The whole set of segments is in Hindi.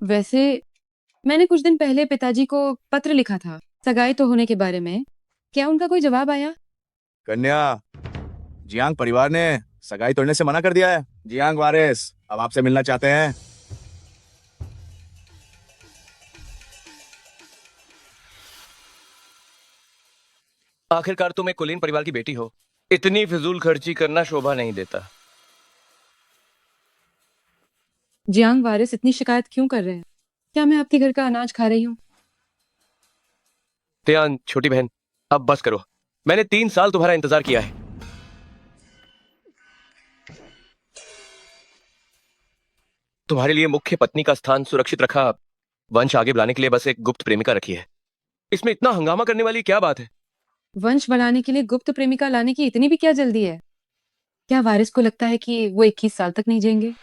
वैसे मैंने कुछ दिन पहले पिताजी को पत्र लिखा था सगाई तो होने के बारे में। क्या उनका कोई जवाब आया? कन्या, जियांग परिवार ने सगाई तोड़ने से मना कर दिया है। जियांग वारिस अब आपसे मिलना चाहते हैं। आखिरकार तुम एक कुलीन परिवार की बेटी हो, इतनी फिजूल खर्ची करना शोभा नहीं देता। जियांग वारिस इतनी शिकायत क्यों कर रहे हैं? क्या मैं आपके घर का अनाज खा रही हूँ? त्यान, छोटी बहन, अब बस करो। मैंने 3 साल तुम्हारा इंतजार किया है। तुम्हारे लिए मुख्य पत्नी का स्थान सुरक्षित रखा, वंश आगे बढ़ाने के लिए बस एक गुप्त प्रेमिका रखी है। इसमें इतना हंगामा करने वाली क्या बात है? वंश बढ़ाने के लिए गुप्त प्रेमिका लाने की इतनी भी क्या जल्दी है? क्या वारिस को लगता है कि वो 21 साल तक नहीं जिएंगे?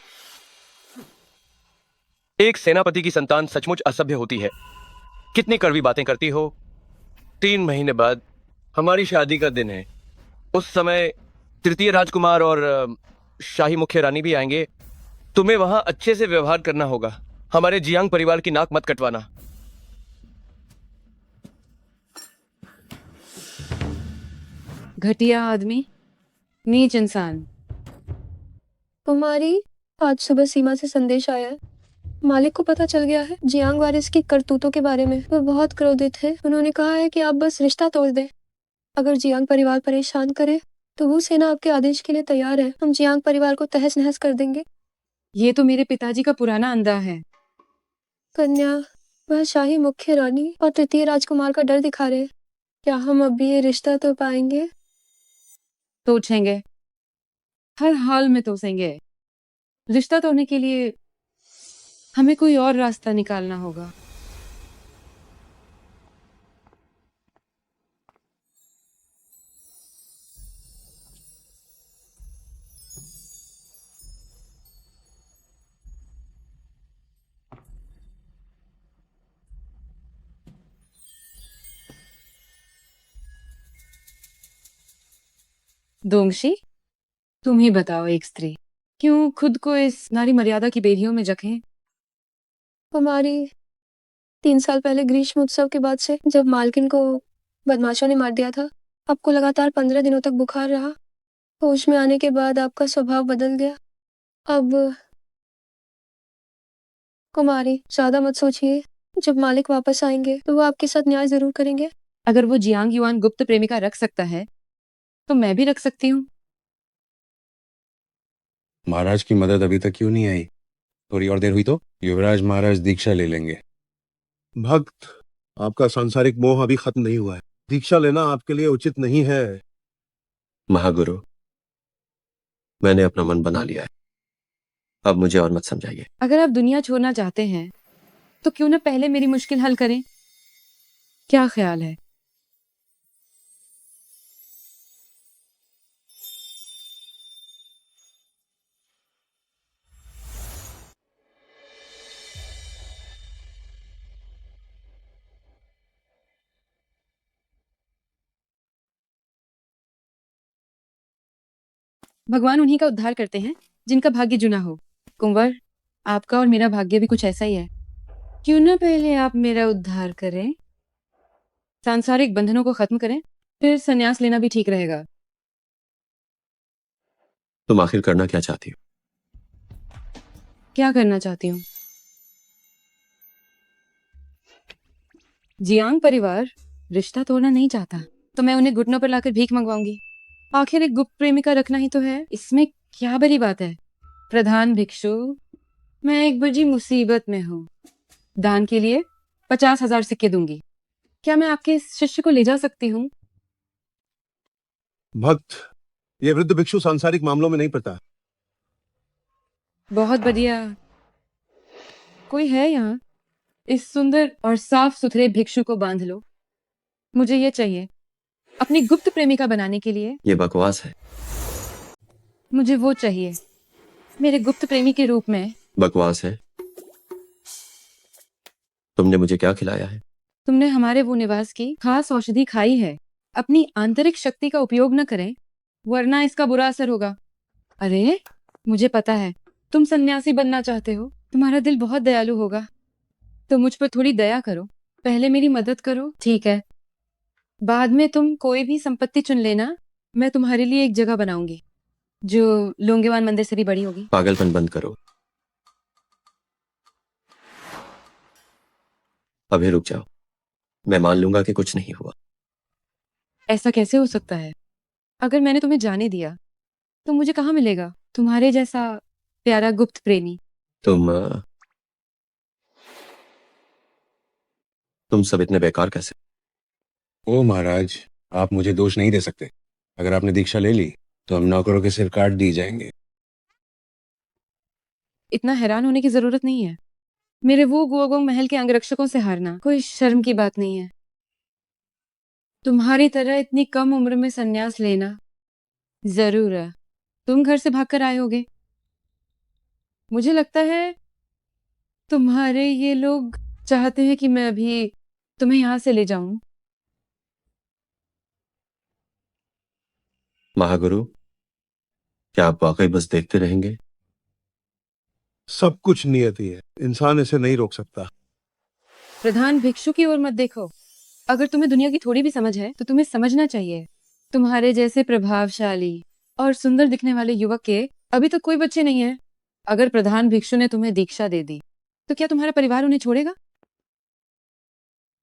एक सेनापति की संतान सचमुच असभ्य होती है। कितनी कड़वी बातें करती हो। 3 महीने बाद हमारी शादी का दिन है। उस समय तृतीय राजकुमार और शाही मुख्य रानी भी आएंगे। तुम्हें वहां अच्छे से व्यवहार करना होगा। हमारे जियांग परिवार की नाक मत कटवाना। घटिया आदमी, नीच इंसान। कुमारी, आज सुबह सीमा से संदेश आया है। मालिक को पता चल गया है जियांग वारिस की करतूतों के बारे में। वो बहुत क्रोधित है। उन्होंने कहा है कि आप बस रिश्ता तोड़ दें। अगर जियांग परिवार परेशान करे तो वो सेना आपके आदेश के लिए तैयार है। हम जियांग परिवार को तहस नहस कर देंगे। ये तो मेरे पिताजी का पुराना अंदाज है। कन्या, वह शाही मुख्य रानी और तृतीय राजकुमार का डर दिखा रहे हैं। क्या हम अब भी ये रिश्ता तो पाएंगे? तोड़ेंगे, हर हाल में तोड़ेंगे। रिश्ता तोड़ने के लिए हमें कोई और रास्ता निकालना होगा। दोंगशी, तुम ही बताओ, एक स्त्री क्यों खुद को इस नारी मर्यादा की बेड़ियों में जखें? कुमारी, 3 साल पहले ग्रीष्म उत्सव के बाद से जब मालकिन को बदमाशों ने मार दिया था, आपको लगातार 15 दिनों तक बुखार रहा। होश में आने के बाद आपका स्वभाव बदल गया। अब कुमारी, ज्यादा मत सोचिए। जब मालिक वापस आएंगे तो वो आपके साथ न्याय जरूर करेंगे। अगर वो जियांग युआन गुप्त प्रेमिका रख सकता है तो मैं भी रख सकती हूँ। महाराज की मदद अभी तक क्यों नहीं आई? थोड़ी और देर हुई तो युवराज महाराज दीक्षा ले लेंगे। भक्त, आपका सांसारिक मोह अभी खत्म नहीं हुआ है। दीक्षा लेना आपके लिए उचित नहीं है। महागुरु, मैंने अपना मन बना लिया है। अब मुझे और मत समझाइए। अगर आप दुनिया छोड़ना चाहते हैं तो क्यों ना पहले मेरी मुश्किल हल करें? क्या ख्याल है? भगवान उन्हीं का उद्धार करते हैं जिनका भाग्य जुना हो। कुंवर, आपका और मेरा भाग्य भी कुछ ऐसा ही है। क्यों ना पहले आप मेरा उद्धार करें, सांसारिक बंधनों को खत्म करें, फिर संन्यास लेना भी ठीक रहेगा। तुम आखिर करना क्या चाहती हो? क्या करना चाहती हूँ? जियांग परिवार रिश्ता तोड़ना नहीं चाहता तो मैं उन्हें घुटनों पर लाकर भीख मंगवाऊंगी। आखिर एक गुप्त प्रेमिका रखना ही तो है, इसमें क्या बड़ी बात है? प्रधान भिक्षु, मैं एक बड़ी मुसीबत में हूँ। दान के लिए 50,000 सिक्के दूंगी। क्या मैं आपके इस शिष्य को ले जा सकती हूँ? भक्त, ये वृद्ध भिक्षु सांसारिक मामलों में नहीं पड़ता। बहुत बढ़िया। कोई है यहाँ? इस सुंदर और साफ सुथरे भिक्षु को बांध लो। मुझे ये चाहिए अपनी गुप्त प्रेमिका बनाने के लिए। ये बकवास है। मुझे वो चाहिए मेरे गुप्त प्रेमी के रूप में। बकवास है। तुमने मुझे क्या खिलाया है? तुमने हमारे वो निवास की खास औषधि खाई है। अपनी आंतरिक शक्ति का उपयोग न करें वरना इसका बुरा असर होगा। अरे, मुझे पता है तुम सन्यासी बनना चाहते हो। तुम्हारा दिल बहुत दयालु होगा। तो मुझ पर थोड़ी दया करो, पहले मेरी मदद करो, ठीक है? बाद में तुम कोई भी संपत्ति चुन लेना, मैं तुम्हारे लिए एक जगह बनाऊंगी जो लोंगेवान मंदिर से भी बड़ी होगी। पागलपन बंद करो, अभी रुक जाओ। मैं मान लूंगा कि कुछ नहीं हुआ। ऐसा कैसे हो सकता है? अगर मैंने तुम्हें जाने दिया तो मुझे कहाँ मिलेगा तुम्हारे जैसा प्यारा गुप्त प्रेमी? तुम सब इतने बेकार कैसे? ओ महाराज, आप मुझे दोष नहीं दे सकते। अगर आपने दीक्षा ले ली तो हम नौकरों के सिर काट दिए जाएंगे। इतना हैरान होने की जरूरत नहीं है। मेरे वो गुआगोंग महल के अंगरक्षकों से हारना कोई शर्म की बात नहीं है। तुम्हारी तरह इतनी कम उम्र में संन्यास लेना जरूर है। तुम घर से भागकर आए होगे। मुझे लगता है तुम्हारे ये लोग चाहते हैं कि मैं अभी तुम्हें यहाँ से ले जाऊं। महागुरु, क्या आप वाकई बस देखते रहेंगे? सब कुछ नियति है, इंसान इसे नहीं रोक सकता। प्रधान भिक्षु की ओर मत देखो। अगर तुम्हें दुनिया की थोड़ी भी समझ है तो तुम्हें समझना चाहिए, तुम्हारे जैसे प्रभावशाली और सुंदर दिखने वाले युवक के अभी तक कोई बच्चे नहीं है। अगर प्रधान भिक्षु ने तुम्हें दीक्षा दे दी तो क्या तुम्हारा परिवार उन्हें छोड़ेगा?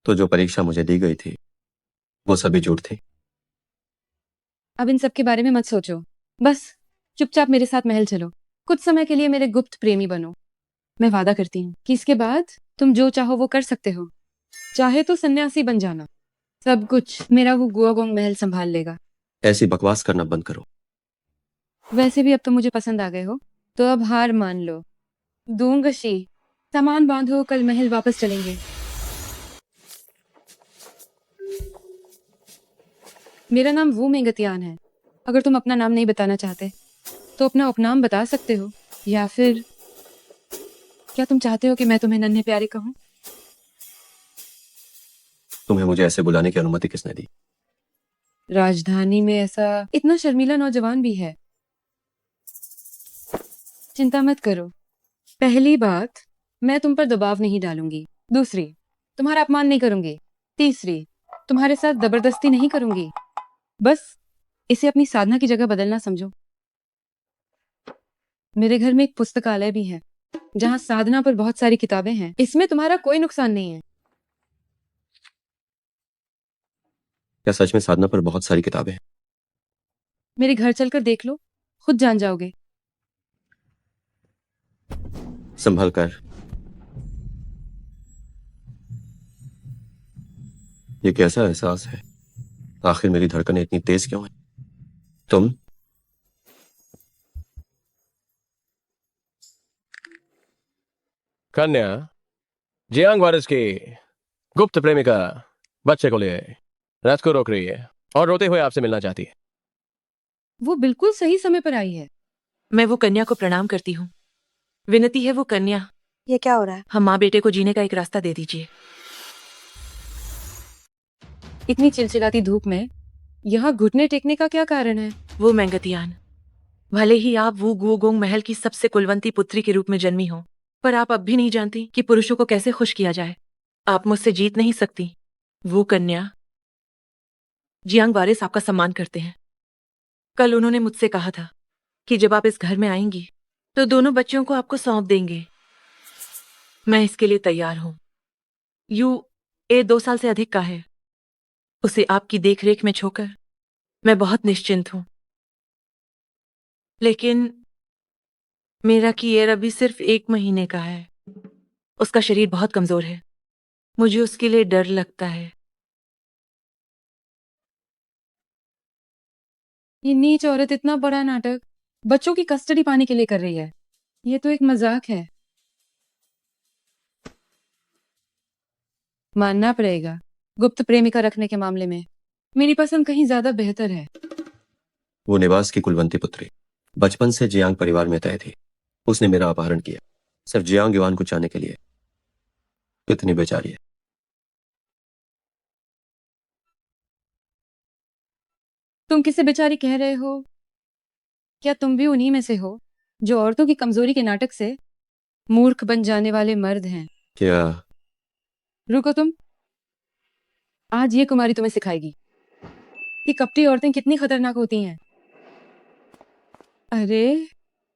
तो जो परीक्षा मुझे दी गई थी वो सभी झूठ थी। अब इन सब के बारे में मत सोचो, बस चुपचाप मेरे साथ महल चलो। कुछ समय के लिए मेरे गुप्त प्रेमी बनो। मैं वादा करती हूँ कि इसके बाद तुम जो चाहो वो कर सकते हो। चाहे तो सन्यासी बन जाना, सब कुछ मेरा वो गुआगोंग महल संभाल लेगा। ऐसी बकवास करना बंद करो। वैसे भी अब तो मुझे पसंद आ गए हो, तो अब हार मान लो। दूंगशी, सामान बांधो, कल महल वापस चलेंगे। मेरा नाम वू मेंगतियान है। अगर तुम अपना नाम नहीं बताना चाहते तो अपना उपनाम बता सकते हो, या फिर क्या तुम चाहते हो कि मैं तुम्हें नन्हे प्यारे कहूं? तुम्हें मुझे ऐसे बुलाने की अनुमति किसने दी? राजधानी में ऐसा इतना शर्मीला नौजवान भी है। चिंता मत करो। पहली बात, मैं तुम पर दबाव नहीं डालूंगी। दूसरी, तुम्हारा अपमान नहीं करूंगी। तीसरी, तुम्हारे साथ जबरदस्ती नहीं करूंगी। बस इसे अपनी साधना की जगह बदलना समझो। मेरे घर में एक पुस्तकालय भी है जहाँ साधना पर बहुत सारी किताबें हैं। इसमें तुम्हारा कोई नुकसान नहीं है। क्या सच में साधना पर बहुत सारी किताबें हैं? मेरे घर चलकर देख लो, खुद जान जाओगे। संभल कर। ये कैसा एहसास है? आखिर मेरी धड़कनें इतनी तेज क्यों हैं? तुम कन्या जियांग वारिस की गुप्त प्रेमिका बच्चे को ले रात को रोक रही है और रोते हुए आपसे मिलना चाहती है। वो बिल्कुल सही समय पर आई है। मैं वो कन्या को प्रणाम करती हूँ। विनती है वो कन्या, ये क्या हो रहा है? हम माँ बेटे को जीने का एक रास्ता दे दीजिए। इतनी चिलचिलाती धूप में यहाँ घुटने टेकने का क्या कारण है? वो मेंगतियान, भले ही आप वो गुओगोंग महल की सबसे कुलवंती पुत्री के रूप में जन्मी हो, पर आप अब भी नहीं जानती कि पुरुषों को कैसे खुश किया जाए। आप मुझसे जीत नहीं सकती। वो कन्या जियांग वारिस आपका सम्मान करते हैं। कल उन्होंने मुझसे कहा था कि जब आप इस घर में आएंगी तो दोनों बच्चों को आपको सौंप देंगे। मैं इसके लिए तैयार हूं। ए 2 साल से अधिक का है। उसे आपकी देखरेख में छोकर मैं बहुत निश्चिंत हूं। लेकिन मेरा किएर अभी सिर्फ 1 महीने का है। उसका शरीर बहुत कमजोर है। मुझे उसके लिए डर लगता है। ये नीच औरत इतना बड़ा नाटक बच्चों की कस्टडी पाने के लिए कर रही है। ये तो एक मजाक है। मानना पड़ेगा, गुप्त प्रेमिका रखने के मामले में मेरी पसंद कहीं ज्यादा बेहतर है। वो निवास की कुलवंती पुत्री बचपन से जियांग परिवार में तय थी। उसने मेरा अपहरण किया सिर्फ जियांग युआन को चाहने के लिए। कितनी बेचारी है। तुम किसे बेचारी कह रहे हो? क्या तुम भी उन्हीं में से हो जो औरतों की कमजोरी के नाटक से मूर्ख बन जाने वाले मर्द हैं? क्या रुको तुम, आज ये कुमारी तुम्हें सिखाएगी कि कपटी औरतें कितनी खतरनाक होती हैं। अरे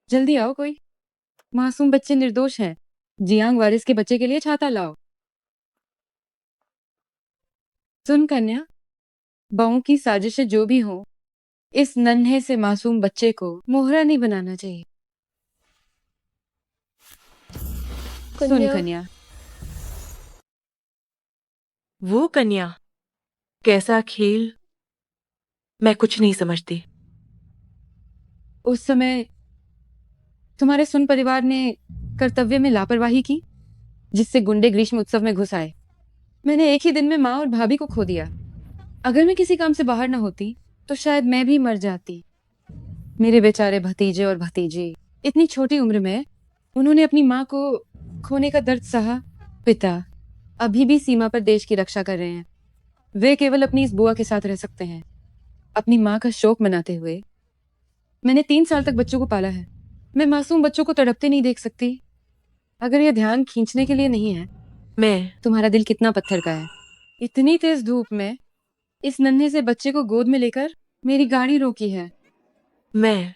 जल्दी आओ, कोई मासूम बच्चे निर्दोष हैं। जियांग वारिस के बच्चे के लिए छाता लाओ। सुन कन्या, बहू की साजिशें जो भी हो, इस नन्हे से मासूम बच्चे को मोहरा नहीं बनाना चाहिए। सुन कन्या, कन्या, वो कन्या, कैसा खेल, मैं कुछ नहीं समझती। उस समय तुम्हारे सुन परिवार ने कर्तव्य में लापरवाही की, जिससे गुंडे ग्रीष्म उत्सव में घुस आए। मैंने एक ही दिन में माँ और भाभी को खो दिया। अगर मैं किसी काम से बाहर ना होती तो शायद मैं भी मर जाती। मेरे बेचारे भतीजे और भतीजी, इतनी छोटी उम्र में उन्होंने अपनी माँ को खोने का दर्द सहा। पिता अभी भी सीमा पर देश की रक्षा कर रहे हैं। वे केवल अपनी इस बुआ के साथ रह सकते हैं। अपनी माँ का शोक मनाते हुए मैंने 3 साल तक बच्चों को पाला है। मैं मासूम बच्चों को तड़पते नहीं देख सकती। अगर यह ध्यान खींचने के लिए नहीं है, मैं तुम्हारा दिल कितना पत्थर का है। इतनी तेज धूप में इस नन्हे से बच्चे को गोद में लेकर मेरी गाड़ी रोकी है। मैं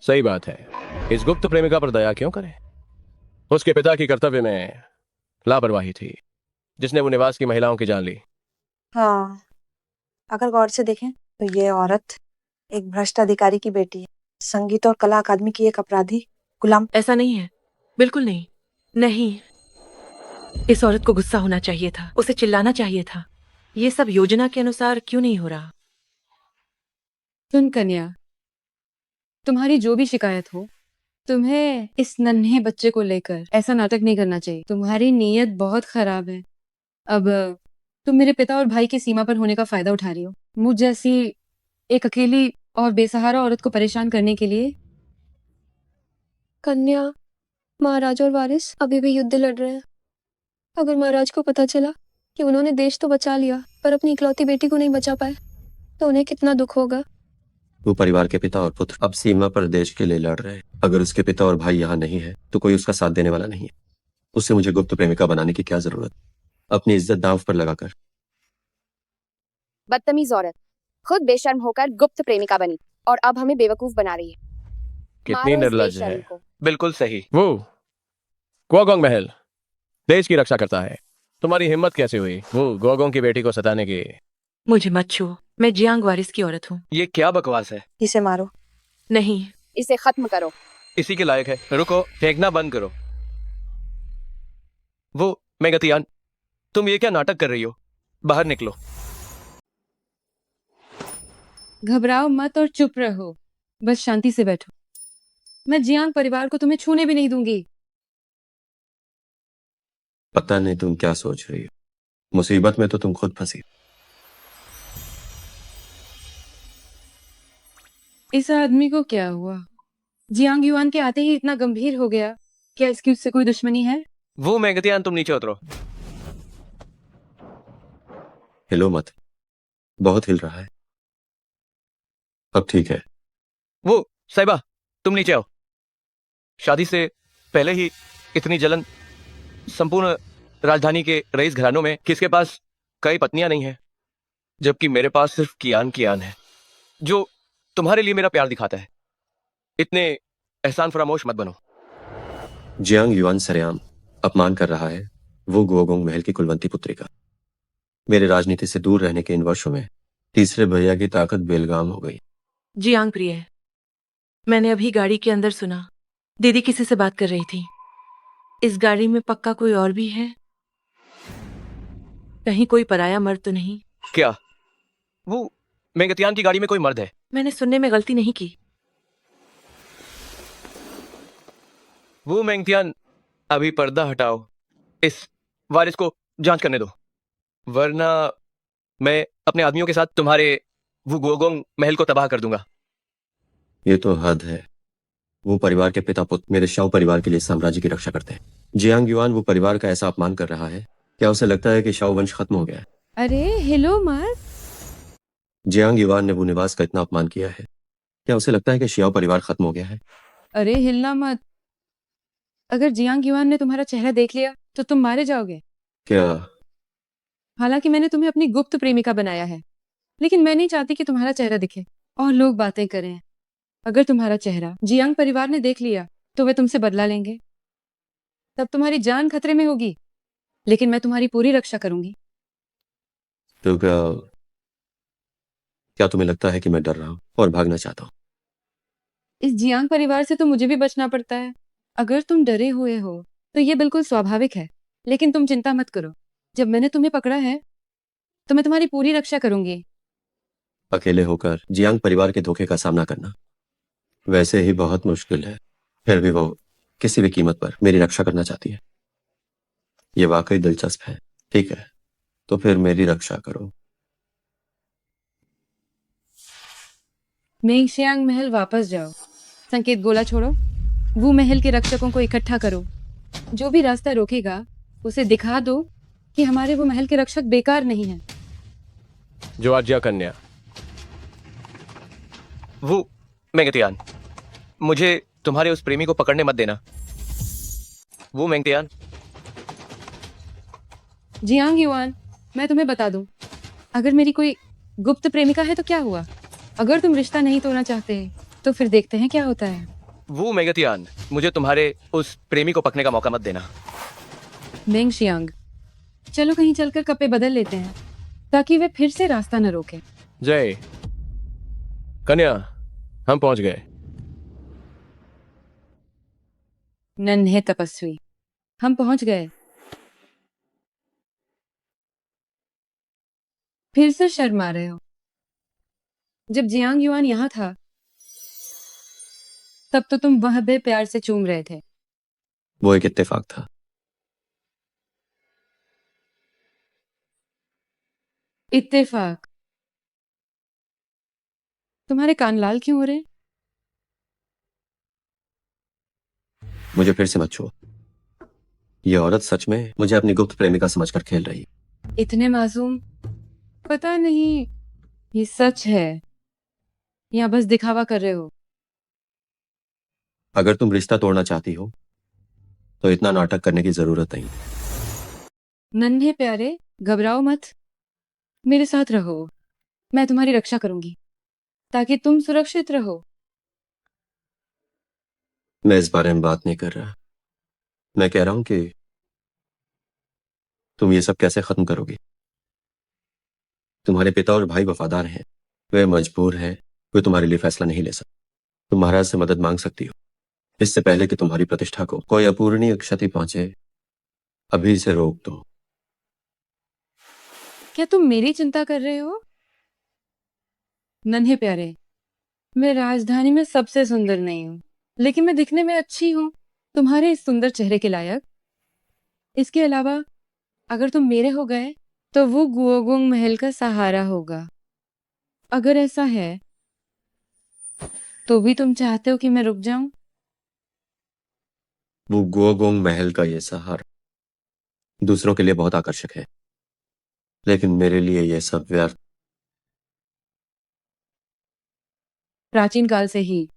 सही बात है, इस गुप्त प्रेमिका पर दया क्यों करें? उसके पिता की कर्तव्य में लापरवाही थी, जिसने वो निवास की महिलाओं की जान ली। हाँ, अगर गौर से देखें तो ये औरत एक भ्रष्ट अधिकारी की बेटी है, संगीत और कला अकादमी की एक अपराधी गुलाम। ऐसा नहीं है, बिल्कुल नहीं। नहीं, इस औरत को गुस्सा होना चाहिए था, उसे चिल्लाना चाहिए था। ये सब योजना के अनुसार क्यों नहीं हो रहा? सुन कन्या, तुम्हारी जो भी शिकायत हो, तुम्हें इस नन्हे बच्चे को लेकर ऐसा नाटक नहीं करना चाहिए। तुम्हारी नीयत बहुत खराब है। अब तुम मेरे पिता और भाई की सीमा पर होने का फायदा उठा रही हो, मुझ जैसी एक अकेली और बेसहारा औरत को परेशान करने के लिए। कन्या, महाराज और वारिस अभी भी युद्ध लड़ रहे हैं। अगर महाराज को पता चला कि उन्होंने देश तो बचा लिया पर अपनी इकलौती बेटी को नहीं बचा पाए, तो उन्हें कितना दुख होगा। वो परिवार के पिता और पुत्र अब सीमा पर देश के लिए लड़ रहे हैं। अगर उसके पिता और भाई यहाँ नहीं है तो कोई उसका साथ देने वाला नहीं है। उससे मुझे गुप्त प्रेमिका बनाने की क्या जरूरत, अपनी इज्जत दांव पर लगाकर। बदतमीज औरत, खुद बेशर्म होकर गुप्त प्रेमिका बनी और अब हमें बेवकूफ बना रही है। कितनी मारो इस निर्लज बेशर्म है। को। बिल्कुल सही। वो गुओगोंग महल देश की रक्षा करता है। तुम्हारी हिम्मत कैसे हुई वो गुओगोंग की बेटी को सताने की? मुझे मत छू, मैं जियांग वारिस की औरत हूँ। ये क्या बकवास है? इसे मारो। नहीं, इसे खत्म करो। इसी के लायक है। रुको, फेंकना बंद करो। वो मेगतियान, तुम ये क्या नाटक कर रही हो? बाहर निकलो। घबराओ मत और चुप रहो, बस शांति से बैठो। मैं जियांग परिवार को तुम्हें छूने भी नहीं दूंगी। पता नहीं तुम क्या सोच रही हो, मुसीबत में तो तुम खुद फंसी। इस आदमी को क्या हुआ? जियांग युआन के आते ही इतना गंभीर हो गया। क्या इसकी उससे कोई दुश्मनी है? वो मेगतियान, तुम नीचे उतरो। हिलो मत, बहुत हिल रहा है। अब ठीक है। वो साहिबा, तुम नीचे आओ। शादी से पहले ही इतनी जलन। संपूर्ण राजधानी के रईस घरानों में किसके पास कई पत्नियां नहीं है, जबकि मेरे पास सिर्फ कियान है, जो तुम्हारे लिए मेरा प्यार दिखाता है। इतने एहसान फरामोश मत बनो। जियांग युआन सरेआम अपमान कर रहा है वो गुओगोंग महल की कुलवंती पुत्री का। मेरे राजनीति से दूर रहने के इन वर्षों में तीसरे भैया की ताकत बेलगाम हो गई। जियांग प्रिय, मैंने अभी गाड़ी के अंदर सुना दीदी किसी से बात कर रही थी। इस गाड़ी में पक्का कोई और भी है? कहीं कोई पराया मर्द तो नहीं? क्या वो मेगतियान की गाड़ी में कोई मर्द है? मैंने सुनने में गलती नहीं की। वो मेंगतियान, अभी पर्दा हटाओ। इस वारिस को जांच करने दो, वरना मैं अपने आदमियों के साथ तुम्हारे वो गुओगोंग महल को तबाह कर दूंगा। ये तो हद है। वो परिवार के पिता पुत्र मेरे शाओ परिवार के लिए साम्राज्य की रक्षा करते हैं। जियांग युआन वो परिवार का ऐसा अपमान कर रहा है, क्या उसे लगता है कि शाओ वंश खत्म हो गया है? अरे हिलो मत। जियांग युआन ने वो निवास का इतना अपमान किया है, क्या उसे लगता है कि शियाओ परिवार खत्म हो गया है? अरे हिलना मत। अगर जियांग युआन ने तुम्हारा चेहरा देख लिया तो तुम मारे जाओगे। क्या? हालांकि मैंने तुम्हें अपनी गुप्त प्रेमिका बनाया है, लेकिन मैं नहीं चाहती कि तुम्हारा चेहरा दिखे और लोग बातें करें। अगर तुम्हारा चेहरा जियांग परिवार ने देख लिया तो वे तुमसे बदला लेंगे, तब तुम्हारी जान खतरे में होगी। लेकिन मैं तुम्हारी पूरी रक्षा करूंगी। तो क्या क्या तुम्हें लगता है कि मैं डर रहा हूं और भागना चाहता हूं? इस जियांग परिवार से तो मुझे भी बचना पड़ता है। अगर तुम डरे हुए हो तो ये बिल्कुल स्वाभाविक है, लेकिन तुम चिंता मत करो। जब मैंने तुम्हें पकड़ा है तो मैं तुम्हारी पूरी रक्षा करूंगी। अकेले होकर जियांग परिवार के धोखे का सामना करना वैसे ही बहुत मुश्किल है, फिर भी वो किसी भी कीमत पर मेरी रक्षा करना चाहती है। ये वाकई दिलचस्प है। ठीक है, तो फिर मेरी रक्षा करो। मेंगशियांग महल वापस जाओ, संकेत गोला छोड़ो, वो महल के रक्षकों को इकट्ठा करो। जो भी रास्ता रोकेगा उसे दिखा दो कि हमारे वो महल के रक्षक बेकार नहीं हैं। जो आज्ञा कन्या। वो मेंगतियान, मुझे तुम्हारे उस प्रेमी को पकड़ने मत देना। वो मेंगतियान। जियांग युआन, मैं तुम्हें बता दूं, अगर मेरी कोई गुप्त प्रेमिका है तो क्या हुआ? अगर तुम रिश्ता नहीं तोड़ना चाहते तो फिर देखते हैं क्या होता है। वो मेंगतियान, मुझे तुम्हारे उस प्रेमी को पकड़ने का मौका मत देना। मेंगशियांग, चलो कहीं चलकर कपड़े बदल लेते हैं ताकि वे फिर से रास्ता न रोके। जय कन्या, हम पहुंच गए। नन्हे तपस्वी, हम पहुंच गए। फिर से शर्मा रहे हो? जब जियांग युआन यहाँ था तब तो तुम वह बे प्यार से चूम रहे थे। वो एक इत्तेफाक था। इत्तेफाक? तुम्हारे कान लाल क्यों हो रहे? मुझे फिर से मत छुओ। ये औरत सच में मुझे अपनी गुप्त प्रेमिका समझकर खेल रही है। इतने मासूम। पता नहीं ये सच है या बस दिखावा कर रहे हो। अगर तुम रिश्ता तोड़ना चाहती हो तो इतना नाटक करने की जरूरत नहीं। नन्हे प्यारे, घबराओ मत, मेरे साथ रहो। मैं तुम्हारी रक्षा करूंगी ताकि तुम सुरक्षित रहो। मैं इस बारे में बात नहीं कर रहा। मैं कह रहा हूं कि तुम ये सब कैसे खत्म करोगी। तुम्हारे पिता और भाई वफादार हैं, वे मजबूर हैं, वे तुम्हारे लिए फैसला नहीं ले सकते। तुम महाराज से मदद मांग सकती हो इससे पहले कि तुम्हारी प्रतिष्ठा को कोई अपूरणीय क्षति पहुंचे। अभी इसे रोक दो। क्या तुम मेरी चिंता कर रहे हो? नन्हे प्यारे, मैं राजधानी में सबसे सुंदर नहीं हूं, लेकिन मैं दिखने में अच्छी हूं तुम्हारे इस सुंदर चेहरे के लायक। इसके अलावा अगर तुम मेरे हो गए तो वो गुओगोंग महल का सहारा होगा। अगर ऐसा है तो भी तुम चाहते हो कि मैं रुक जाऊं? वो गुओगोंग महल का ये सहारा दूसरों के लिए बहुत आकर्षक है, लेकिन मेरे लिए ये सब व्यर्थ। प्राचीन काल से ही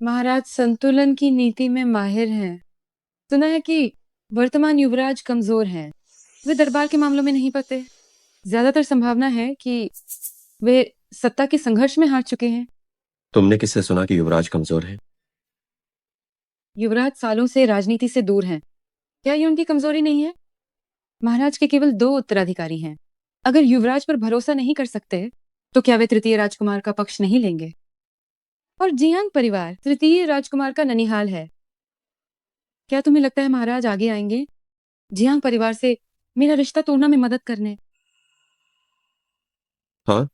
महाराज संतुलन की नीति में माहिर हैं। सुना है कि वर्तमान युवराज कमजोर हैं, वे दरबार के मामलों में नहीं पते। ज्यादातर संभावना है कि वे सत्ता के संघर्ष में हार चुके हैं। तुमने किससे सुना कि युवराज कमजोर है? युवराज सालों से राजनीति से दूर हैं। क्या ये उनकी कमजोरी नहीं है? महाराज के केवल 2 उत्तराधिकारी हैं। अगर युवराज पर भरोसा नहीं कर सकते तो क्या वे तृतीय राजकुमार का पक्ष नहीं लेंगे? और जियांग परिवार तृतीय राजकुमार का ननिहाल है। क्या तुम्हें लगता है महाराज आगे आएंगे जियांग परिवार से मेरा रिश्ता तोड़ना में मदद करने? हाँ,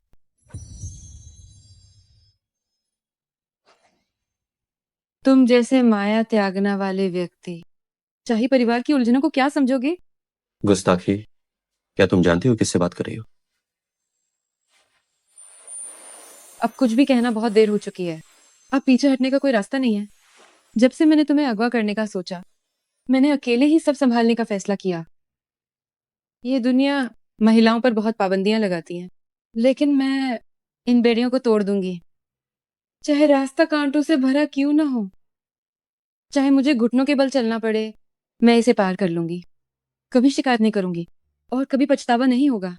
तुम जैसे माया त्यागना वाले व्यक्ति शाही परिवार की उलझनों को क्या समझोगे? गुस्ताखी। क्या तुम जानती हो किससे बात कर रही हो? अब कुछ भी कहना बहुत देर हो चुकी है। अब पीछे हटने का कोई रास्ता नहीं है। जब से मैंने तुम्हें अगवा करने का सोचा, मैंने अकेले ही सब संभालने का फैसला किया। ये दुनिया महिलाओं पर बहुत पाबंदियां लगाती है, लेकिन मैं इन बेड़ियों को तोड़ दूंगी। चाहे रास्ता कांटों से भरा क्यों ना हो, चाहे मुझे घुटनों के बल चलना पड़े, मैं इसे पार कर लूंगी। कभी शिकायत नहीं करूंगी। और कभी पछतावा नहीं होगा।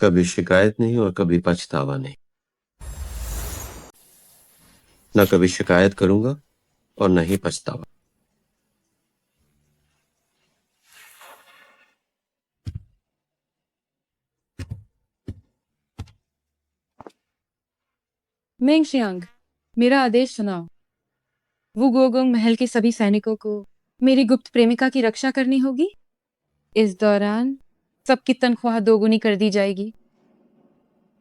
कभी शिकायत नहीं और कभी पछतावा नहीं। न कभी शिकायत करूंगा और न ही पछतावा। मेंग शियांग, मेरा आदेश सुनाओ। वो गोगोंग महल के सभी सैनिकों को मेरी गुप्त प्रेमिका की रक्षा करनी होगी। इस दौरान सबकी तनख्वाह दोगुनी कर दी जाएगी।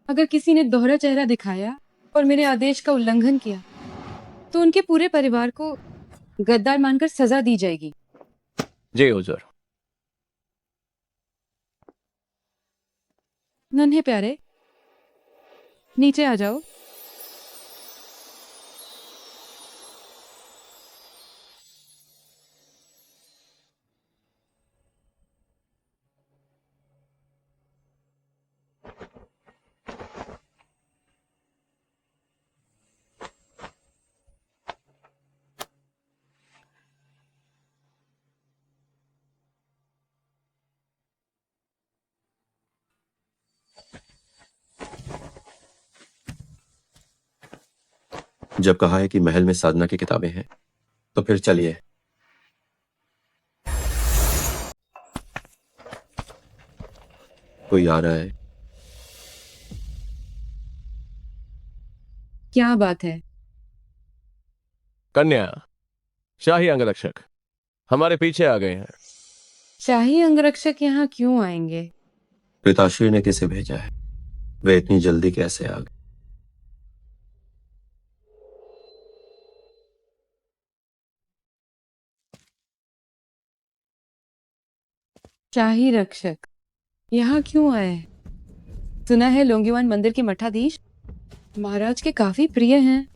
अगर किसी ने दोहरा चेहरा दिखाया और मेरे आदेश का उल्लंघन किया तो उनके पूरे परिवार को गद्दार मानकर सजा दी जाएगी। जी हुजूर। नन्हे प्यारे, नीचे आ जाओ। जब कहा है कि महल में साधना की किताबें हैं तो फिर चलिए। कोई आ रहा है। क्या बात है? कन्या, शाही अंगरक्षक हमारे पीछे आ गए हैं। शाही अंगरक्षक यहाँ क्यों आएंगे? पिताश्री ने किसे भेजा है? वे इतनी जल्दी कैसे आ गए? शाही रक्षक यहाँ क्यों आए? सुना है लोंगीवान मंदिर के मठाधीश महाराज के काफी प्रिय हैं।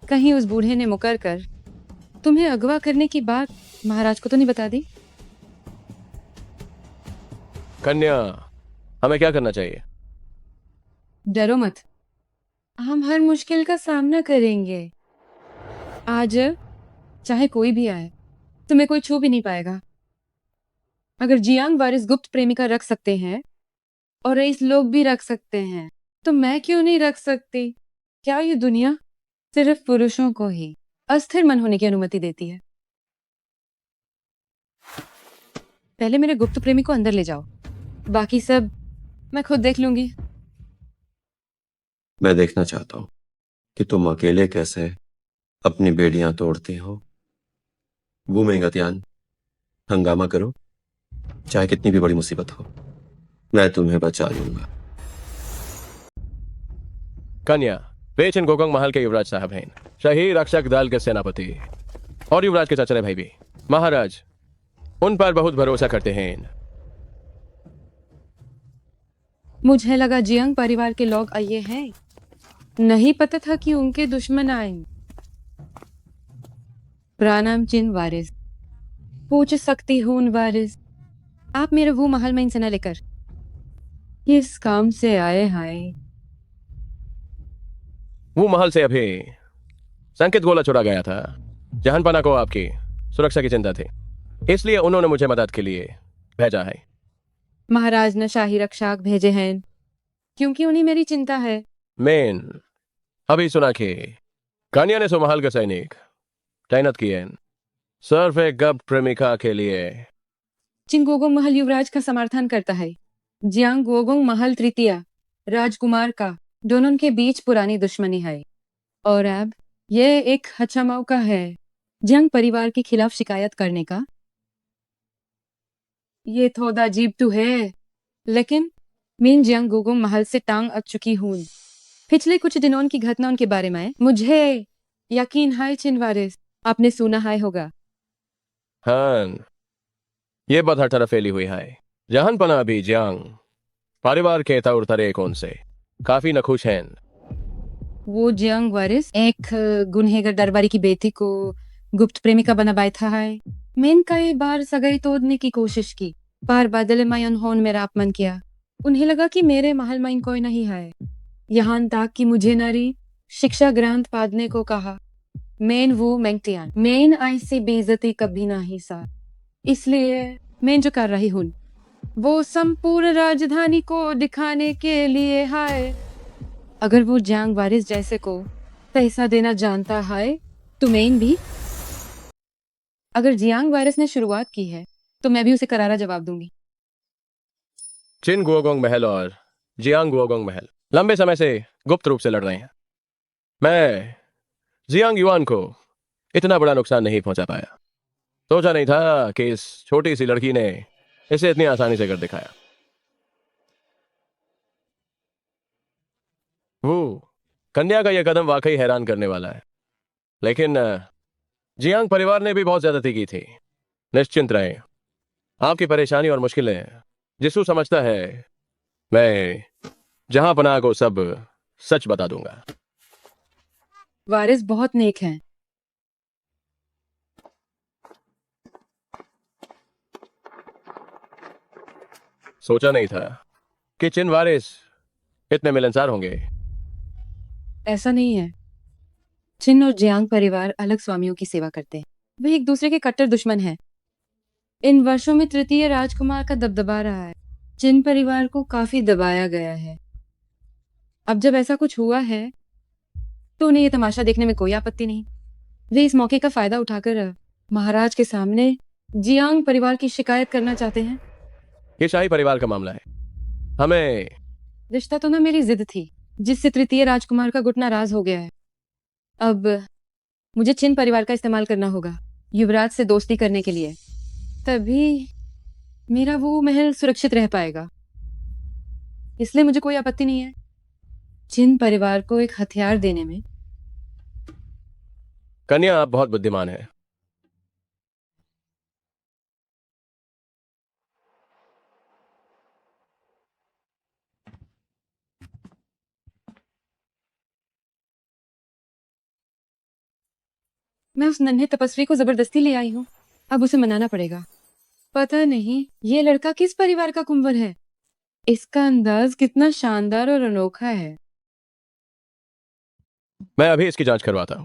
कहीं उस बूढ़े ने मुकर कर तुम्हें अगवा करने की बात महाराज को तो नहीं बता दी? कन्या, हमें क्या करना चाहिए? डरो मत, हम हर मुश्किल का सामना करेंगे। आज चाहे कोई भी आए तुम्हें कोई छू भी नहीं पाएगा। अगर जियांग वारिस गुप्त प्रेमिका रख सकते हैं और रईस लोग भी रख सकते हैं तो मैं क्यों नहीं रख सकती? क्या ये दुनिया सिर्फ पुरुषों को ही अस्थिर मन होने की अनुमति देती है? पहले मेरे गुप्त प्रेमी को अंदर ले जाओ, बाकी सब मैं खुद देख लूंगी। मैं देखना चाहता हूं कि तुम अकेले कैसे अपनी बेड़ियां तोड़ती हो। वो मेंगतियान, हंगामा करो, चाहे कितनी भी बड़ी मुसीबत हो, मैं तुम्हें बचा लूंगा। कन्या, वे चिन गोगोंग महल के युवराज साहब हैं, शाही रक्षक दल के सेनापति और युवराज के चचेरे भाई भी। महाराज उन पर बहुत भरोसा करते हैं। मुझे लगा जियांग परिवार के लोग आए हैं, नहीं पता था कि उनके दुश्मन आए। प्रणाम चिन वारिस। पूछ सकती हूँ उन वारिस, आप मेरे वो महल में इनसे न लेकर किस काम से आए हैं? वो महल से अभी संकेत गोला चुरा गया था। जहानपना को आपकी सुरक्षा की चिंता थी, इसलिए उन्होंने मुझे मदद के लिए भेजा है। महाराज ने शाही रक्षक भेजे हैं क्योंकि उन्हें मेरी चिंता है। मेन अभी सुना कि कन्या ने सुमहल के सैनिक तैनात किए हैं, सिर्फ एक गुप्त प्रेमिका के लिए। चिन गोगोंग महल युवराज का समर्थन करता है। जियांग गोगोंग महल तृतीय राजकुमार का दोनों के बीच पुरानी दुश्मनी है और अब ये एक अच्छा मौका है जियांग परिवार के खिलाफ शिकायत करने का। ये थोड़ा अजीब तो है, लेकिन मैं जियांग गोगोंग महल से टांग अट चुकी हूँ। पिछले कुछ दिनों की घटनाओं के बारे में मुझे यकीन है चिन वारिस, आपने सुना है होगा। हाँ, ये बात हर तरफ फैली हुई है। जहानपना अभी जियांग परिवार के तौर तरीकों से काफी नखुश हैं। वो जियांग वारिस एक गुनहगार दरबारी की बेटी को गुप्त प्रेमिका बना बैठा है। मैंने कई बार सगाई तोड़ने की कोशिश की, पर बदले में उन्होंने मेरा अपमान किया। उन्हें लगा कि मेरे महल में कोई नहीं है, यहाँ तक कि मुझे नारी शिक्षा ग्रंथ पढ़ने को कहा। मैंने वो मेंगटियान, मैंने ऐसी बेइज्जती कभी नहीं सा, इसलिए मैं जो कर रही हूँ वो संपूर्ण राजधानी को दिखाने के लिए है। अगर वो जंग वारिस जैसे को पैसा देना जानता है तो मैं भी। अगर जियांग वारिस ने शुरुआत की है तो मैं भी उसे करारा जवाब दूंगी। चिन गुओगोंग महल और जियांग गुओगोंग महल लंबे समय से गुप्त रूप से लड़ रहे हैं। मैं जियांग युआन को इतना बड़ा नुकसान नहीं पहुंचा पाया। सोचा नहीं था कि इस छोटी सी लड़की ने इसे इतनी आसानी से कर दिखाया। वो कन्या का यह कदम वाकई हैरान करने वाला है। लेकिन जियांग परिवार ने भी बहुत ज्यादती की थी। निश्चिंत रहें, आपकी परेशानी और मुश्किलें जिसू समझता है मैं जहां पनाह को सब सच बता दूंगा। वारिस बहुत नेक हैं। सोचा नहीं था कि चिन वारिस इतने मिलनसार होंगे। ऐसा नहीं है। चिन और जियांग परिवार अलग स्वामियों की सेवा करते हैं। वे एक दूसरे के कट्टर दुश्मन हैं। इन वर्षों में तृतीय राजकुमार का दबदबा रहा है। चिन परिवार को काफी दबाया गया है। अब जब ऐसा कुछ हुआ है तो उन्हें ये तमाशा देखने में कोई आपत्ति नहीं। वे इस मौके का फायदा उठाकर महाराज के सामने जियांग परिवार की शिकायत करना चाहते हैं। ये शाही परिवार का मामला है। हमें रिश्ता तो ना मेरी जिद थी जिससे तृतीय राजकुमार का गुट नाराज हो गया है। अब मुझे चिन परिवार का इस्तेमाल करना होगा युवराज से दोस्ती करने के लिए, तभी मेरा वो महल सुरक्षित रह पाएगा। इसलिए मुझे कोई आपत्ति नहीं है चिन परिवार को एक हथियार देने में। कन्या, आप बहुत बुद्धिमान है। मैं उस नन्हे तपस्वी को जबरदस्ती ले आई हूँ। अब उसे मनाना पड़ेगा। पता नहीं ये लड़का किस परिवार का कुंवर है। इसका अंदाज कितना शानदार और अनोखा है। मैं अभी इसकी जांच करवाता हूं।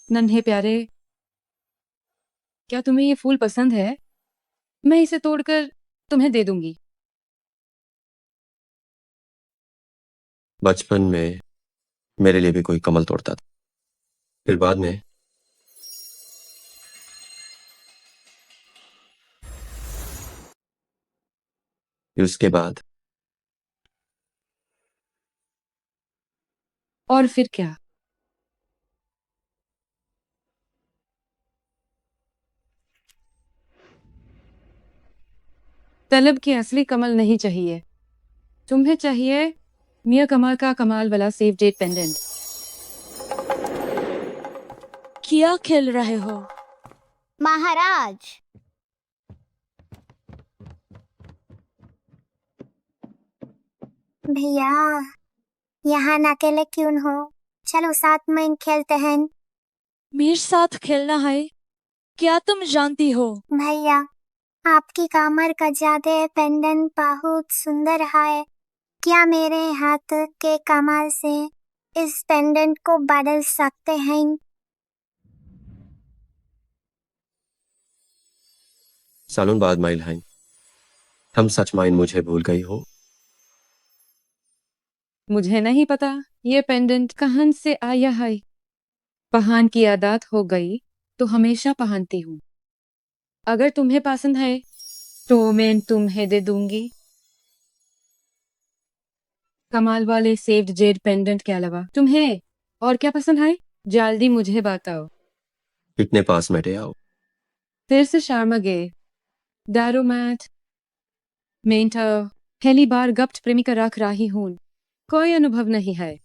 नन्हे प्यारे, क्या तुम्हें ये फूल पसंद है? मैं इसे तोड़कर तुम्हें दे दूंगी। बचपन में मेरे लिए भी कोई कमल तोड़ता था, फिर बाद में उसके बाद और फिर क्या? तलब की असली कमल नहीं चाहिए, तुम्हें चाहिए मियां कमाल का कमाल वाला सेव डेट पेंडेंट। क्या खेल रहे हो? महाराज, भैया यहाँ अकेले क्यों हो? चलो साथ में खेलते हैं। मेरे साथ खेलना है? क्या तुम जानती हो? भैया, आपकी कमर का ज्यादा पेंडेंट बहुत सुंदर है। क्या मेरे हाथ के कमाल से इस पेंडेंट को बदल सकते हैं? सालों बाद माइल हैं, हम सच माइन मुझे भूल गई हो। मुझे नहीं पता ये पेंडेंट कहाँ से आया है। पहन की आदत हो गई तो हमेशा पहनती हूँ। अगर तुम्हें पसंद है तो मैं तुम्हें दे दूंगी। कमाल वाले सेव्ड जेड पेंडेंट के अलावा तुम्हें और क्या पसंद है? जल्दी मुझे बताओ। इतने पास बैठे आओ। फिर से शार्मगे, दारूमैट, मेंटर, पहली बार गुप्त प्रेमिका रख रही हूँ। कोई अनुभव नहीं है।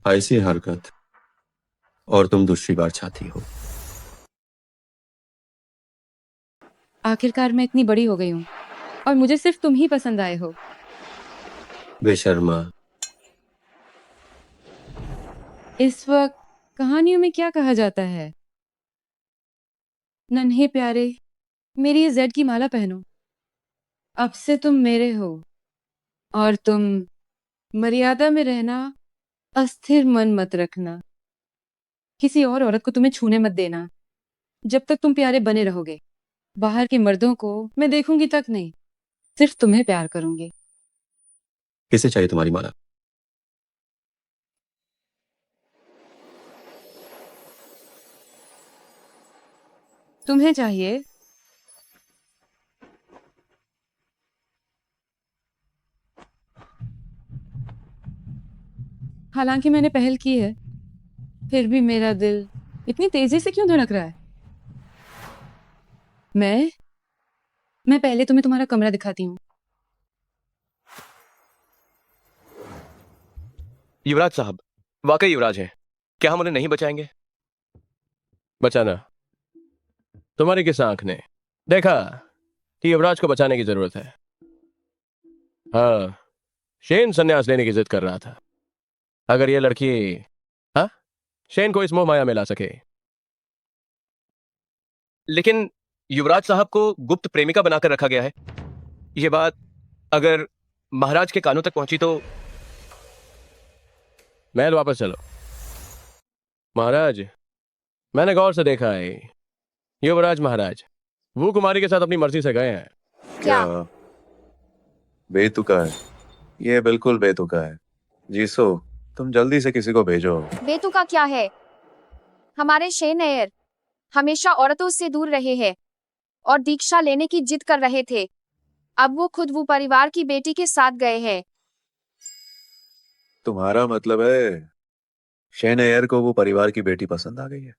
ऐसी हरकत और तुम दूसरी बार चाहती हो। आखिरकार मैं इतनी बड़ी हो गई हूँ और मुझे सिर्फ तुम ही पसंद आए हो। बेशर्मा, इस वक्त कहानियों में क्या कहा जाता है? नन्हे प्यारे, मेरी ये जेड की माला पहनो। अब से तुम मेरे हो और तुम मर्यादा में रहना, अस्थिर मन मत रखना। किसी और औरत को तुम्हें छूने मत देना जब तक तुम प्यारे बने रहोगे। बाहर के मर्दों को मैं देखूंगी तक नहीं, सिर्फ तुम्हें प्यार करूंगी। किसे चाहिए तुम्हारी माला? तुम्हें चाहिए। हालांकि मैंने पहल की है, फिर भी मेरा दिल इतनी तेजी से क्यों धड़क रहा है? मैं पहले तुम्हें तुम्हारा कमरा दिखाती हूँ। युवराज साहब, वाकई युवराज हैं। क्या हम उन्हें नहीं बचाएंगे? बचाना? तुम्हारी किस आंख ने देखा कि युवराज को बचाने की जरूरत है? हाँ, शेन संन्यास लेने की जिद कर रहा था। अगर ये लड़की, हाँ, शेन को इस मोह माया में ला सके। लेकिन युवराज साहब को गुप्त प्रेमिका बनाकर रखा गया है। ये बात अगर महाराज के कानों तक पहुंची तो। महल वापस चलो। महाराज, मैंने गौर से देखा है, युवराज महाराज वो कुमारी के साथ अपनी मर्जी से गए हैं। क्या बेतुका है? ये बिल्कुल बेतुका है। जीसो, तुम जल्दी से किसी को भेजो। बेतुका क्या है? हमारे शेन नायर हमेशा औरतों से दूर रहे हैं और दीक्षा लेने की जिद कर रहे थे। अब वो खुद वो परिवार की बेटी के साथ गए हैं। तुम्हारा मतलब है शेन एयर को वो परिवार की बेटी पसंद आ गई है?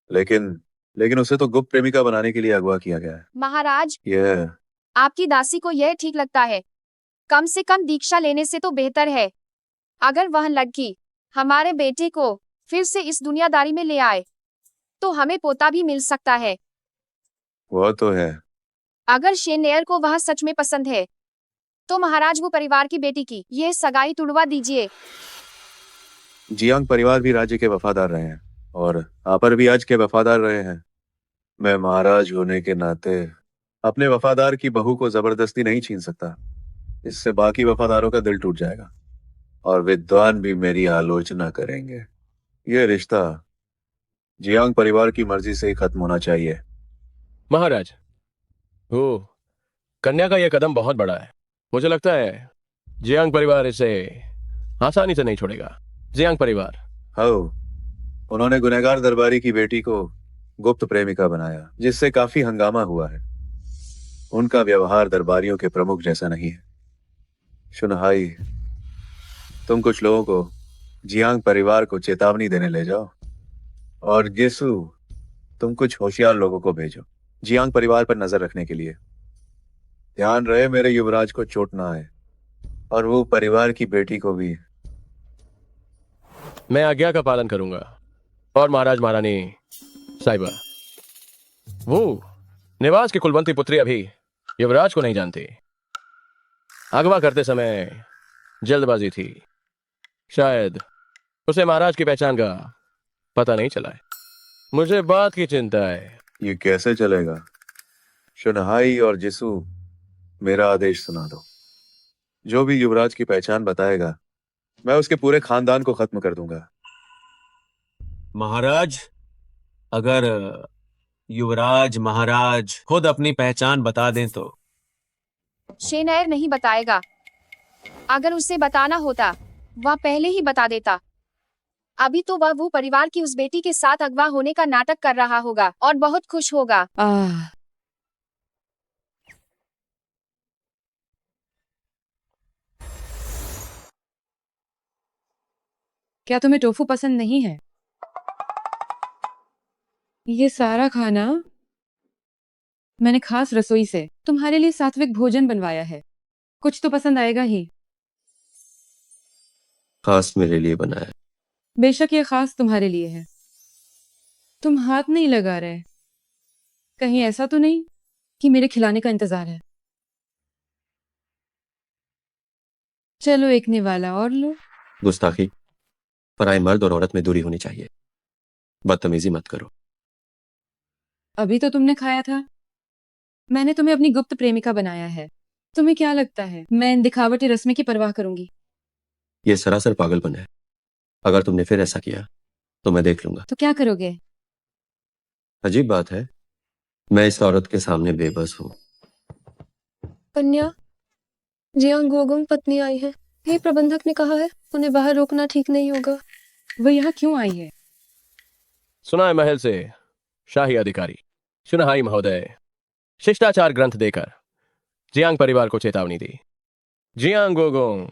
लेकिन उसे तो गुप्त प्रेमिका बनाने के लिए अगवा किया गया है। महाराज, ये आपकी दासी को यह ठीक लगता है। कम से कम दीक्षा लेने से तो बेहतर है। अगर वह लड़की हमारे बेटे को फिर से इस दुनियादारी में ले आए तो हमें पोता भी मिल सकता है। वो तो है। अगर शेन नायर को वह सच में पसंद है तो महाराज वो परिवार की बेटी की ये सगाई तुड़वा दीजिए। जियांग परिवार भी राज्य के वफादार रहे हैं और आपर भी आज के वफादार रहे हैं। मैं महाराज होने के नाते अपने वफादार की बहू को जबरदस्ती नहीं छीन सकता। इससे बाकी वफादारों का दिल टूट जाएगा और विद्वान भी मेरी आलोचना करेंगे। ये रिश्ता जियांग परिवार की मर्जी से ही खत्म होना चाहिए। महाराज, वो कन्या का यह कदम बहुत बड़ा है। मुझे लगता है जियांग परिवार इसे आसानी से नहीं छोड़ेगा। जियांग परिवार, हाँ, उन्होंने गुनहगार दरबारी की बेटी को गुप्त प्रेमिका बनाया, जिससे काफी हंगामा हुआ है। उनका व्यवहार दरबारियों के प्रमुख जैसा नहीं है। शुनहाई, तुम कुछ लोगों को जियांग परिवार को चेतावनी देने ले जाओ और जिसू, तुम कुछ होशियार लोगों को भेजो जियांग परिवार पर नजर रखने के लिए। ध्यान रहे मेरे युवराज को चोट ना आए और वो परिवार की बेटी को भी। मैं आज्ञा का पालन करूंगा। और महाराज महारानी साहिबा, वो निवास की कुलवंती पुत्री अभी युवराज को नहीं जानती। अगवा करते समय जल्दबाजी थी, शायद उसे महाराज की पहचान का पता नहीं चला है। मुझे बात की चिंता है। ये कैसे चलेगा? शुनहाई और जिसू, मेरा आदेश सुना दो। जो भी युवराज की पहचान बताएगा मैं उसके पूरे खानदान को खत्म कर दूंगा। महाराज, अगर युवराज महाराज खुद अपनी पहचान बता दें तो। शेन नायर नहीं बताएगा। अगर उसे बताना होता वह पहले ही बता देता। अभी तो वह वो परिवार की उस बेटी के साथ अगवा होने का नाटक कर रहा होगा और बहुत खुश होगा। क्या तुम्हें टोफू पसंद नहीं है? ये सारा खाना मैंने खास रसोई से तुम्हारे लिए सात्विक भोजन बनवाया है। कुछ तो पसंद आएगा ही। खास मेरे लिए बनाया है। बेशक ये खास तुम्हारे लिए है। तुम हाथ नहीं लगा रहे। कहीं ऐसा तो नहीं कि मेरे खिलाने का इंतजार है? चलो एक निवाला और लो। गुस्ताखी। पराये मर्द और औरत में दूरी होनी चाहिए। बदतमीजी मत करो। अभी तो तुमने खाया था। मैंने तुम्हें अपनी गुप्त प्रेमिका बनाया है। तुम्हें क्या लगता है मैं इन दिखावटी रस्में की परवाह करूंगी? ये सरासर पागलपन है। अगर तुमने फिर ऐसा किया तो मैं देख लूंगा। तो क्या करोगे? अजीब बात है, मैं इस औरत के सामने बेबस हूँ। कन्या, जियांग गोगोंग पत्नी आई है। ये प्रबंधक ने कहा है उन्हें बाहर रोकना ठीक नहीं होगा। वो यहाँ क्यों आई है? सुना है महल से शाही अधिकारी सुनहाई महोदय शिष्टाचार ग्रंथ देकर जियांग परिवार को चेतावनी दी। जियांग गोगोंग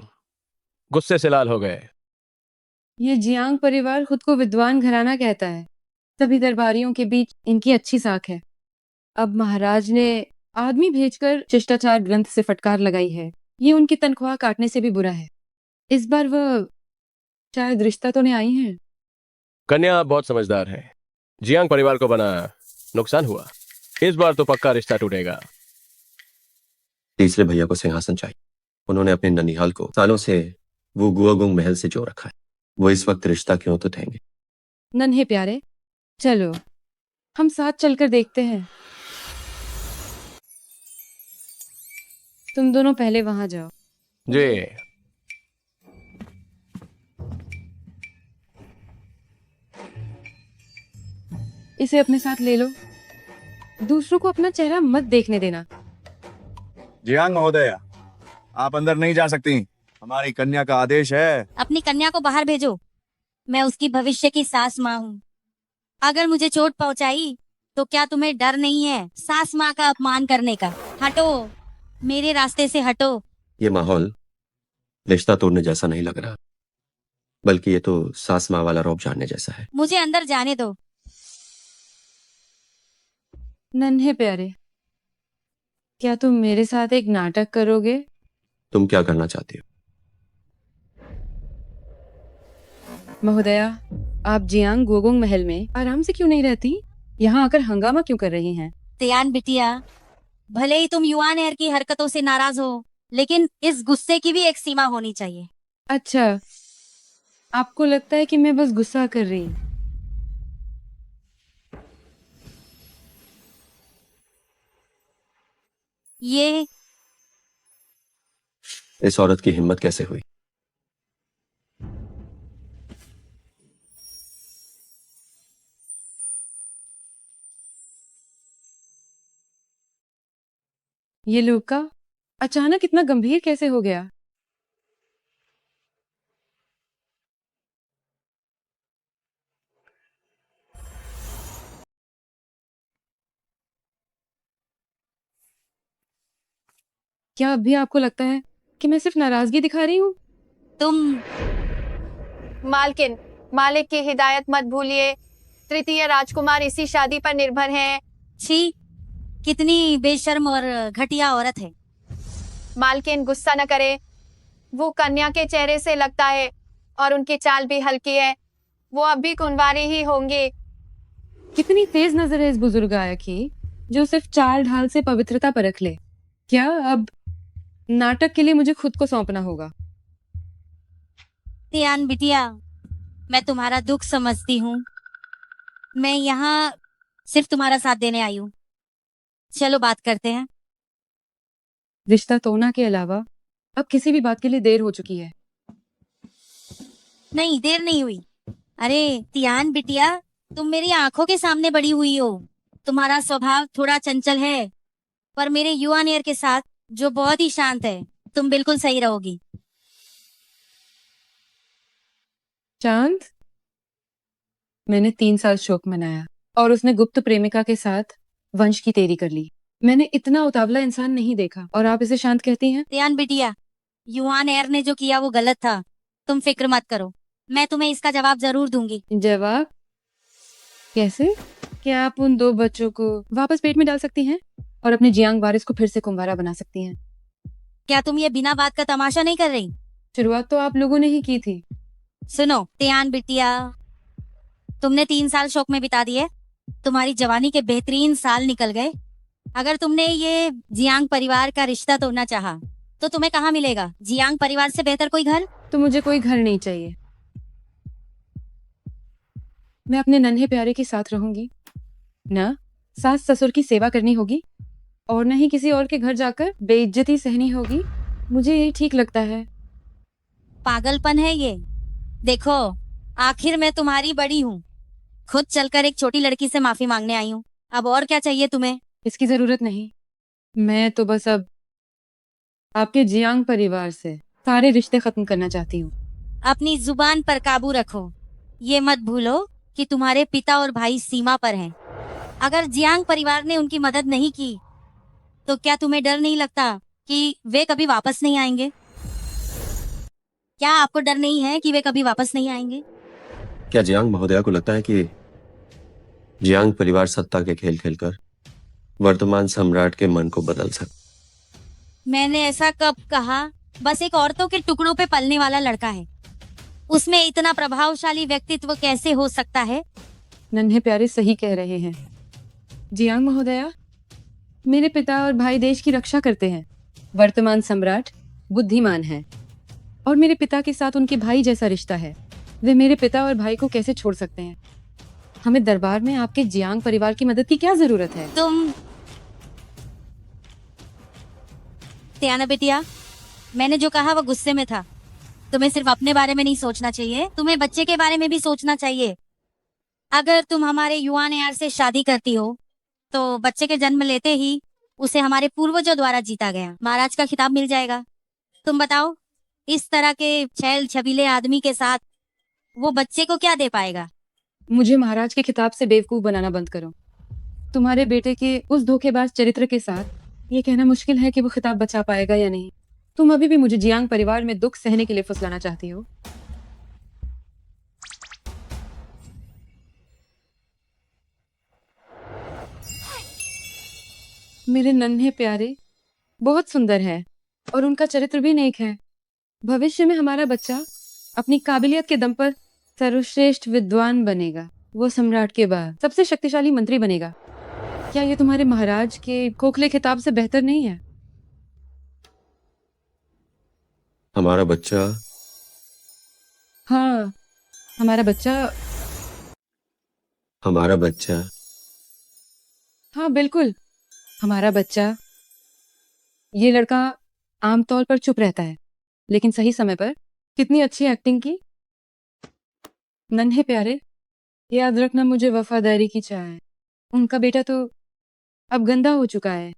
गुस्से से लाल हो गए। ये जियांग परिवार खुद को विद्वान घराना कहता है। सभी दरबारियों के बीच इनकी अच्छी साख है। अब महाराज ने आदमी भेजकर शिष्टाचार ग्रंथ से फटकार लगाई है। ये उनकी तनख्वाह काटने से भी बुरा है। इस बार वह शायद रिश्ता तो नहीं आई है। कन्या आप बहुत समझदार हैं। जियांग परिवार को बना नुकसान हुआ, इस बार तो पक्का रिश्ता टूटेगा। तीसरे भैया को सिंहासन चाहिए। उन्होंने अपने ननिहाल को सालों से वो गुआगोंग महल से जोड़ रखा है। वो इस वक्त रिश्ता क्यों तो देंगे। नन्हे प्यारे, चलो हम साथ चलकर देखते हैं। तुम दोनों पहले वहां जाओ। जी। इसे अपने साथ ले लो। दूसरों को अपना चेहरा मत देखने देना। जियांग महोदया, आप अंदर नहीं जा सकती। हमारी कन्या का आदेश है। अपनी कन्या को बाहर भेजो। मैं उसकी भविष्य की सास माँ हूँ। अगर मुझे चोट पहुँचाई तो क्या तुम्हें डर नहीं है सास माँ का अपमान करने का? हटो, मेरे रास्ते से हटो। ये माहौल रिश्ता तोड़ने जैसा नहीं लग रहा, बल्कि ये तो सास माँ वाला रौब जानने जैसा है। मुझे अंदर जाने दो। नन्हे प्यारे, क्या तुम मेरे साथ एक नाटक करोगे? तुम क्या करना चाहती हो? महोदया, आप जियांग गोगोंग महल में आराम से क्यों नहीं रहती? यहाँ आकर हंगामा क्यों कर रही हैं? तियान बिटिया, भले ही तुम युआन एयर की हरकतों से नाराज हो, लेकिन इस गुस्से की भी एक सीमा होनी चाहिए। अच्छा, आपको लगता है कि मैं बस गुस्सा कर रही हूँ? ये इस औरत की हिम्मत कैसे हुई? ये लूका अचानक इतना गंभीर कैसे हो गया? क्या अब भी आपको लगता है कि मैं सिर्फ नाराजगी दिखा रही हूँ? तुम मालकिन, मालिक की हिदायत मत भूलिए। तृतीय राजकुमार इसी शादी पर निर्भर हैं। छी, कितनी बेशर्म और घटिया औरत है। मालकिन गुस्सा न करे। वो कन्या के चेहरे से लगता है और उनकी चाल भी हल्की है। वो अब भी कुंवारी ही होंगे। कितनी तेज नजर है इस बुजुर्ग आया की, जो सिर्फ चाल ढाल से पवित्रता परख ले। क्या अब नाटक के लिए मुझे खुद को सौंपना होगा? तियान बिटिया, मैं तुम्हारा दुख समझती हूँ। मैं यहाँ सिर्फ तुम्हारा साथ देने आई हूँ। चलो बात करते हैं। रिश्ता तोड़ना के अलावा अब किसी भी बात के लिए देर हो चुकी है। नहीं, देर नहीं हुई। अरे तियान बिटिया, तुम मेरी आंखों के सामने बड़ी हुई हो। तुम्हारा स्वभाव थोड़ा चंचल है, पर मेरे युवा नेर के साथ जो बहुत ही शांत है, तुम बिल्कुल सही रहोगी। चांद, मैंने 3 साल शोक मनाया और उसने गुप्त प्रेमिका के साथ वंश की तेरी कर ली। मैंने इतना उतावला इंसान नहीं देखा और आप इसे शांत कहती हैं? तियान बिटिया, युवान एयर ने जो किया वो गलत था। तुम फिक्र मत करो, मैं तुम्हें इसका जवाब जरूर दूंगी। जवाब? कैसे? क्या आप उन 2 बच्चों को वापस पेट में डाल सकती हैं और अपने जियांग वारिस को फिर से कुंवारा बना सकती हैं? क्या तुम ये बिना बात का तमाशा नहीं कर रही? शुरुआत तो आप लोगों ने ही की थी। सुनो तियान बिटिया, तुमने 3 साल शोक में बिता दिए। तुम्हारी जवानी के बेहतरीन साल निकल गए। अगर तुमने ये जियांग परिवार का रिश्ता तोड़ना चाहा, तो तुम्हें कहाँ मिलेगा? जियांग परिवार से बेहतर कोई घर? तो मुझे कोई घर नहीं चाहिए। मैं अपने नन्हे प्यारे के साथ रहूंगी, न सास ससुर की सेवा करनी होगी और न ही किसी और के घर जाकर बेइज्जती सहनी होगी। मुझे यही ठीक लगता है। पागलपन है ये। देखो, आखिर मैं तुम्हारी बड़ी हूँ, खुद चलकर एक छोटी लड़की से माफी मांगने आई हूँ। अब और क्या चाहिए तुम्हें? इसकी जरूरत नहीं। मैं तो बस अब आपके जियांग परिवार से सारे रिश्ते खत्म करना चाहती हूँ। अपनी जुबान पर काबू रखो। ये मत भूलो कि तुम्हारे पिता और भाई सीमा पर हैं। अगर जियांग परिवार ने उनकी मदद नहीं की तो क्या तुम्हें डर नहीं लगता कि वे कभी वापस नहीं आएंगे? क्या आपको डर नहीं है कि वे कभी वापस नहीं आएंगे? क्या जियांग महोदया को लगता है कि जियांग परिवार सत्ता के खेल खेलकर वर्तमान सम्राट के मन को बदल सकता? मैंने ऐसा कब कहा? बस एक औरतों के टुकड़ों पे पलने वाला लड़का है, उसमें इतना प्रभावशाली व्यक्तित्व कैसे हो सकता है? नन्हे प्यारे सही कह रहे हैं जियांग महोदया। मेरे पिता और भाई देश की रक्षा करते हैं। वर्तमान सम्राट बुद्धिमान है और मेरे पिता के साथ उनके भाई जैसा रिश्ता है। वे मेरे पिता और भाई को कैसे छोड़ सकते हैं? हमें दरबार में आपके जियांग परिवार की मदद की क्या जरूरत है? तुम त्याना बेटिया, मैंने जो कहा वो गुस्से में था। तुम्हें सिर्फ अपने बारे में नहीं सोचना चाहिए, तुम्हें बच्चे के बारे में भी सोचना चाहिए। अगर तुम हमारे युवान यार से शादी करती हो तो बच्चे के जन्म लेते ही उसे हमारे पूर्वजों द्वारा जीता गया महाराज का खिताब मिल जाएगा। तुम बताओ, इस तरह के छैल छबीले आदमी के साथ वो बच्चे को क्या दे पाएगा? मुझे महाराज के खिताब से बेवकूफ बनाना बंद करो। तुम्हारे बेटे के उस धोखेबाज चरित्र के साथ ये कहना मुश्किल है कि वो खिताब बचा पाएगा या नहीं। तुम अभी भी मुझे जियांग परिवार में दुख सहने के लिए फुसलाना चाहती हो। मेरे नन्हे प्यारे बहुत सुंदर है और उनका चरित्र भी नेक है। भविष्य में हमारा बच्चा अपनी काबिलियत के दम पर सर्वश्रेष्ठ विद्वान बनेगा। वो सम्राट के बाद सबसे शक्तिशाली मंत्री बनेगा। क्या ये तुम्हारे महाराज के खोखले खिताब से बेहतर नहीं है? हमारा बच्चा हाँ, हमारा बच्चा। हमारा बच्चा हाँ बिल्कुल, हमारा बच्चा। ये लड़का आमतौर पर चुप रहता है लेकिन सही समय पर कितनी अच्छी एक्टिंग की। नन्हे प्यारे, याद रखना मुझे वफादारी की चाह है। उनका बेटा तो अब गंदा हो चुका है।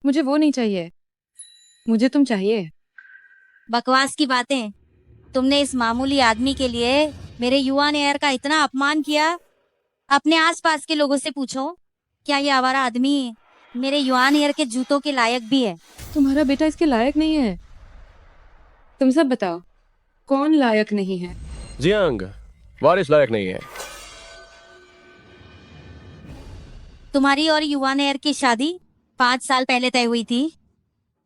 मुझे वो नहीं चाहिए, मुझे तुम चाहिए। बकवास की बातें। तुमने इस मामूली आदमी के लिए मेरे युवा नेयर का इतना अपमान किया। अपने आसपास के लोगों से पूछो, क्या ये आवारा आदमी मेरे युवा नेयर के जूतों के लायक भी है? तुम्हारा बेटा इसके लायक नहीं है। तुम सब बताओ, कौन लायक नहीं है? जियांग वारिस लायक नहीं है। तुम्हारी और युवा नेयर की शादी 5 साल पहले तय हुई थी।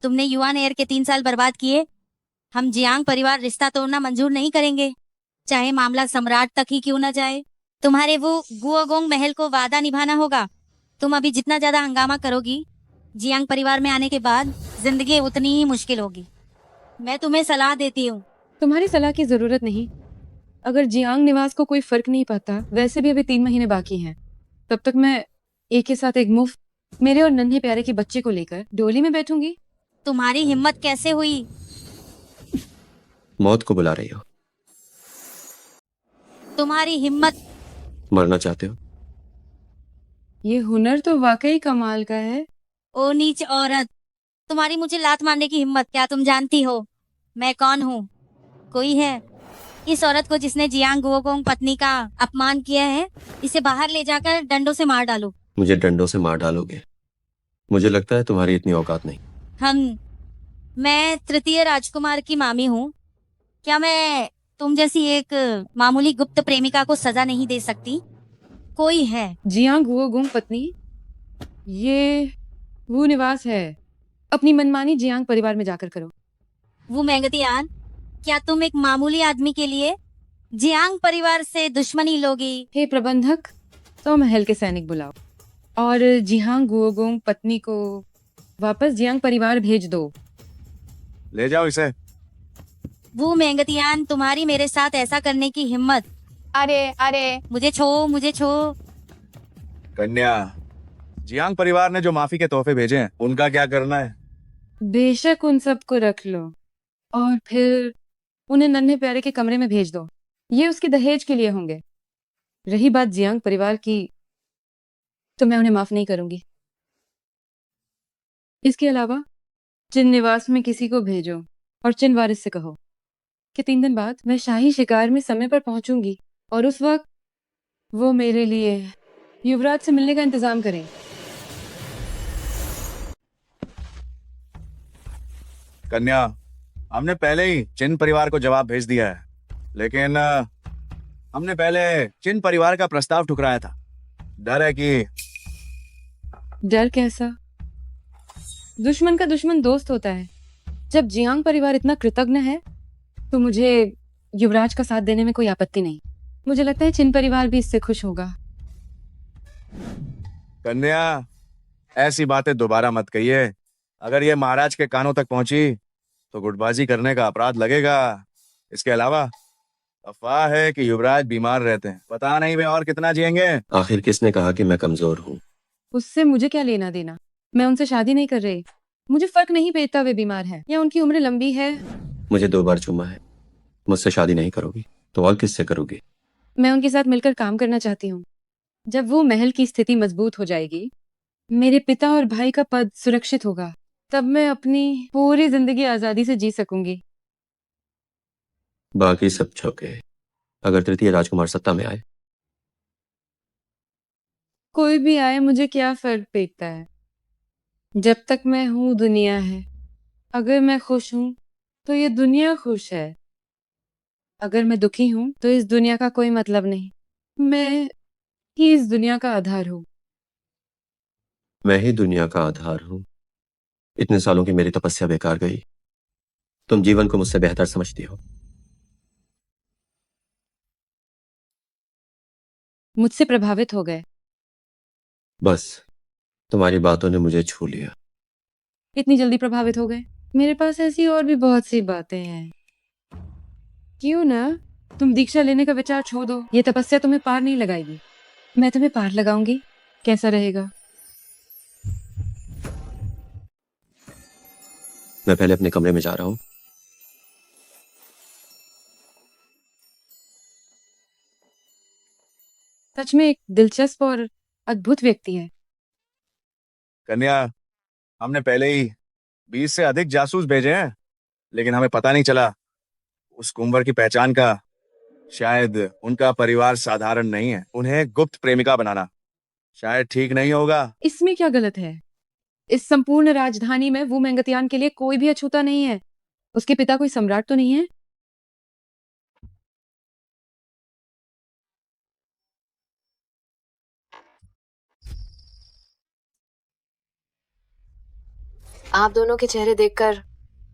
तुमने युवा नेयर के 3 साल बर्बाद किए। हम जियांग परिवार रिश्ता तोड़ना मंजूर नहीं करेंगे, चाहे मामला सम्राट तक ही क्यों न जाए। तुम्हारे वो गुओगोंग महल को वादा निभाना होगा। तुम अभी जितना ज्यादा हंगामा करोगी, जियांग परिवार में आने के बाद जिंदगी उतनी ही मुश्किल होगी। मैं तुम्हें सलाह देती हूँ। तुम्हारी सलाह की जरूरत नहीं। अगर जियांग निवास को कोई फर्क नहीं पड़ता, वैसे भी अभी 3 महीने बाकी हैं, तब तक मैं एक के साथ एक मुफ्त मेरे और नन्हे प्यारे के बच्चे को लेकर डोली में बैठूंगी। तुम्हारी हिम्मत कैसे हुई? मौत को बुला रही हो? तुम्हारी हिम्मत? मरना चाहते हो? ये हुनर तो वाकई कमाल का है। ओ नीच औरत, तुम्हारी मुझे लात मारने की हिम्मत! क्या तुम जानती हो मैं कौन हूँ? कोई है इस औरत को जिसने जियांग गुओगोंग पत्नी का अपमान किया है? इसे बाहर ले जाकर डंडों से मार डालो। मुझे डंडों से मार डालोगे? मुझे लगता है तुम्हारी इतनी औकात नहीं। मैं तृतीय राजकुमार की मामी हूँ। क्या मैं तुम जैसी एक मामूली गुप्त प्रेमिका को सजा नहीं दे सकती? कोई है? जियांग गुओगोंग पत्नी, ये वो निवास है। अपनी मनमानी जियांग परिवार में जाकर करो। वो मेंगतियान, क्या तुम एक मामूली आदमी के लिए जियांग परिवार से दुश्मनी लोगी? हे प्रबंधक, तो महल के सैनिक बुलाओ और जियांग गुओगोंग पत्नी को वापस जियांग परिवार भेज दो। ले जाओ इसे। वो मेंगतियान, तुम्हारी मेरे साथ ऐसा करने की हिम्मत अरे अरे मुझे छो। कन्या, जियांग परिवार ने जो माफी के तोहफे भेजे हैं उनका क्या करना है? बेशक उन सबको रख लो और फिर उन्हें नन्हे प्यारे के कमरे में भेज दो। ये उसके दहेज के लिए होंगे। रही बात जियांग परिवार की, तो मैं उन्हें माफ नहीं करूंगी। इसके अलावा चिन निवास में किसी को भेजो और चिन वारिस से कहो कि 3 दिन बाद मैं शाही शिकार में समय पर पहुंचूंगी और उस वक्त वो मेरे लिए युवराज से मिलने का इंतजाम करें। कन्या, हमने पहले ही चिन परिवार को जवाब भेज दिया है, लेकिन हमने पहले चिन परिवार का प्रस्ताव ठुकराया था। डर है कि डर कैसा? दुश्मन का दुश्मन दोस्त होता है। जब जियांग परिवार इतना कृतज्ञ है तो मुझे युवराज का साथ देने में कोई आपत्ति नहीं। मुझे लगता है चिन परिवार भी इससे खुश होगा। कन्या, ऐसी बातें दोबारा मत कहिए। अगर ये महाराज के कानों तक पहुंची तो गुटबाजी करने का अपराध लगेगा। इसके अलावा अफवाह है कि युवराज बीमार रहते हैं, पता नहीं वे और कितना जिएंगे। आखिर किसने कहा कि मैं कमजोर हूँ? उससे मुझे क्या लेना देना? मैं उनसे शादी नहीं कर रही। मुझे फर्क नहीं पड़ता वे बीमार हैं या उनकी उम्र लंबी है। मुझे 2 बार चुमा है। मुझसे शादी नहीं करोगी तो और किससे करोगी? मैं उनके साथ मिलकर काम करना चाहती हूँ। जब वो महल की स्थिति मजबूत हो जाएगी, मेरे पिता और भाई का पद सुरक्षित होगा, तब मैं अपनी पूरी जिंदगी आजादी से जी सकूंगी। बाकी सब छौके। अगर तृतीय राजकुमार सत्ता में आए? कोई भी आए, मुझे क्या फर्क पड़ता है। जब तक मैं हूँ दुनिया है। अगर मैं खुश हूँ तो ये दुनिया खुश है। अगर मैं दुखी हूँ तो इस दुनिया का कोई मतलब नहीं। मैं ही इस दुनिया का आधार हूँ। मैं ही दुनिया का आधार हूँ। इतने सालों की मेरी तपस्या बेकार गई। तुम जीवन को मुझसे बेहतर समझती हो। मुझसे प्रभावित हो गए। बस तुम्हारी बातों ने मुझे छू लिया। इतनी जल्दी प्रभावित हो गए? मेरे पास ऐसी और भी बहुत सी बातें हैं। क्यों ना तुम दीक्षा लेने का विचार छोड़ दो। ये तपस्या तुम्हें पार नहीं लगाएगी, मैं तुम्हें पार लगाऊंगी। कैसा रहेगा? मैं पहले अपने कमरे में जा रहा हूँ। सच में एक दिलचस्प और अद्भुत व्यक्ति है। कन्या, हमने पहले ही 20 से अधिक जासूस भेजे हैं, लेकिन हमें पता नहीं चला उस कुंवर की पहचान का। शायद उनका परिवार साधारण नहीं है। उन्हें गुप्त प्रेमिका बनाना शायद ठीक नहीं होगा। इसमें क्या गलत है? इस संपूर्ण राजधानी में वो मेंगतियान के लिए कोई भी अछूता नहीं है। उसके पिता कोई सम्राट तो नहीं है? आप दोनों के चेहरे देखकर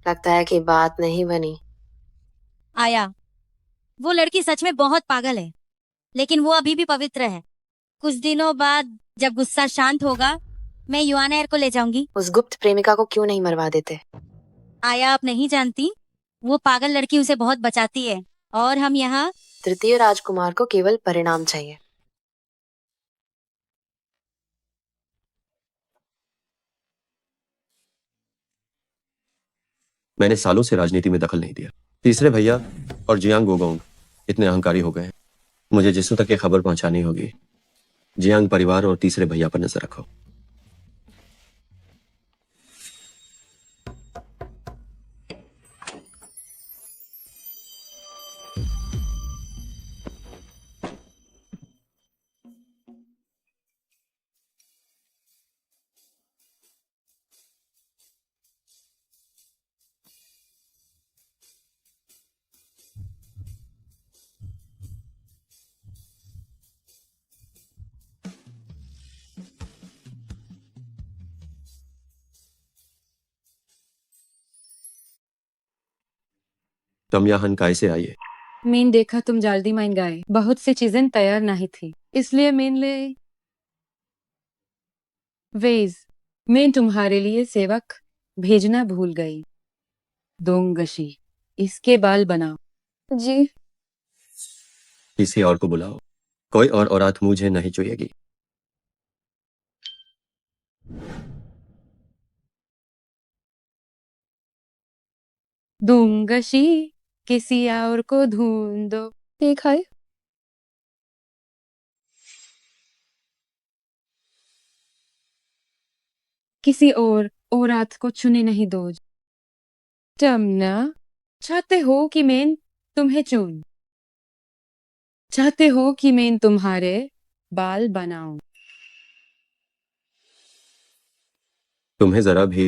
लगता है कि बात नहीं बनी। आया, वो लड़की सच में बहुत पागल है, लेकिन वो अभी भी पवित्र है। कुछ दिनों बाद जब गुस्सा शांत होगा, मैं युआनेर को ले जाऊंगी। उस गुप्त प्रेमिका को क्यों नहीं मरवा देते? आया, आप नहीं जानती, वो पागल लड़की उसे बहुत बचाती है और हम यहाँ। तृतीय राजकुमार को केवल परिणाम चाहिए। मैंने सालों से राजनीति में दखल नहीं दिया। तीसरे भैया और जियांग गोगोंग इतने अहंकारी हो गए हैं। मुझे जिसों तक ये खबर पहुंचानी होगी। जियांग परिवार और तीसरे भैया पर नजर रखो। तुम यहाँ हनकाई से आइए। मैंने देखा तुम जल्दी मान गए। बहुत सी चीजें तैयार नहीं थी, इसलिए मैं तुम्हारे लिए सेवक भेजना भूल गई। दोंगशी, इसके बाल बनाओ। जी। किसी और को बुलाओ। कोई और औरत मुझे नहीं चाहिएगी। दूंगशी किसी और को ढूंढो। एक है किसी और औरत को चुने नहीं दो। जमुना, चाहते हो कि मैं तुम्हें चुन, चाहते हो कि मैं तुम्हारे बाल बनाऊं। तुम्हें जरा भी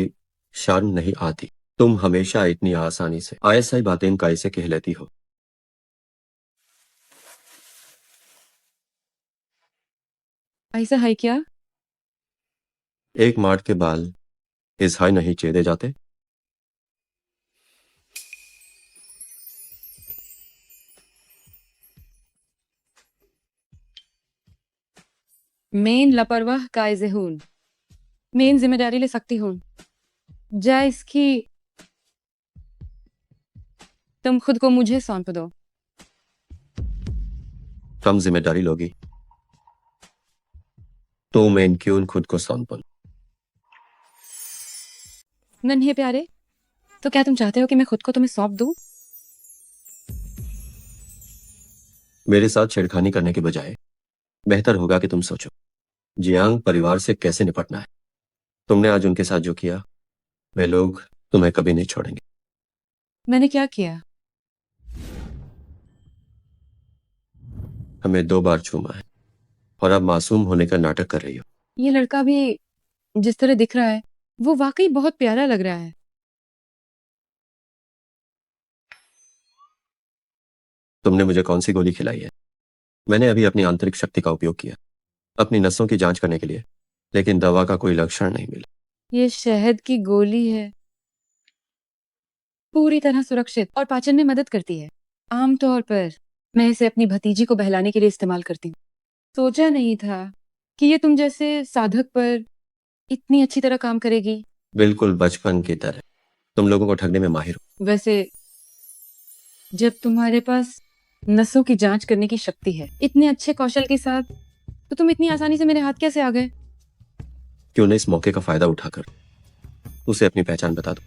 शर्म नहीं आती? तुम हमेशा इतनी आसानी से ऐसी बातें कैसे कह लेती हो? ऐसा है क्या? एक मार्ट के बाल इस हाई नहीं चेदे जाते? मैं लापरवाह कायजे हूं। मैं जिम्मेदारी ले सकती हूँ। जा इसकी तुम खुद को मुझे सौंप दो। कम जिम्मेदारी लोगी तो मैं क्यों खुद को सौंपूं? नन्हे प्यारे, तो क्या तुम चाहते हो कि मैं खुद को तुम्हें सौंप दूं? मेरे साथ छेड़खानी करने के बजाय बेहतर होगा कि तुम सोचो जियांग परिवार से कैसे निपटना है। तुमने आज उनके साथ जो किया, वे लोग तुम्हें कभी नहीं छोड़ेंगे। मैंने क्या किया? हमें 2 बार चूमा है और अब मासूम होने का नाटक कर रही हो। ये लड़का भी जिस तरह दिख रहा है वो वाकई बहुत प्यारा लग रहा है। तुमने मुझे कौन सी गोली खिलाई है? मैंने अभी अपनी आंतरिक शक्ति का उपयोग किया अपनी नसों की जांच करने के लिए, लेकिन दवा का कोई लक्षण नहीं मिला। ये शहद की गोली है, पूरी तरह सुरक्षित और पाचन में मदद करती है। आमतौर पर मैं इसे अपनी भतीजी को बहलाने के लिए इस्तेमाल करती हूँ। सोचा नहीं था कि ये तुम जैसे साधक पर इतनी अच्छी तरह काम करेगी। बिल्कुल बचपन की तरह तुम लोगों को ठगने में माहिर हो। वैसे जब तुम्हारे पास नसों की जांच करने की शक्ति है इतने अच्छे कौशल के साथ, तो तुम इतनी आसानी से मेरे हाथ कैसे आ गए? क्यों न इस मौके का फायदा उठाकर उसे अपनी पहचान बता दो,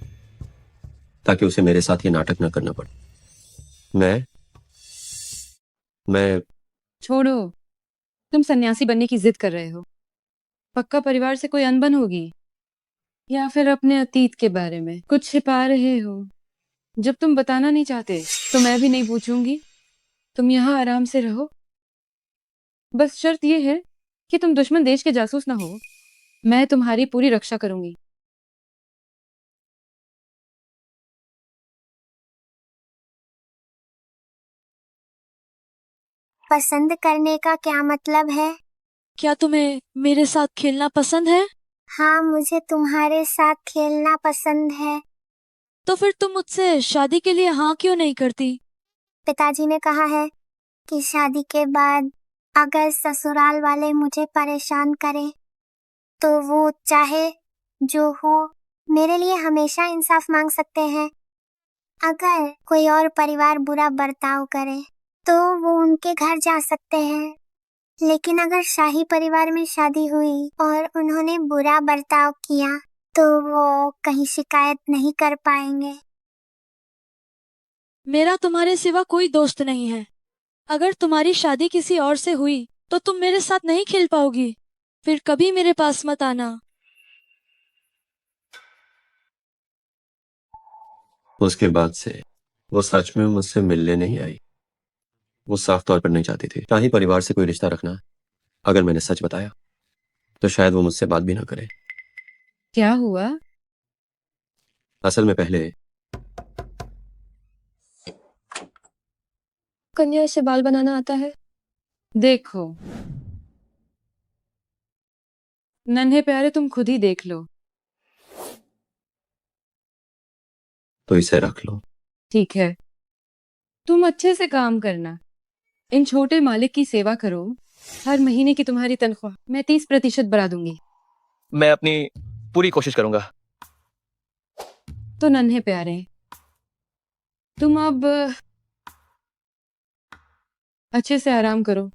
ताकि उसे मेरे साथ ये नाटक न करना पड़े। मैं छोड़ो, तुम सन्यासी बनने की जिद कर रहे हो। पक्का परिवार से कोई अनबन होगी, या फिर अपने अतीत के बारे में कुछ छिपा रहे हो। जब तुम बताना नहीं चाहते तो मैं भी नहीं पूछूंगी। तुम यहाँ आराम से रहो। बस शर्त यह है कि तुम दुश्मन देश के जासूस ना हो। मैं तुम्हारी पूरी रक्षा करूंगी। पसंद करने का क्या मतलब है? क्या तुम्हें मेरे साथ खेलना पसंद है? हाँ, मुझे तुम्हारे साथ खेलना पसंद है। तो फिर तुम मुझसे शादी के लिए हाँ क्यों नहीं करती? पिताजी ने कहा है कि शादी के बाद अगर ससुराल वाले मुझे परेशान करें तो वो चाहे जो हो मेरे लिए हमेशा इंसाफ मांग सकते हैं। अगर कोई और परिवार बुरा बर्ताव करे तो वो उनके घर जा सकते हैं, लेकिन अगर शाही परिवार में शादी हुई और उन्होंने बुरा बर्ताव किया तो वो कहीं शिकायत नहीं कर पाएंगे। मेरा तुम्हारे सिवा कोई दोस्त नहीं है। अगर तुम्हारी शादी किसी और से हुई तो तुम मेरे साथ नहीं खेल पाओगी। फिर कभी मेरे पास मत आना। उसके बाद से वो सच में मुझसे मिलने नहीं आई। वो साफ तौर पर नहीं चाहती थी शाही परिवार से कोई रिश्ता रखना। अगर मैंने सच बताया तो शायद वो मुझसे बात भी ना करे। क्या हुआ? असल में पहले कन्या से बाल बनाना आता है। देखो नन्हे प्यारे, तुम खुद ही देख लो। तो इसे रख लो। ठीक है, तुम अच्छे से काम करना, इन छोटे मालिक की सेवा करो। हर महीने की तुम्हारी तनख्वाह मैं 30% बढ़ा दूंगी। मैं अपनी पूरी कोशिश करूंगा। तो नन्हे प्यारे, तुम अब अच्छे से आराम करो।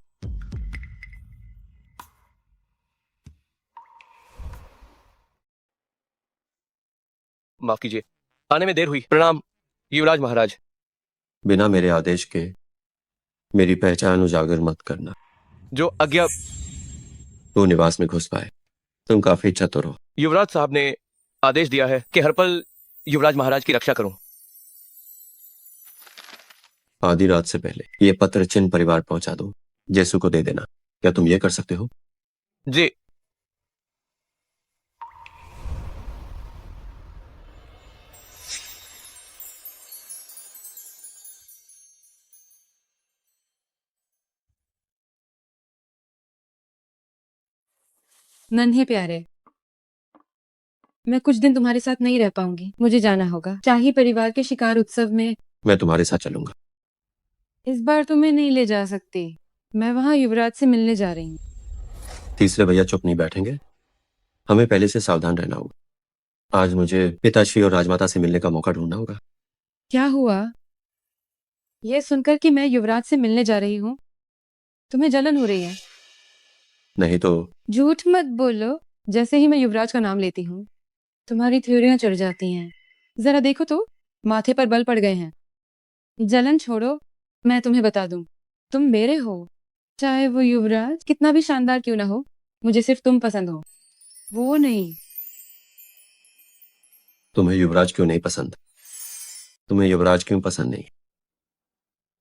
माफ कीजिए, आने में देर हुई। प्रणाम युवराज महाराज। बिना मेरे आदेश के मेरी पहचान उजागर मत करना। जो आज्ञा। तू निवास में घुस पाए। तुम काफी चतुर हो। युवराज साहब ने आदेश दिया है कि हर पल युवराज महाराज की रक्षा करूं। आधी रात से पहले ये पत्र चिन्ह परिवार पहुंचा दो। जेसु को दे देना। क्या तुम ये कर सकते हो? जी। नन्हे प्यारे, मैं कुछ दिन तुम्हारे साथ नहीं रह पाऊंगी। मुझे जाना होगा। शाही परिवार के शिकार उत्सव में मैं तुम्हारे साथ चलूंगा। इस बार तुम्हें नहीं ले जा सकती। मैं वहां युवराज से मिलने जा रही हूँ। तीसरे भैया चुप नहीं बैठेंगे। हमें पहले से सावधान रहना होगा। आज मुझे पिताश्री और राजमाता से मिलने का मौका ढूंढना होगा। क्या हुआ? यह सुनकर कि मैं युवराज से मिलने जा रही हूँ तुम्हें जलन हो रही है? नहीं तो झूठ मत बोलो। जैसे ही मैं युवराज का नाम लेती हूँ तुम्हारी थ्योरियां चढ़ जाती हैं। जरा देखो तो, माथे पर बल पड़ गए हैं। जलन छोड़ो, मैं तुम्हें बता दूं, तुम मेरे हो। चाहे वो युवराज कितना भी शानदार क्यों ना हो, मुझे सिर्फ तुम पसंद हो, वो नहीं। तुम्हें युवराज क्यों नहीं पसंद? तुम्हें युवराज क्यों पसंद नहीं?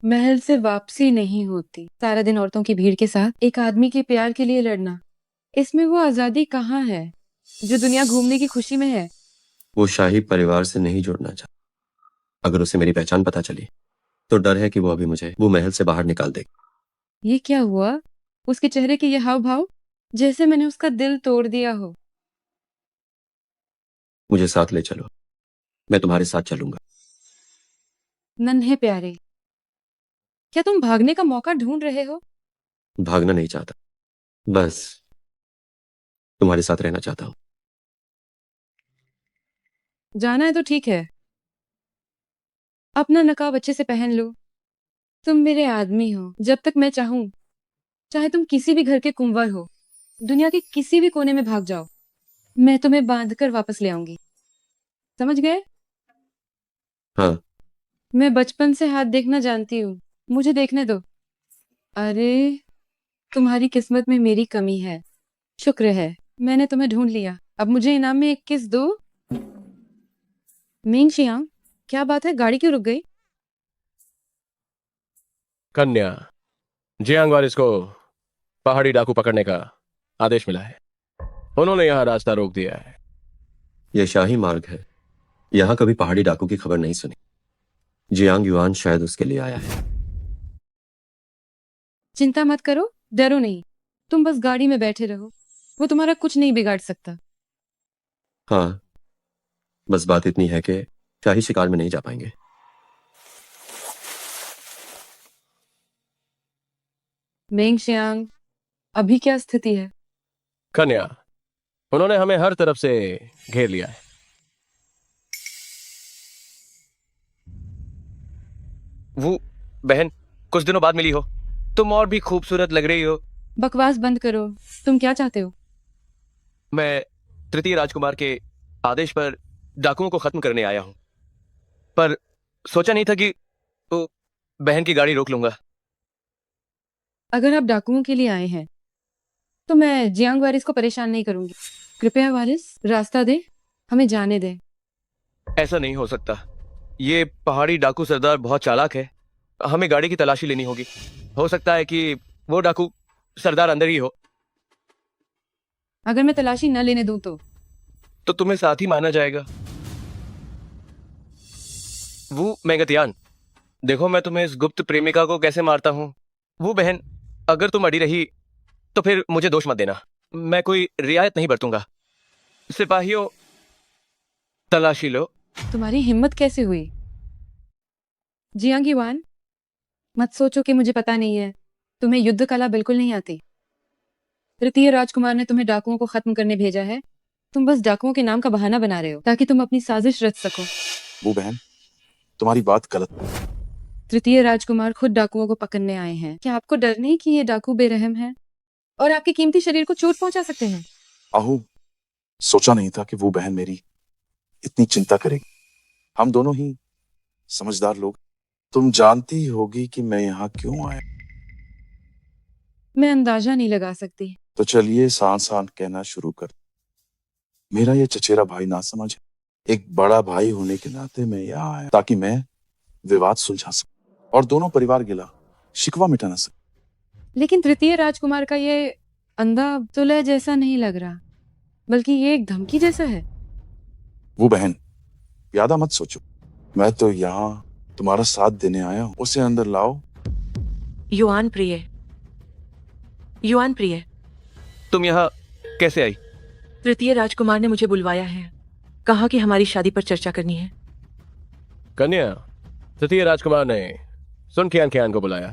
महल से वापसी नहीं होती। सारा दिन औरतों की भीड़ के साथ एक आदमी के प्यार के लिए लड़ना, इसमें वो आजादी कहाँ है जो दुनिया घूमने की खुशी में है? वो शाही परिवार से नहीं जुड़ना चाहता। अगर उसे मेरी पहचान पता चली तो डर है कि वो अभी मुझे वो महल से बाहर निकाल दे। ये क्या हुआ? उसके चेहरे के ये हाव भाव, जैसे मैंने उसका दिल तोड़ दिया हो। मुझे साथ ले चलो। मैं तुम्हारे साथ चलूंगा। नन्हे प्यारे, क्या तुम भागने का मौका ढूंढ रहे हो? भागना नहीं चाहता, बस तुम्हारे साथ रहना चाहता हूँ। जाना है तो ठीक है, अपना नकाब अच्छे से पहन लो। तुम मेरे आदमी हो जब तक मैं चाहूं। चाहे तुम किसी भी घर के कुंवर हो, दुनिया के किसी भी कोने में भाग जाओ, मैं तुम्हें बांधकर वापस ले आऊंगी। समझ गए? हाँ। मैं बचपन से हाथ देखना जानती हूँ, मुझे देखने दो। अरे, तुम्हारी किस्मत में मेरी कमी है। शुक्र है मैंने तुम्हें ढूंढ लिया। अब मुझे इनाम में एक किस दो। मिंग शियांग, क्या बात है, गाड़ी क्यों रुक गई? कन्या, जियांग वारिस को पहाड़ी डाकू पकड़ने का आदेश मिला है। उन्होंने यहाँ रास्ता रोक दिया है। यह शाही मार्ग है। यहाँ कभी पहाड़ी डाकू की खबर नहीं सुनी। जियांग युआन शायद उसके लिए आया है। चिंता मत करो, डरो नहीं। तुम बस गाड़ी में बैठे रहो, वो तुम्हारा कुछ नहीं बिगाड़ सकता। हाँ, बस बात इतनी है कि शाही शिकार में नहीं जा पाएंगे। मेंग शियांग, अभी क्या स्थिति है? कन्या, उन्होंने हमें हर तरफ से घेर लिया है। वो बहन कुछ दिनों बाद मिली हो, तुम और भी खूबसूरत लग रही हो। बकवास बंद करो। तुम क्या चाहते हो? मैं तृतीय राजकुमार के आदेश पर डाकुओं को खत्म करने आया हूं, पर सोचा नहीं था कि वो बहन की गाड़ी रोक लूंगा। अगर आप डाकुओं के लिए आए हैं तो मैं जियांग वारिस को परेशान नहीं करूंगी। कृपया वारिस, रास्ता दे, हमें जाने दे। ऐसा नहीं हो सकता। ये पहाड़ी डाकू सरदार बहुत चालाक है। हमें गाड़ी की तलाशी लेनी होगी। हो सकता है कि वो डाकू सरदार अंदर ही हो। अगर मैं तलाशी न लेने दूं तो तुम्हें साथ ही माना जाएगा। वो मेंगतियान, देखो मैं तुम्हें इस गुप्त प्रेमिका को कैसे मारता हूं। वो बहन, अगर तुम अड़ी रही तो फिर मुझे दोष मत देना। मैं कोई रियायत नहीं बरतूंगा। सिपाहियों, तलाशी लो। तुम्हारी हिम्मत कैसे हुई? जियांग युआन, मत सोचो कि मुझे पता नहीं है। तुम्हें युद्ध कला बिल्कुल नहीं आती। तृतीय राजकुमार ने तुम्हें डाकुओं को खत्म करने भेजा है। तुम बस डाकुओं के नाम का बहाना बना रहे हो ताकि तुम अपनी साजिश रच सको। वो बहन, तुम्हारी बात गलत है। तृतीय राजकुमार खुद डाकुओं को पकड़ने आए हैं। क्या आपको डर नहीं कि ये डाकू बेरहम हैं और आपके कीमती शरीर को चोट पहुंचा सकते हैं? आहू, सोचा नहीं था कि वो बहन मेरी इतनी चिंता करेगी। हम दोनों ही समझदार लोग। तुम जानती ही होगी कि मैं यहाँ क्यों आया। मैं अंदाजा नहीं लगा सकती। तो चलिए सान सान कहना शुरू कर। मेरा ये चचेरा भाई ना समझे। एक बड़ा भाई होने के नाते मैं यहाँ आया ताकि मैं विवाद सुलझा सकूं और दोनों परिवार गिला शिकवा मिटा ना सके। लेकिन तृतीय राजकुमार का ये अंधा अब्दुल्ला जैसा नहीं लग रहा, बल्कि ये एक धमकी जैसा है। वो बहन ज्यादा मत सोचो। मैं तो यहाँ तुम्हारा साथ देने आया हूँ। उसे अंदर लाओ। युआन प्रिय, युआन प्रिय, तुम यहाँ कैसे आई? तृतीय राजकुमार ने मुझे बुलवाया है। कहा कि हमारी शादी पर चर्चा करनी है। कन्या, तृतीय राजकुमार ने सुन कियान कियान को बुलाया।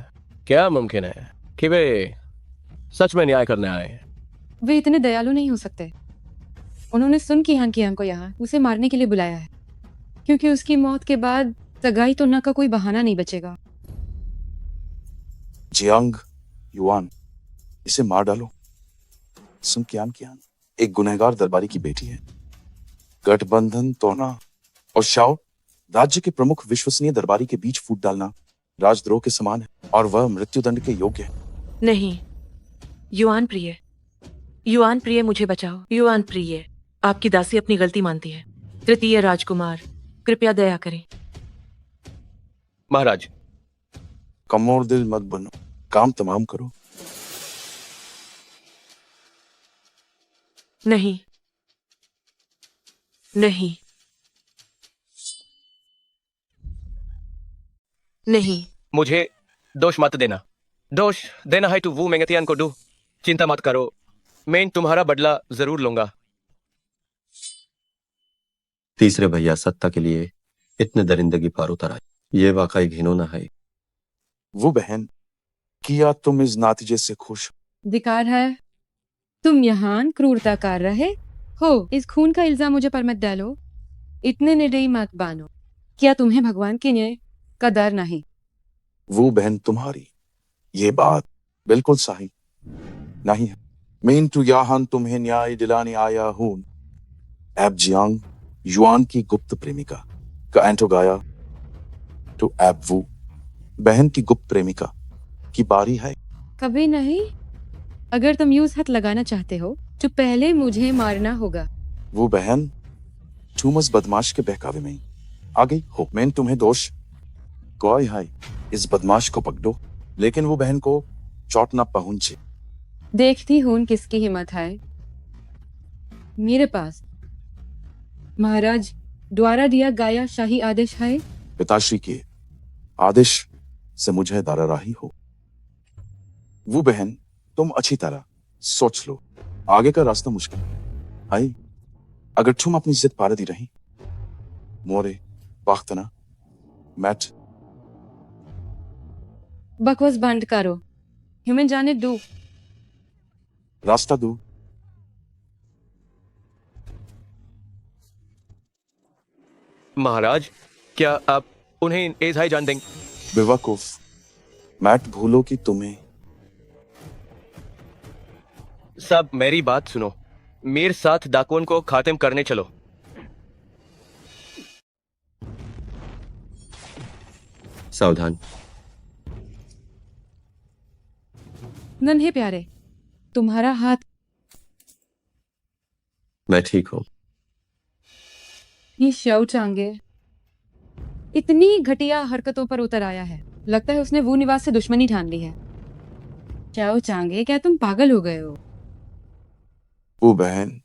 क्या मुमकिन है कि वे सच में न्याय करने आए हैं? वे इतने दयालु नहीं हो सकते। उन्होंने सुन कियान को यहाँ उसे मारने के लिए बुलाया है, क्योंकि उसकी मौत के बाद सगाई तोड़ना का कोई बहाना नहीं बचेगा। जियांग युआन, इसे मार डालो। सुन कियान कियान एक गुनहगार दरबारी की बेटी है। गठबंधन तोड़ना और शाओ राज्य के प्रमुख विश्वसनीय दरबारी के बीच फूट डालना राजद्रोह के समान है और वह मृत्युदंड के योग्य है। नहीं, युआन प्रिय, युआन प्रिय, मुझे बचाओ। युआन प्रिय, आपकी दासी अपनी गलती मानती है। तृतीय राजकुमार, कृपया दया करें। महाराज, कमोर दिल मत बनो, काम तमाम करो। नहीं, नहीं, नहीं। मुझे दोष मत देना। दोष देना है तो वो मेंगतियान को दो। चिंता मत करो, मैं तुम्हारा बदला जरूर लूंगा। तीसरे भैया सत्ता के लिए इतने दरिंदगी पार उतर आए। ये वाकई घिनौना है। वो बहन, किया तुम इस नतीजे से खुश हो? धिक्कार है। तुम यहाँ क्रूरता कर रहे हो। इस खून का इल्जाम मुझे पर मत डालो। इतने निर्दयी मत बानो। क्या तुम्हें भगवान के न्याय का डर नहीं? वो बहन तुम्हारी ये बात बिल्कुल सही नहीं है। मैं तो यहाँ तुम्हें न्याय दिलाने आया हूँ। एब जियांग युआन की गुप्त प्रेमिका का एंटो गाया तो एब वो बहन की गुप्त प्रेमिका की बारी है। कभी नहीं। अगर तुम यूं हाथ लगाना चाहते हो तो पहले मुझे मारना होगा। वो बहन थूमस बदमाश के बहकावे में आ गई हो। मैं तुम्हें दोष कोई है, इस बदमाश को पकड़ो, लेकिन वो बहन को चोट न पहुंचे। देखती हूं किसकी हिम्मत है। मेरे पास महाराज द्वारा दिया गया शाही आदेश है। पिताश्री के आदेश से मुझे दाराराही हो। वो बहन तुम अच्छी तरह सोच लो, आगे का रास्ता मुश्किल है। अगर तुम अपनी जिद पारदी रही मोरे पाख्तना मैट। बकवास बंद करो। हमें जाने दो। रास्ता दो। महाराज, क्या आप उन्हें एजाई जान देंगे? बेवकूफ, मैट भूलो कि तुम्हें। सब मेरी बात सुनो। मेरे साथ डाकुओं को खात्म करने चलो। सावधान। नन्हे प्यारे, तुम्हारा हाथ। मैं ठीक हूं। ये शव चांगे इतनी घटिया हरकतों पर उतर आया है। लगता है उसने वो निवास से दुश्मनी ठान ली है। शव चांगे, क्या तुम पागल हो गए हो? वो बहन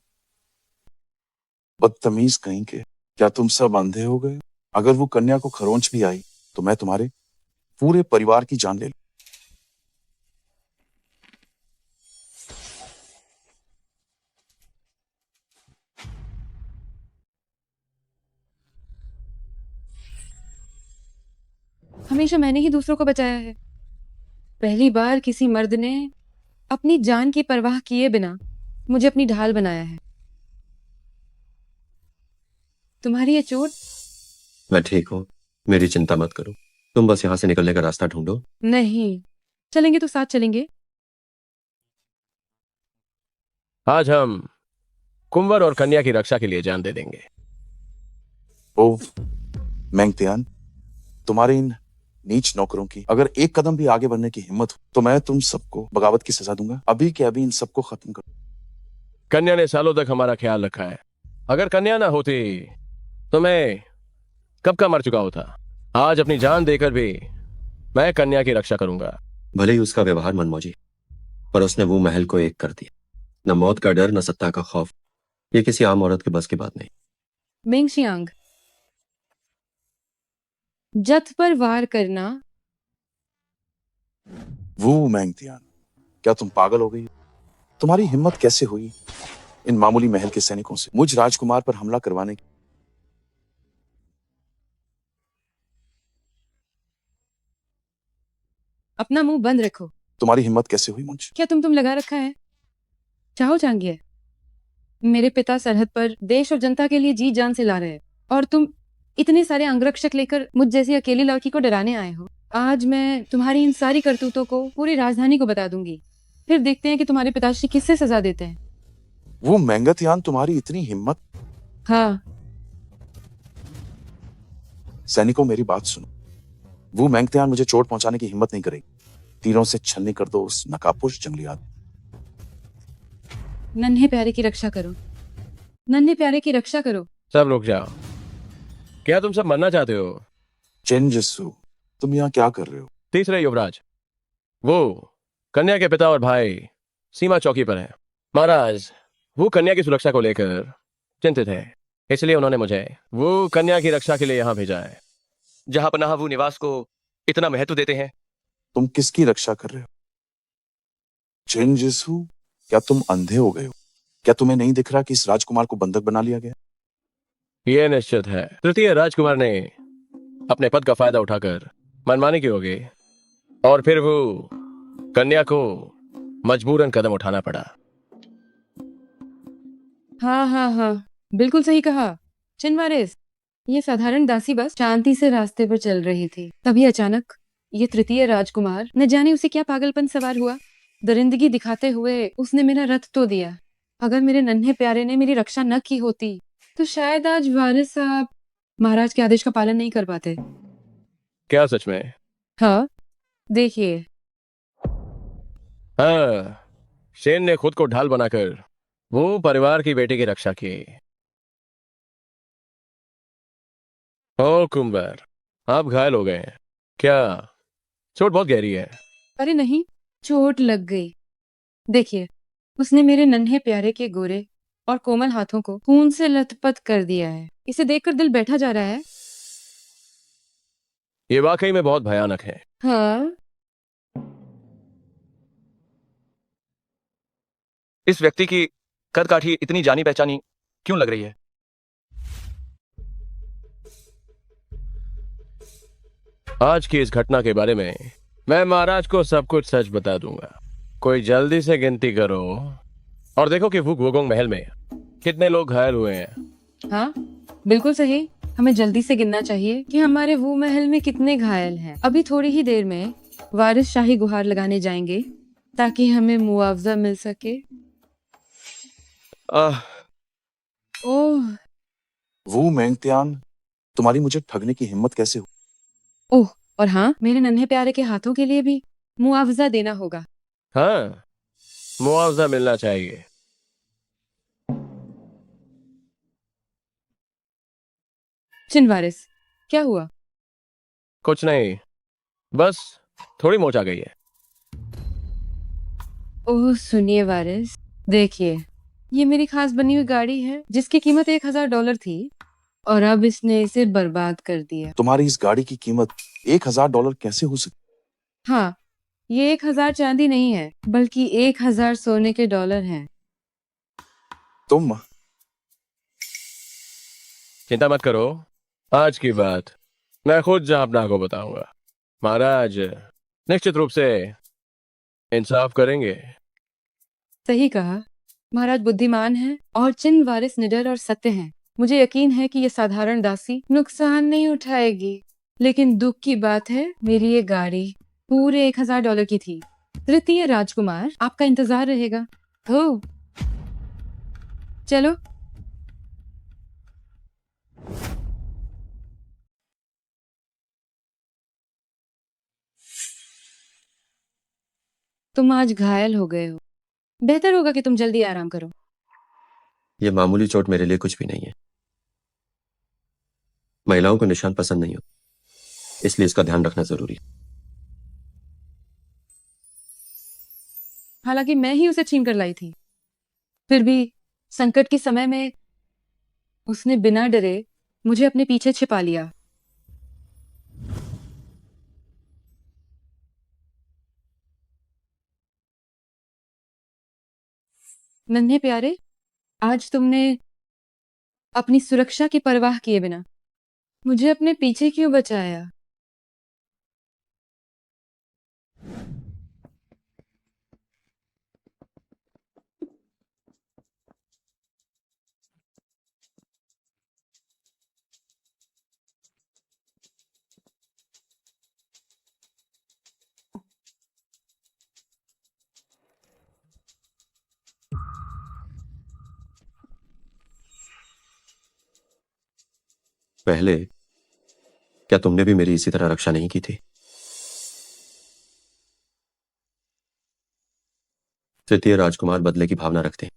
बदतमीज कहीं के, क्या तुम सब अंधे हो गए? अगर वो कन्या को खरोंच भी आई तो मैं तुम्हारे पूरे परिवार की जान ले लूं। हमेशा मैंने ही दूसरों को बचाया है। पहली बार किसी मर्द ने अपनी जान की परवाह किए बिना मुझे अपनी ढाल बनाया है। तुम्हारी ये चोट। मैं ठीक हूं, मेरी चिंता मत करो। तुम बस यहाँ से निकलने का रास्ता ढूंढो। नहीं, चलेंगे तो साथ चलेंगे। आज हम कुंवर और कन्या की रक्षा के लिए जान दे देंगे। ओ मैंगतियान, तुम्हारे इन नीच नौकरों की अगर एक कदम भी आगे बढ़ने की हिम्मत हो तो मैं तुम सबको बगावत की सजा दूंगा। अभी के अभी इन सबको खत्म करो। कन्या ने सालों तक हमारा ख्याल रखा है। अगर कन्या ना होती तो मैं कब का मर चुका होता। आज अपनी जान देकर भी मैं कन्या की रक्षा करूंगा। भले ही उसका व्यवहार मनमौजी, पर उसने वो महल को एक कर दिया। न मौत का डर, न सत्ता का खौफ। ये किसी आम औरत के बस की बात नहीं। मिंगशियांग, जथ पर वार करना। वो मैंगतियान, क्या तुम पागल हो गई? तुम्हारी हिम्मत कैसे हुई इन मामूली महल के सैनिकों से मुझ राजकुमार पर हमला करवाने की? अपना मुंह बंद रखो। तुम्हारी हिम्मत कैसे हुई मुझ? क्या तुम लगा रखा है? चाहो जांगिए, मेरे पिता सरहद पर देश और जनता के लिए जी जान से ला रहे हैं और तुम इतने सारे अंगरक्षक लेकर मुझ जैसी अकेली लड़की को डराने आए हो। आज मैं तुम्हारी इन सारी करतूतों को पूरी राजधानी को बता दूंगी, फिर देखते हैं कि तुम्हारे पिताश्री किससे सजा देते हैं। वो मैंगतियान, तुम्हारी इतनी हिम्मत? हाँ। सैनिकों, मेरी बात सुनो। वो मैंगतियान मुझे चोट पहुंचाने की हिम्मत नहीं करेगी। तीरों से छलनी कर दो उस नकाबपोश जंगली आदमी। नन्हे प्यारे की रक्षा करो, नन्हे प्यारे की रक्षा करो। सब रुक जाओ। क्या तुम सब मरना चाहते हो? चेंजिसु, तुम यहाँ क्या कर रहे हो? तीसरे युवराज, वो कन्या के पिता और भाई सीमा चौकी पर हैं। महाराज, वो कन्या की सुरक्षा को लेकर चिंतित है, इसलिए उन्होंने मुझे वो कन्या की रक्षा के लिए यहाँ भेजा है, जहां पनाह वो निवास को इतना महत्व देते हैं। तुम किसकी रक्षा कर रहे हो? चेंजिसु, क्या तुम अंधे हो गए हो? क्या तुम्हें नहीं दिख रहा कि इस राजकुमार को बंधक बना लिया गया? यह निश्चित है, तृतीय राजकुमार ने अपने पद का फायदा उठाकर मनमानी की होगी और फिर वो कन्या को मजबूरन कदम उठाना पड़ा। हाँ हाँ हाँ, बिल्कुल सही कहा चिनवारिस। ये साधारण दासी बस शांति से रास्ते पर चल रही थी, तभी अचानक ये तृतीय राजकुमार, न जाने उसे क्या पागलपन सवार हुआ, दरिंदगी दिखाते हुए उसने मेरा रथ तो दिया। अगर मेरे नन्हे प्यारे ने मेरी रक्षा न की होती तो शायद आज वारिस साहब महाराज के आदेश का पालन नहीं कर पाते। क्या सच में? हाँ, देखिए। हाँ, शेन ने खुद को ढाल बनाकर वो परिवार की बेटी की रक्षा की। ओ कुंवर, आप घायल हो गए हैं क्या? चोट बहुत गहरी है। अरे नहीं, चोट लग गई। देखिए, उसने मेरे नन्हे प्यारे के गोरे और कोमल हाथों को खून से लथपथ कर दिया है। इसे देखकर दिल बैठा जा रहा है। ये वाकई में बहुत भयानक है। हाँ। इस व्यक्ति की कदकाठी इतनी जानी पहचानी क्यों लग रही है? आज की इस घटना के बारे में मैं महाराज को सब कुछ सच बता दूंगा। कोई जल्दी से गिनती करो और देखो कि वुक वुगोंग महल में कितने लोग घायल हुए हैं। हाँ, बिल्कुल सही। हमें जल्दी से गिनना चाहिए कि हमारे वो महल में कितने घायल हैं। अभी थोड़ी ही देर में वारिस शाही गुहार लगाने जाएंगे ताकि हमें मुआवजा मिल सके। ओह, वो मैंगतियान, तुम्हारी मुझे ठगने की हिम्मत कैसे हुई? ओह, और हाँ, मेरे नन्हे प्यारे के हाथों के लिए भी मुआवजा देना होगा। हाँ, मुआवजा मिलना चाहिए। चिनवारिस, क्या हुआ? कुछ नहीं, बस थोड़ी मोच आ गई है। ओह सुनिए वारिस, देखिए, ये मेरी खास बनी हुई गाड़ी है जिसकी कीमत $1000 थी और अब इसने इसे बर्बाद कर दिया। तुम्हारी इस गाड़ी की कीमत $1000 कैसे हो सकती? हाँ, ये 1000 चांदी नहीं है बल्कि 1000 सोने के डॉलर हैं। तुम चिंता मत करो, आज की बात मैं खुद जहांपनाह को बताऊंगा। महाराज निश्चित रूप से इंसाफ करेंगे। सही कहा, महाराज बुद्धिमान है और चिनवारिस निडर और सत्य हैं। मुझे यकीन है कि ये साधारण दासी नुकसान नहीं उठाएगी। लेकिन दुख की बात है, मेरी ये गाड़ी पूरे $1000 की थी। तृतीय राजकुमार आपका इंतजार रहेगा। हो चलो। तुम आज घायल हो गए हो, बेहतर होगा कि तुम जल्दी आराम करो। यह मामूली चोट मेरे लिए कुछ भी नहीं है। महिलाओं को निशान पसंद नहीं होता, इसलिए इसका ध्यान रखना जरूरी है। हालांकि मैं ही उसे छीन कर लाई थी, फिर भी संकट के समय में उसने बिना डरे मुझे अपने पीछे छिपा लिया। नन्हे प्यारे, आज तुमने अपनी सुरक्षा की परवाह किए बिना मुझे अपने पीछे क्यों बचाया? पहले क्या तुमने भी मेरी इसी तरह रक्षा नहीं की थी? तृतीय राजकुमार बदले की भावना रखते हैं।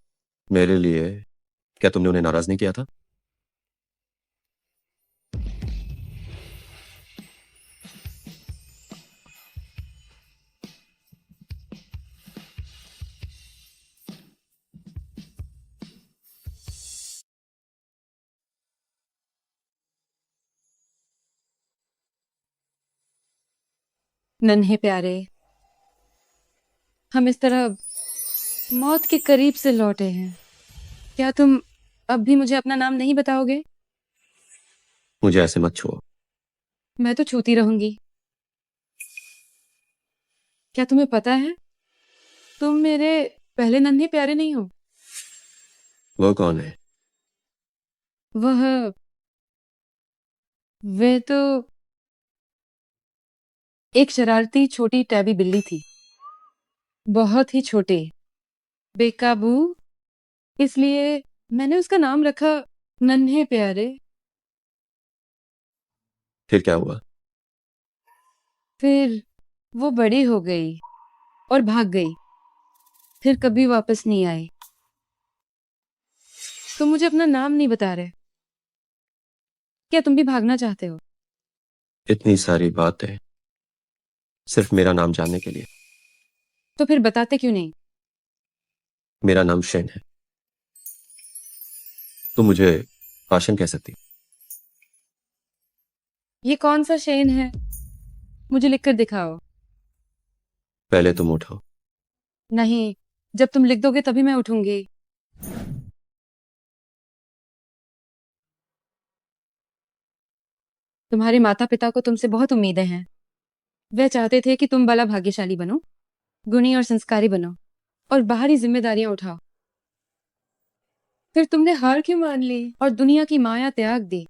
मेरे लिए क्या तुमने उन्हें नाराज नहीं किया था? नन्हे प्यारे, हम इस तरह मौत के करीब से लौटे हैं। क्या तुम अब भी मुझे अपना नाम नहीं बताओगे? मुझे ऐसे मत छुओ। मैं तो छूती रहूंगी। क्या तुम्हें पता है, तुम मेरे पहले नन्हे प्यारे नहीं हो। वो कौन है? वह वे तो एक शरारती छोटी टैबी बिल्ली थी, बहुत ही छोटे, बेकाबू। इसलिए मैंने उसका नाम रखा नन्हे प्यारे। फिर क्या हुआ? फिर वो बड़ी हो गई और भाग गई, फिर कभी वापस नहीं आई। तुम मुझे अपना नाम नहीं बता रहे। क्या तुम भी भागना चाहते हो? इतनी सारी बातें सिर्फ मेरा नाम जानने के लिए। तो फिर बताते क्यों नहीं? मेरा नाम शेन है। तुम मुझे आशन कह सकती। ये कौन सा शेन है, मुझे लिखकर दिखाओ। पहले तुम उठो। नहीं, जब तुम लिख दोगे तभी मैं उठूंगी। तुम्हारे माता पिता को तुमसे बहुत उम्मीदें हैं। वे चाहते थे कि तुम बड़ा भाग्यशाली बनो, गुणी और संस्कारी बनो और बाहरी जिम्मेदारियां उठाओ। फिर तुमने हार क्यों मान ली और दुनिया की माया त्याग दी?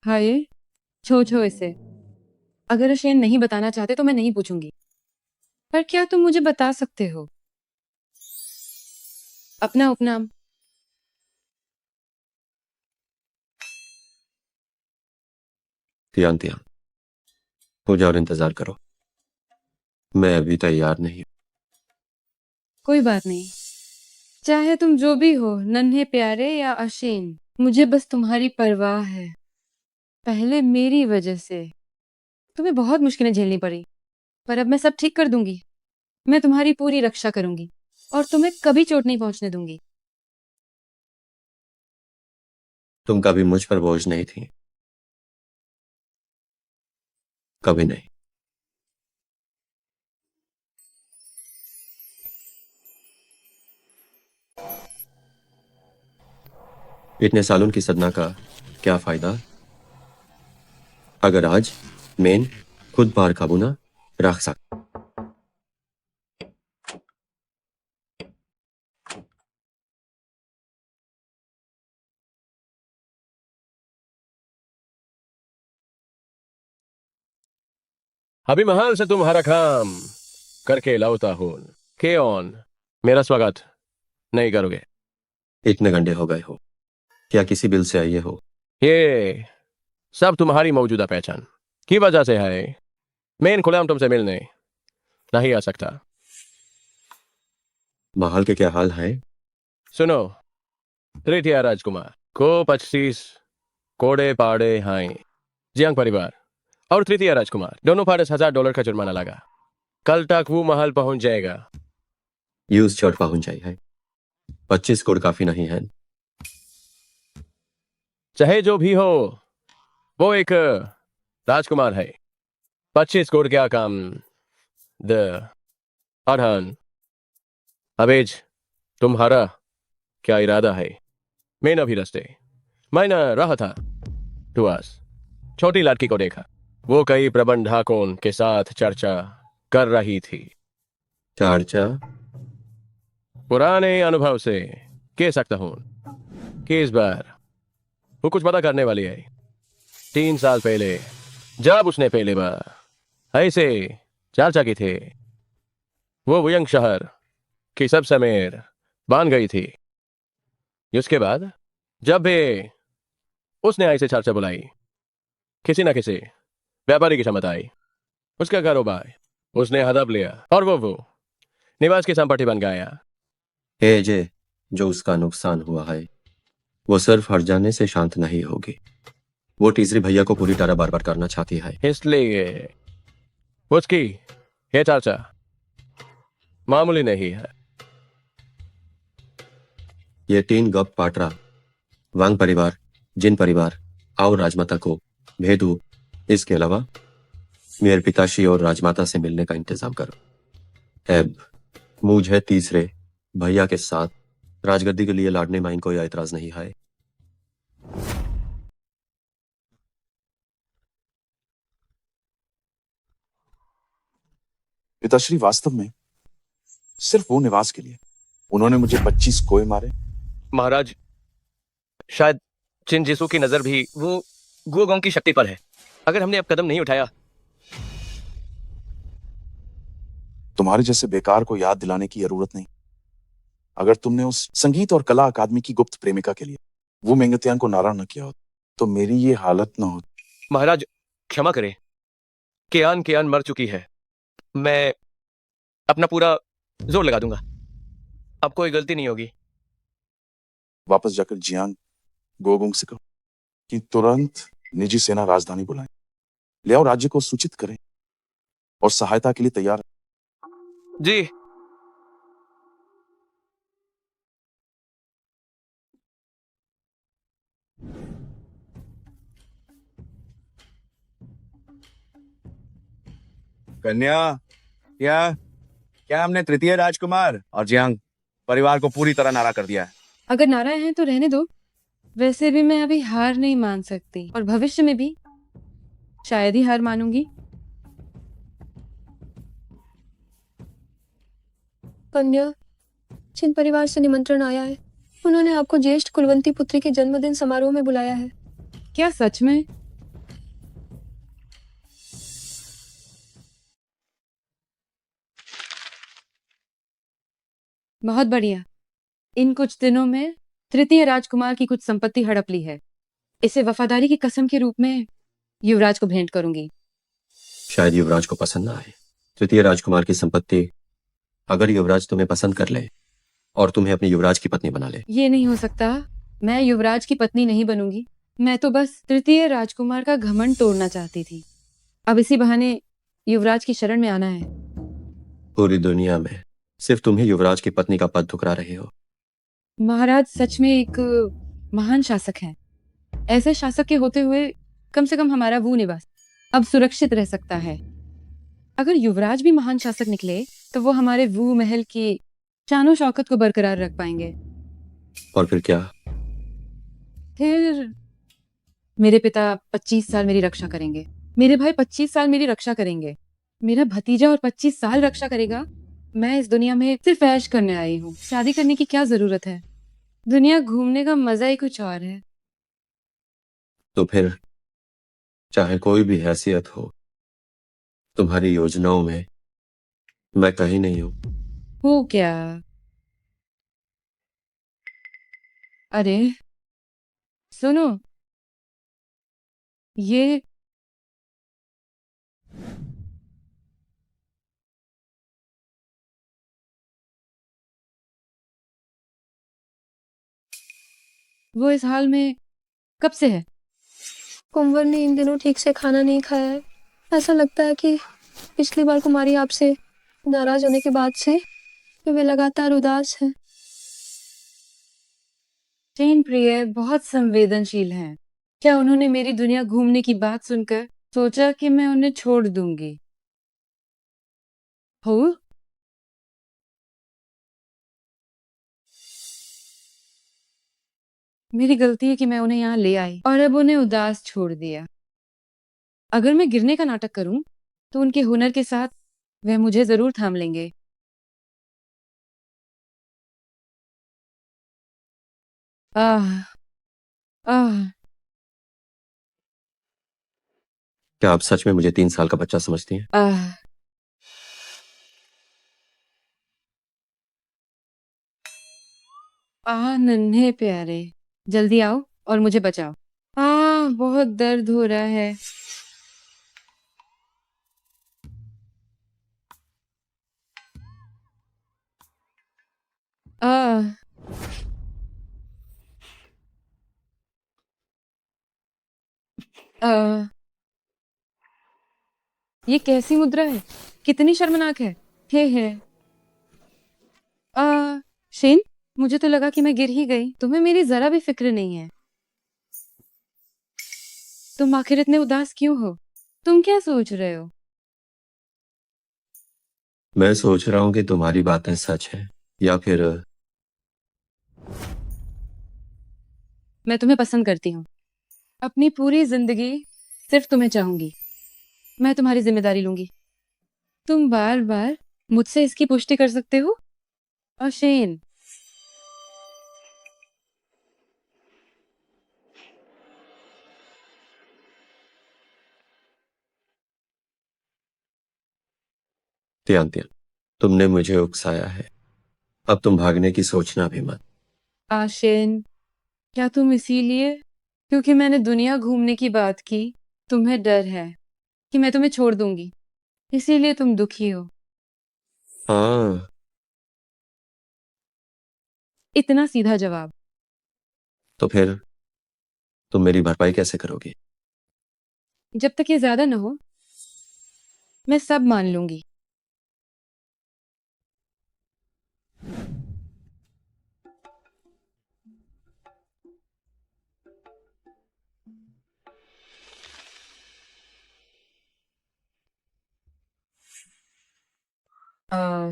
हाय, छो इसे। अगर शेन नहीं बताना चाहते तो मैं नहीं पूछूंगी, पर क्या तुम मुझे बता सकते हो अपना उपनाम? तियान तियान हो जाओ और इंतजार करो। मैं अभी तैयार नहीं हूं। कोई बात नहीं, चाहे तुम जो भी हो, नन्हे प्यारे या अशेन, मुझे बस तुम्हारी परवाह है। पहले मेरी वजह से तुम्हें बहुत मुश्किलें झेलनी पड़ी, पर अब मैं सब ठीक कर दूंगी। मैं तुम्हारी पूरी रक्षा करूंगी और तुम्हें कभी चोट नहीं पहुंचने दूंगी। तुम कभी मुझ पर बोझ नहीं थी, कभी नहीं। इतने सालों की सदना का क्या फायदा अगर आज मेन खुद बाहर काबू ना रख सक। अभी महल से तुम्हारा काम करके लौटा हूं। केओन, मेरा स्वागत नहीं करोगे? इतने गंडे हो गए हो, क्या किसी बिल से आए हो? ये सब तुम्हारी मौजूदा पहचान की वजह से है। मैं इन खुलेआम तुमसे मिलने नहीं आ सकता। महल के क्या हाल है? सुनो, तृतीय राजकुमार को 25 कोड़े पाड़े हैं। जियांग परिवार और तृतीय राजकुमार दोनों पर $10,000 का जुर्माना लगा। कल तक वो महल पहुंच जाएगा। यूज चोट पहुंच जाई है। 25 कोड काफी नहीं है। चाहे जो भी हो, वो एक राजकुमार है। 25 कोड क्या काम? द अढ़न अबेज, तुम्हारा क्या इरादा है? मैं न भी रस्ते मैं न रहा था। टुआस छोटी लड़की को देखा, वो कई प्रबंधकों के साथ चर्चा कर रही थी। चर्चा? पुराने अनुभव से कह सकता हूं कि इस बार वो कुछ पता करने वाली है। 3 साल पहले जब उसने पहले बार ऐसे चर्चा की थे, वो वुयंग शहर की सब समेर बांध गई थी। उसके बाद जब भी उसने ऐसे चर्चा बुलाई, किसी न किसी व्यापारी की क्षमता आई। उसका कारोबार उसने हड़प लिया और वो निवास की संपत्ति बन गया। जे जो उसका नुकसान हुआ है, वो सिर्फ हट जाने से शांत नहीं होगी। वो तीसरी भैया को पूरी तरह बर्बाद करना चाहती है। इसलिए उसकी ये चर्चा मामूली नहीं है। ये 3 गप पाटरा, वांग परिवार, जिन परिवार और राजमाता को भेदू। इसके अलावा मेरे पिताश्री और राजमाता से मिलने का इंतजाम करो। अब मुझे तीसरे भैया के साथ राजगद्दी के लिए लड़ने में कोई ऐतराज नहीं है। पिताश्री, वास्तव में सिर्फ वो निवास के लिए उन्होंने मुझे 25 कोए मारे। महाराज, शायद चिन जिसू की नजर भी वो गुओगोंग की शक्ति पर है। अगर हमने अब कदम नहीं उठाया। तुम्हारे जैसे बेकार को याद दिलाने की जरूरत नहीं। अगर तुमने उस संगीत और कला अकादमी की गुप्त प्रेमिका के लिए वो मेंगत्यान को नाराज न किया हो, तो मेरी ये हालत न होती। महाराज क्षमा करें, केआन मर चुकी है। मैं अपना पूरा जोर लगा दूंगा, अब कोई गलती नहीं होगी। वापस जाकर जियांग गोगोंग से कहो कि तुरंत निजी सेना राजधानी बुलाएं, ले आओ, राज्य को सूचित करें और सहायता के लिए तैयार। जी। कन्या, क्या हमने तृतीय राजकुमार और जियांग परिवार को पूरी तरह नारा कर दिया है? अगर नाराज हैं तो रहने दो। वैसे भी मैं अभी हार नहीं मान सकती और भविष्य में भी शायद ही हार मानूंगी। कन्या, जिन परिवार से निमंत्रण आया है, उन्होंने आपको ज्येष्ठ कुलवंती पुत्री के जन्मदिन समारोह में बुलाया है। क्या सच में? बहुत बढ़िया। इन कुछ दिनों में तृतीय राजकुमार की कुछ संपत्ति हड़प ली है। इसे वफादारी की कसम के रूप में युवराज को भेंट करूंगी। शायद युवराज को पसंद ना आए। तृतीय राजकुमार की संपत्ति अगर युवराज तुम्हें पसंद कर ले और तुम्हें अपनी युवराज की पत्नी बना ले। ये नहीं हो सकता। मैं युवराज की पत्नी नहीं बनूंगी। मैं तो बस तृतीय राजकुमार का घमंड तोड़ना चाहती थी। अब इसी बहाने युवराज की शरण में आना है। पूरी दुनिया में सिर्फ तुम ही युवराज की पत्नी का पद ठुकरा रहे हो। महाराज सच में एक महान शासक हैं। ऐसे शासक के होते हुए कम से कम हमारा वो निवास अब सुरक्षित रह सकता है। अगर युवराज भी महान शासक निकले तो वो हमारे वो महल की शानो शौकत को बरकरार रख पाएंगे। और फिर क्या? फिर मेरे पिता 25 साल मेरी रक्षा करेंगे, मेरे भाई 25 साल मेरी रक्षा करेंगे, मेरा भतीजा और 25 साल रक्षा करेगा। मैं इस दुनिया में सिर्फ ऐश करने आई हूँ। शादी करने की क्या जरूरत है? दुनिया घूमने का मजा ही कुछ और है। तो फिर चाहे कोई भी हैसियत हो, तुम्हारी योजनाओं में मैं कहीं नहीं हूं। हो क्या? अरे सुनो, ये वो इस हाल में कब से है? कुंवर ने इन दिनों ठीक से खाना नहीं खाया है। ऐसा लगता है कि पिछली बार कुमारी आपसे नाराज होने के बाद से वे लगातार उदास है। जैन प्रिय बहुत संवेदनशील हैं। क्या उन्होंने मेरी दुनिया घूमने की बात सुनकर सोचा कि मैं उन्हें छोड़ दूंगी? हो मेरी गलती है कि मैं उन्हें यहाँ ले आई और अब उन्हें उदास छोड़ दिया। अगर मैं गिरने का नाटक करूं तो उनके हुनर के साथ वह मुझे जरूर थाम लेंगे। आह आह क्या आप सच में मुझे 3 साल का बच्चा समझती हैं? आह नन्हे प्यारे, जल्दी आओ और मुझे बचाओ। बहुत दर्द हो रहा है। आह आह ये कैसी मुद्रा है? कितनी शर्मनाक है। हे शेन, मुझे तो लगा कि मैं गिर ही गई। तुम्हें मेरी जरा भी फिक्र नहीं है। तुम आखिर इतने उदास क्यों हो? तुम क्या सोच रहे हो? मैं सोच रहा हूं कि तुम्हारी बातें सच हैं या फिर मैं तुम्हें पसंद करती हूँ। अपनी पूरी जिंदगी सिर्फ तुम्हें चाहूंगी। मैं तुम्हारी जिम्मेदारी लूंगी। तुम बार बार मुझसे इसकी पुष्टि कर सकते हो? और शेन, त्यान त्यान, तुमने मुझे उकसाया है। अब तुम भागने की सोचना भी मत। शेन, क्या तुम इसीलिए क्योंकि मैंने दुनिया घूमने की बात की तुम्हें डर है कि मैं तुम्हें छोड़ दूंगी, इसीलिए तुम दुखी हो? हाँ, इतना सीधा जवाब। तो फिर तुम मेरी भरपाई कैसे करोगी? जब तक ये ज्यादा ना हो मैं सब मान लूंगी।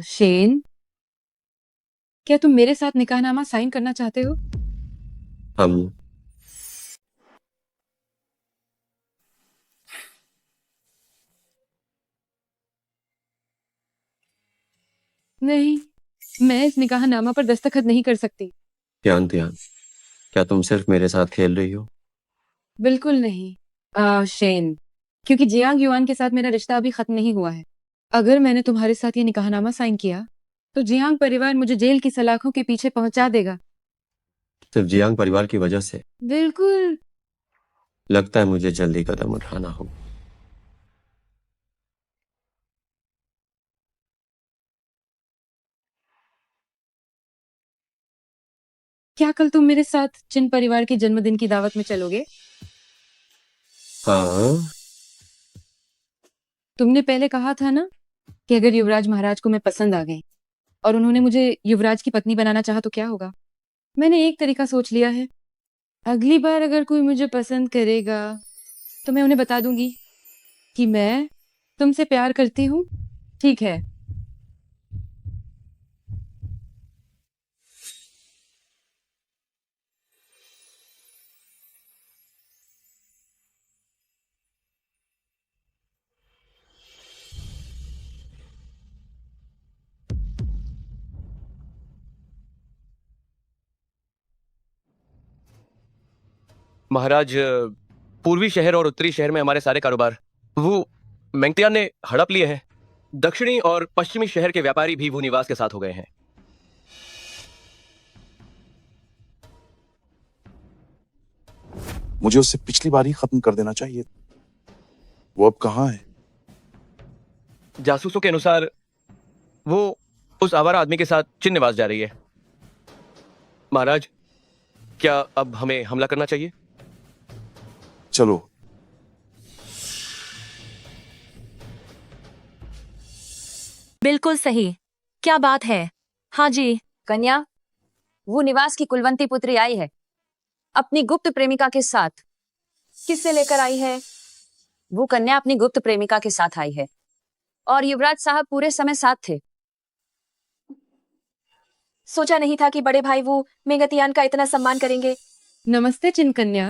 शेन, क्या तुम मेरे साथ निकाहनामा साइन करना चाहते हो? हम नहीं, मैं इस निकाहनामा पर दस्तखत नहीं कर सकती। त्यान त्यान, क्या तुम सिर्फ मेरे साथ खेल रही हो? बिल्कुल नहीं। शेन, क्योंकि जियांग युआन के साथ मेरा रिश्ता अभी खत्म नहीं हुआ है। अगर मैंने तुम्हारे साथ ये निकाहनामा साइन किया तो जियांग परिवार मुझे जेल की सलाखों के पीछे पहुंचा देगा। सिर्फ जियांग परिवार की वजह से? बिल्कुल। लगता है मुझे जल्दी कदम उठाना होगा। क्या कल तुम मेरे साथ चिन परिवार के जन्मदिन की दावत में चलोगे? हाँ, तुमने पहले कहा था ना कि अगर युवराज महाराज को मैं पसंद आ गई और उन्होंने मुझे युवराज की पत्नी बनाना चाहा तो क्या होगा? मैंने एक तरीका सोच लिया है। अगली बार अगर कोई मुझे पसंद करेगा तो मैं उन्हें बता दूंगी कि मैं तुमसे प्यार करती हूँ। ठीक है? महाराज, पूर्वी शहर और उत्तरी शहर में हमारे सारे कारोबार वो मेंगतियान ने हड़प लिए हैं। दक्षिणी और पश्चिमी शहर के व्यापारी भी वो निवास के साथ हो गए हैं। मुझे उससे पिछली बार ही खत्म कर देना चाहिए। वो अब कहाँ है? जासूसों के अनुसार वो उस आवारा आदमी के साथ चीन निवास जा रही है। महाराज, क्या अब हमें हमला करना चाहिए? चलो। बिल्कुल सही। क्या बात है? हाँ जी। कन्या, वो निवास की कुलवंती पुत्री आई है अपनी गुप्त प्रेमिका के साथ। किससे लेकर आई है? वो कन्या अपनी गुप्त प्रेमिका के साथ आई है और युवराज साहब पूरे समय साथ थे। सोचा नहीं था कि बड़े भाई वो मेंगतियान का इतना सम्मान करेंगे। नमस्ते चिन कन्या।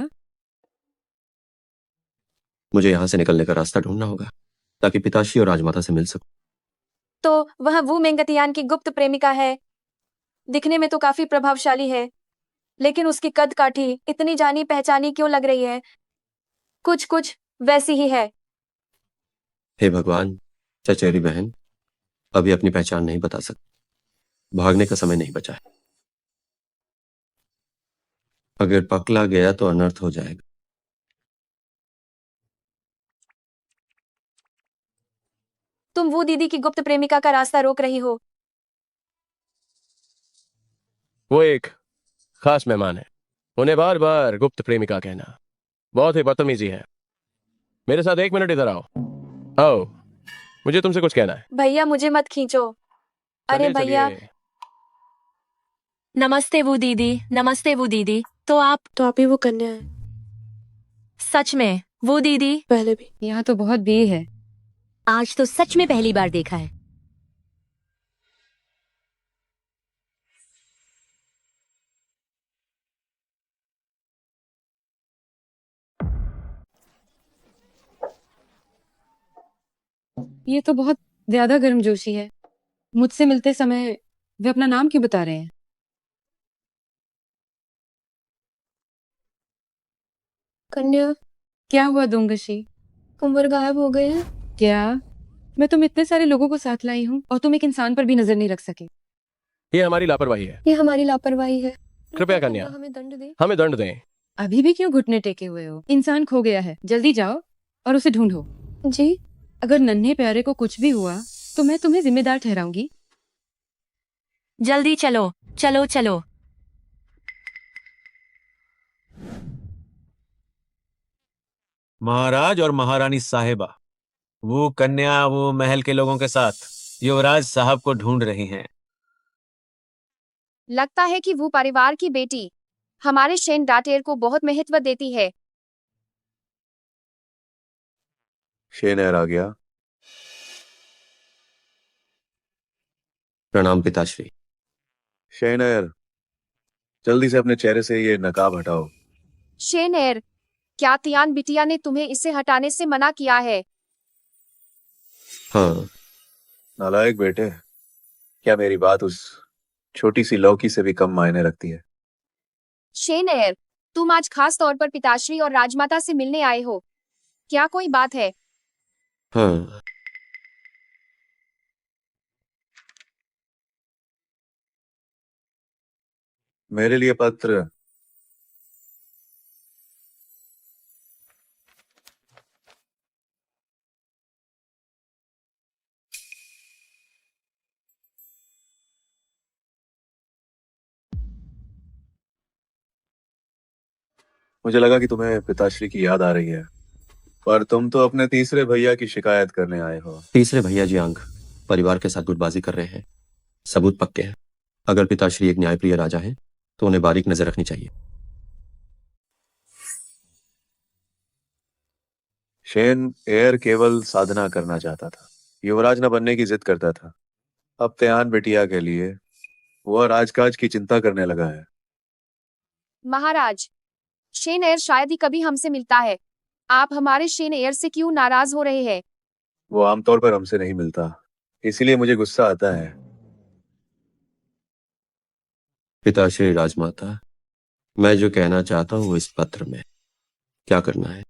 मुझे यहाँ से निकलने का रास्ता ढूंढना होगा ताकि पिताश्री और राजमाता से मिल सकूं। तो वह वो मेंगतियान की गुप्त प्रेमिका है। दिखने में तो काफी प्रभावशाली है, लेकिन उसकी कद काठी इतनी जानी पहचानी क्यों लग रही है? कुछ कुछ वैसी ही है। हे भगवान, चचेरी बहन अभी अपनी पहचान नहीं बता सकती। भागने का समय नहीं बचा है। अगर पकड़ा गया तो अनर्थ हो जाएगा। तुम वो दीदी की गुप्त प्रेमिका का रास्ता रोक रही हो। वो एक खास मेहमान है। उन्हें बार बार गुप्त प्रेमिका कहना बहुत ही बदतमीजी है। मेरे साथ 1 मिनट इधर आओ। आओ, मुझे तुमसे कुछ कहना है। भैया मुझे मत खींचो। अरे चलिए, भैया। चलिए। नमस्ते वो दीदी। नमस्ते वो दीदी। तो आप ही वो कन्या है? सच में वो दीदी? पहले भी। यहाँ तो बहुत भीड़ है। आज तो सच में पहली बार देखा है। ये तो बहुत ज्यादा गर्मजोशी है। मुझसे मिलते समय वे अपना नाम क्यों बता रहे हैं? कन्या। क्या हुआ दोंगशी? कुंवर गायब हो गए हैं। क्या? मैं तुम इतने सारे लोगों को साथ लाई हूँ और तुम एक इंसान पर भी नजर नहीं रख सके। ये हमारी लापरवाही है। ये हमारी लापरवाही है। कृपया कन्या, हमें दंड दे। हमें दंड दें। अभी भी क्यों घुटने टेके हुए हो? इंसान खो गया है, जल्दी जाओ और उसे ढूंढो। जी। अगर नन्हे प्यारे को कुछ भी हुआ तो मैं तुम्हें जिम्मेदार ठहराऊंगी। जल्दी चलो, चलो चलो। महाराज और महारानी साहिबा, वो कन्या वो महल के लोगों के साथ युवराज साहब को ढूंढ रही हैं। लगता है कि वो परिवार की बेटी हमारे शेन डाटेर को बहुत महत्व देती है। शेनर आ गया। प्रणाम पिताश्री। शेनर, जल्दी से अपने चेहरे से ये नकाब हटाओ। शेनएर, क्या तियान बिटिया ने तुम्हें इसे हटाने से मना किया है? हाँ। नालायक बेटे, क्या मेरी बात उस छोटी सी लौकी से भी कम मायने रखती है? शेनएर, तुम आज खास तौर पर पिताश्री और राजमाता से मिलने आए हो। क्या कोई बात है? हाँ। मेरे लिए पत्र। मुझे लगा कि तुम्हें पिताश्री की याद आ रही है, पर तुम तो अपने तीसरे भैया की शिकायत करने आए हो। तीसरे भैया जियांग परिवार के साथ गुटबाजी कर रहे हैं। सबूत पक्के हैं। अगर पिताश्री एक न्यायप्रिय राजा हैं, तो उन्हें बारीक नजर रखनी चाहिए। शेन एयर केवल साधना करना चाहता था, युवराज न बनने की जिद करता था। अब त्यान बिटिया के लिए वह राजकाज की चिंता करने लगा है। महाराज, शेनएर शायद ही कभी हमसे मिलता है। आप हमारे शेनएर से क्यों नाराज हो रहे हैं? वो आमतौर पर हमसे नहीं मिलता, इसीलिए मुझे गुस्सा आता है। पिताश्री राजमाता, मैं जो कहना चाहता हूँ वो इस पत्र में। क्या करना है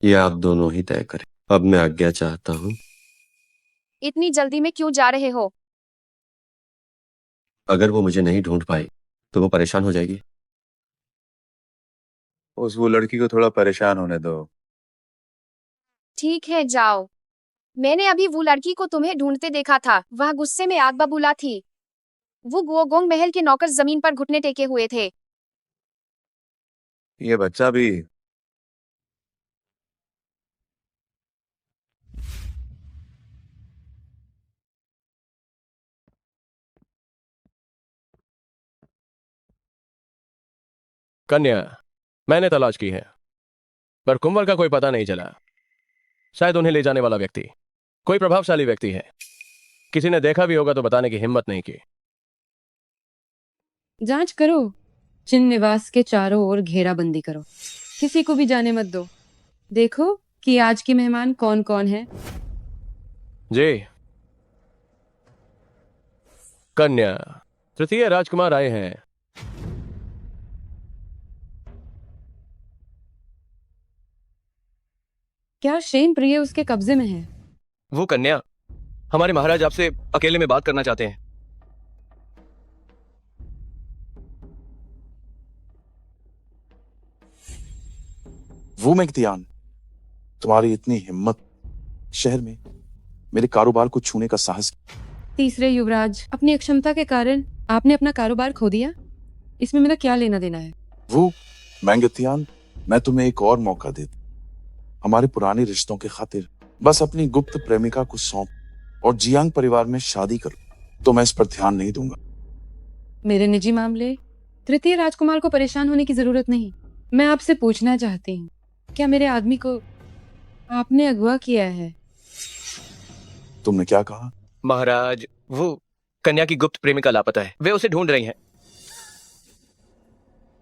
ये आप दोनों ही तय करें। अब मैं आज्ञा चाहता हूँ। इतनी जल्दी में क्यों जा रहे हो? अगर वो मुझे नहीं ढूंढ पाई तो वो परेशान हो जाएगी। वो लड़की को थोड़ा परेशान होने दो। ठीक है, जाओ। मैंने अभी वो लड़की को तुम्हें ढूंढते देखा था। वह गुस्से में आग बबूला थी। वो गुओगोंग महल के नौकर जमीन पर घुटने टेके हुए थे। ये बच्चा भी। कन्या, मैंने तलाश की है, पर कुंवर का कोई पता नहीं चला। शायद उन्हें ले जाने वाला व्यक्ति कोई प्रभावशाली व्यक्ति है। किसी ने देखा भी होगा तो बताने की हिम्मत नहीं की। जांच करो। चिन निवास के चारों ओर घेराबंदी करो। किसी को भी जाने मत दो। देखो कि आज के मेहमान कौन कौन है। जी। कन्या, तृतीय राजकुमार आए हैं। क्या शेन प्रिय उसके कब्जे में है? वो कन्या, हमारे महाराज आपसे अकेले में बात करना चाहते हैं। वो मेगतियान, तुम्हारी इतनी हिम्मत, शहर में मेरे कारोबार को छूने का साहस। तीसरे युवराज, अपनी अक्षमता के कारण आपने अपना कारोबार खो दिया। इसमें मेरा क्या लेना देना है? वो मेगतियान, मैं तुम्हें एक और मौका देता। हमारे पुराने रिश्तों के खातिर बस अपनी गुप्त प्रेमिका को सौंप और जियांग परिवार में शादी करो, तो मैं इस पर ध्यान नहीं दूंगा। मेरे निजी मामले, तृतीय राजकुमार को परेशान होने की जरूरत नहीं। मैं आपसे पूछना चाहती हूँ, क्या मेरे आदमी को आपने अगवा किया है? तुमने क्या कहा? महाराज, वो कन्या की गुप्त प्रेमिका लापता है। वे उसे ढूंढ रही हैं।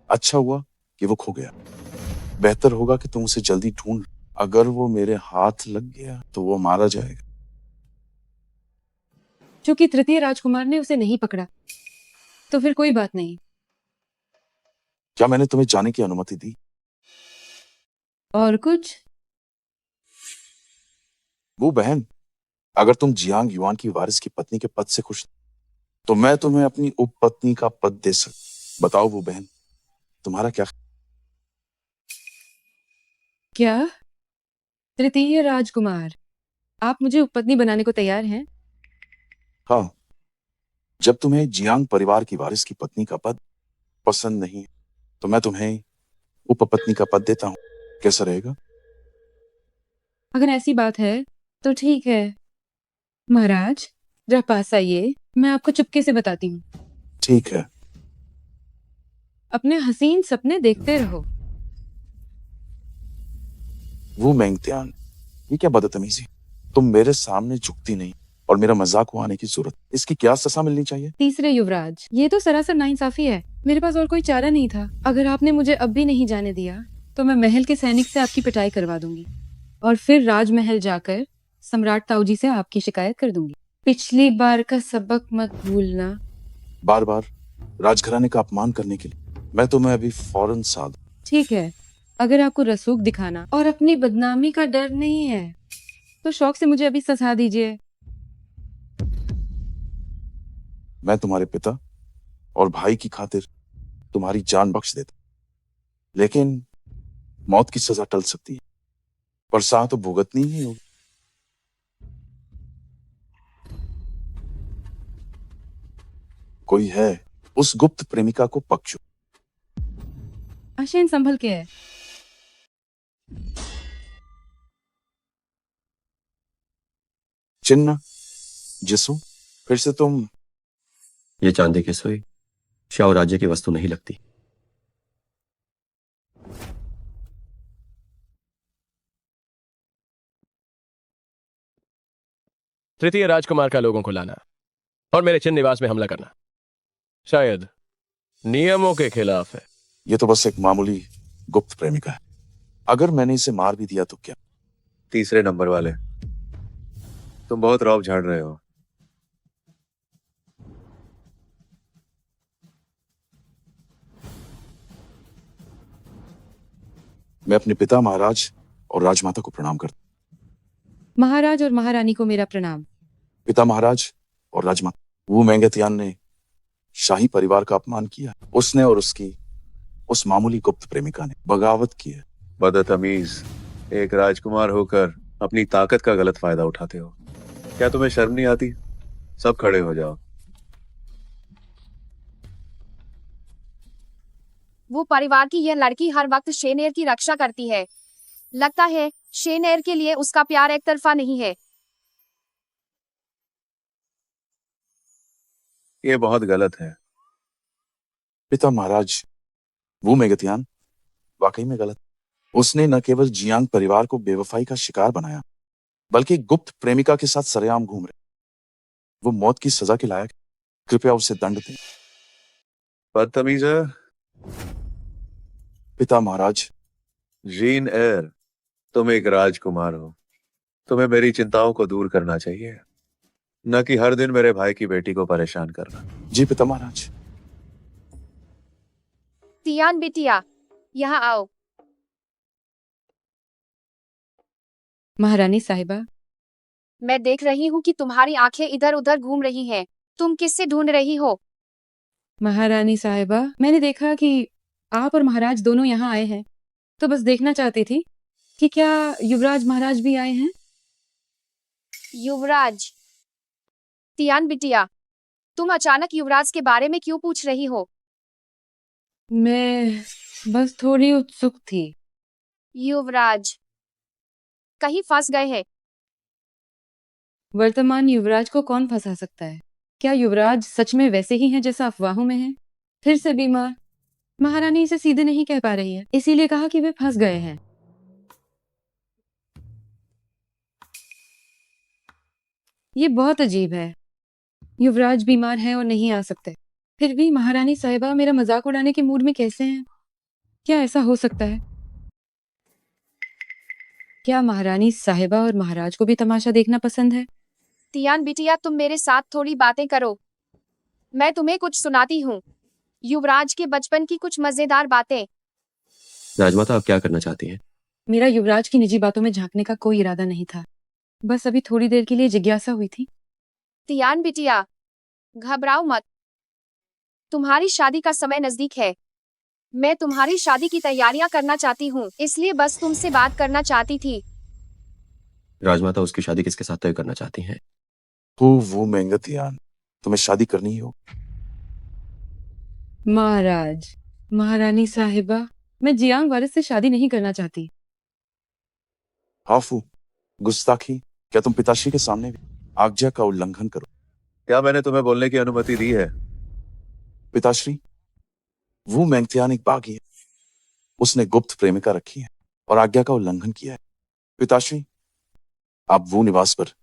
अच्छा हुआ कि वो खो गया। बेहतर होगा कि तुम उसे जल्दी ढूंढ। अगर वो मेरे हाथ लग गया तो वो मारा जाएगा। चूंकि तृतीय राजकुमार ने उसे नहीं पकड़ा, तो फिर कोई बात नहीं। क्या मैंने तुम्हें जाने की अनुमति दी? और कुछ? वो बहन, अगर तुम जियांग युआन की वारिस की पत्नी के पद से खुश, तो मैं तुम्हें अपनी उपपत्नी का पद दे सकता। बताओ वो बहन, तुम्हारा क्या? क्या तृतीय राजकुमार, आप मुझे उपपत्नी बनाने को तैयार हैं? हाँ, जब तुम्हें जियांग परिवार की वारिस की पत्नी का पद पसंद नहीं तो मैं तुम्हें उपपत्नी का पद देता हूँ। कैसा रहेगा? अगर ऐसी बात है तो ठीक है। महाराज, जरा पास आइए, मैं आपको चुपके से बताती हूँ। ठीक है। अपने हसीन सपने देखते रहो। वो मेंगत्यान, ये क्या बदतमीजी? तुम मेरे सामने झुकती नहीं और मेरा मजाक उड़ाने की जरूरत, इसकी क्या सजा मिलनी चाहिए? तीसरे युवराज, ये तो सरासर नाइंसाफी है। मेरे पास और कोई चारा नहीं था। अगर आपने मुझे अब भी नहीं जाने दिया तो मैं महल के सैनिक से आपकी पिटाई करवा दूंगी और फिर राजमहल जाकर सम्राट ताऊजी से आपकी शिकायत कर दूंगी। पिछली बार का सबक मत भूलना। बार बार राजघराने का अपमान करने के लिए मैं तुम्हें अभी फौरन साध। ठीक है, अगर आपको रसूख दिखाना और अपनी बदनामी का डर नहीं है तो शौक से मुझे अभी सजा दीजिए। मैं तुम्हारे पिता और भाई की खातिर तुम्हारी जान बख्श देता, लेकिन मौत की सजा टल सकती है, पर सजा तो भुगतनी ही होगी। कोई है, उस गुप्त प्रेमिका को पकड़ो। आशेन संभल के है। चिन्ना, जिसु, फिर से तुम? ये चांदी की सुई शाह राज्य की वस्तु नहीं लगती। तृतीय राजकुमार का लोगों को लाना और मेरे चिन्ह निवास में हमला करना शायद नियमों के खिलाफ है। ये तो बस एक मामूली गुप्त प्रेमिका है। अगर मैंने इसे मार भी दिया तो क्या? तीसरे नंबर वाले, तुम बहुत रौब झाड़ रहे हो। मैं अपने पिता महाराज और राजमाता को प्रणाम करता हूं। महाराज और महारानी को मेरा प्रणाम। पिता महाराज और राजमाता, वो मेंगतियान ने शाही परिवार का अपमान किया। उसने और उसकी उस मामूली गुप्त प्रेमिका ने बगावत की है। बदतमीज, एक राजकुमार होकर अपनी ताकत का गलत फायदा उठाते हो। क्या तुम्हें शर्म नहीं आती? सब खड़े हो जाओ। वो परिवार की यह लड़की हर वक्त शेनेर की रक्षा करती है। लगता है शेनेर के लिए उसका प्यार एक तरफा नहीं है। ये बहुत गलत है। पिता महाराज, वो मेगतियान वाकई में गलत। उसने न केवल जियांग परिवार को बेवफाई का शिकार बनाया, बल्कि गुप्त प्रेमिका के साथ सरेआम घूम रहे। वो मौत की सजा के लायक। कृपया उसे दंड दें। बदतमीज है। पिता महाराज, जीन एयर, तुम एक राजकुमार हो। तुम्हें मेरी चिंताओं को दूर करना चाहिए, न कि हर दिन मेरे भाई की बेटी को परेशान करना। जी पिता महाराज। तियान बिटिया, यहाँ आओ। महारानी साहिबा, मैं देख रही हूँ कि तुम्हारी आंखें इधर उधर घूम रही हैं। तुम किससे ढूंढ रही हो? महारानी साहिबा, मैंने देखा कि आप और महाराज दोनों यहाँ आए हैं, तो बस देखना चाहती थी कि क्या युवराज महाराज भी आए हैं। युवराज? तियान बिटिया, तुम अचानक युवराज के बारे में क्यों पूछ रही हो? मैं बस थोड़ी उत्सुक थी। युवराज कहीं फंस गए हैं? वर्तमान युवराज को कौन फंसा सकता है? क्या युवराज सच में वैसे ही हैं जैसा अफवाहों में है? फिर से बीमार? महारानी इसे सीधे नहीं कह पा रही है, इसीलिए कहा कि वे फंस गए हैं। ये बहुत अजीब है। युवराज बीमार हैं और नहीं आ सकते, फिर भी महारानी साहिबा मेरा मजाक उड़ाने के मूड में कैसे हैं? क्या ऐसा हो सकता है? क्या महारानी साहिबा और महाराज को भी तमाशा देखना पसंद है? तियान बिटिया, तुम मेरे साथ थोड़ी बातें करो। मैं तुम्हें कुछ सुनाती हूँ, युवराज के बचपन की कुछ मजेदार बातें। राजमाता, आप क्या करना चाहती हैं? मेरा युवराज की निजी बातों में झांकने का कोई इरादा नहीं था, बस अभी थोड़ी देर के लिए जिज्ञासा हुई थी। तियान बिटिया, घबराओ मत। तुम्हारी शादी का समय नजदीक है। मैं तुम्हारी शादी की तैयारियां करना चाहती हूँ, इसलिए बस तुमसे बात करना चाहती थी। राजमाता, उसकी शादी किसके साथ तय करना चाहती हैं? वो मेंगतियान, तुम्हें शादी करनी ही हो। महाराज, महारानी साहिबा, मैं जियांग वारिस से शादी नहीं करना चाहती। हाफू, गुस्ताखी। क्या तुम पिताश्री के सामने भी आज्ञा का उल्लंघन करो? क्या मैंने तुम्हें बोलने की अनुमति दी है? पिताश्री, वो मेंगतियान एक बागी है। उसने गुप्त प्रेमिका रखी है और आज्ञा का उल्लंघन किया है। पिताश्री, आप वो निवास पर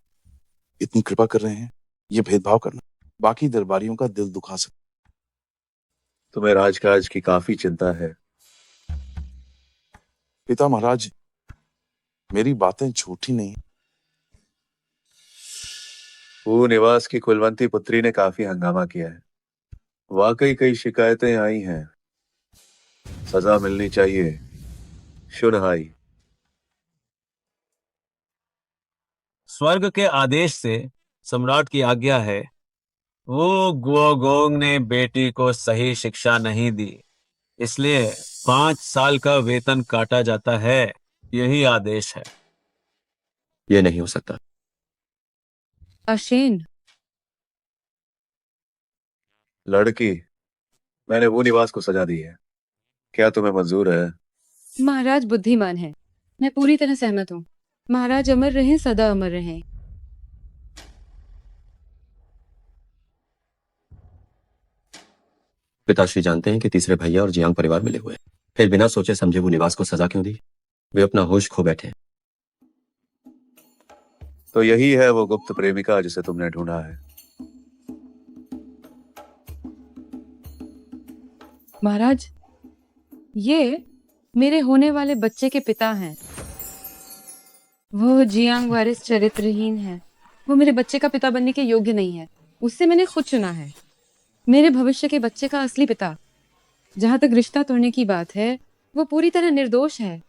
इतनी कृपा कर रहे हैं, ये भेदभाव करना बाकी दरबारियों का दिल दुखा सकता। तुम्हें राजकाज की काफी चिंता है। पिता महाराज, मेरी बातें झूठी नहीं। वो निवास की कुलवंती पुत्री ने काफी हंगामा किया है। वाकई कई शिकायतें आई हैं। सजा मिलनी चाहिए। शुनहाई। स्वर्ग के आदेश से सम्राट की आज्ञा है। वो गुओगोंग ने बेटी को सही शिक्षा नहीं दी, इसलिए 5 साल का वेतन काटा जाता है। यही आदेश है। यह नहीं हो सकता। अशेन, लड़की, मैंने वो निवास को सजा दी है। क्या तुम्हें मंजूर है? महाराज बुद्धिमान है, मैं पूरी तरह सहमत हूँ। महाराज अमर रहें, सदा अमर रहें। पिताश्री जानते हैं कि तीसरे भैया और जियांग परिवार मिले हुए हैं, फिर बिना सोचे समझे वो निवास को सजा क्यों दी? वे अपना होश खो बैठे। तो यही है वो गुप्त प्रेमिका जिसे तुमने ढूंढा है। महाराज, ये मेरे होने वाले बच्चे के पिता हैं। वो जियांग वारिस चरित्रहीन है। वो मेरे बच्चे का पिता बनने के योग्य नहीं है। उससे मैंने खुद चुना है। मेरे भविष्य के बच्चे का असली पिता। जहां तक रिश्ता तोड़ने की बात है, वो पूरी तरह निर्दोष है।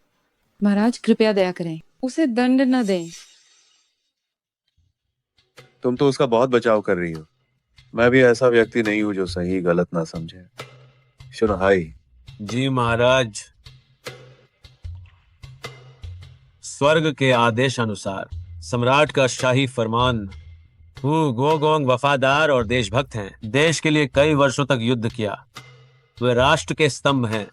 महाराज कृपया दया करें, उसे दंड न दें। तुम तो उसका बहुत बचाव कर रही हो। मैं भी ऐसा व्यक्ति नहीं हूं जो सही गलत ना समझे। शुनहाई। जी महाराज। स्वर्ग के आदेश अनुसार सम्राट का शाही फरमान। हु गोगोंग वफादार और देशभक्त हैं। देश के लिए कई वर्षों तक युद्ध किया। वे राष्ट्र के स्तंभ हैं।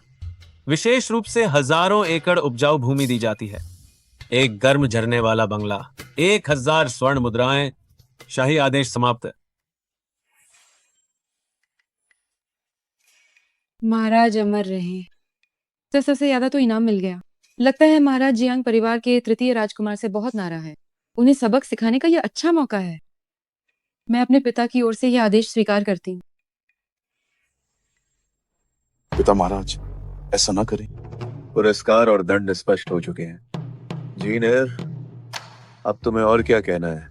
विशेष रूप से हजारों एकड़ उपजाऊ भूमि दी जाती है। एक गर्म झरने वाला बंगला, 1000 स्वर्ण मुद्राएं। शाही आदेश समाप्त। महाराज अमर रहे। तो सबसे ज्यादा तो इनाम मिल गया। लगता है महाराज जियांग परिवार के तृतीय राजकुमार से बहुत नाराज है। उन्हें सबक सिखाने का यह अच्छा मौका है। मैं अपने पिता की ओर से यह आदेश स्वीकार करती हूँ। पिता महाराज, ऐसा ना करें। पुरस्कार और दंड स्पष्ट हो चुके हैं। जीनियर, अब तुम्हें और क्या कहना है?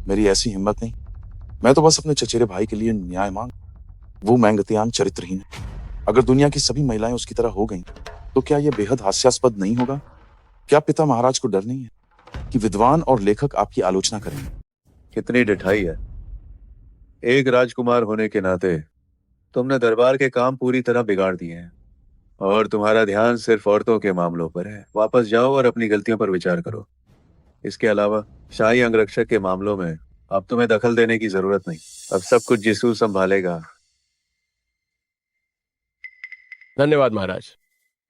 मेरी ऐसी हिम्मत नहीं। मैं तो बस अपने चचेरे भाई के लिए न्याय मांग। वो मैंगतियान चरित्रहीन है। अगर दुनिया की सभी महिलाएं उसकी तरह हो गईं, तो क्या यह बेहद हास्यास्पद नहीं होगा? क्या पिता महाराज को डर नहीं है कि विद्वान और लेखक आपकी आलोचना करेंगे? कितनी डिठाई है। एक राजकुमार होने के नाते तुमने दरबार के काम पूरी तरह बिगाड़ दिए हैं और तुम्हारा ध्यान सिर्फ औरतों के मामलों पर है। वापस जाओ और अपनी गलतियों पर विचार करो। इसके अलावा शाही अंगरक्षक के मामलों में अब तुम्हें दखल देने की जरूरत नहीं। अब सब कुछ जिसू संभालेगा। धन्यवाद महाराज।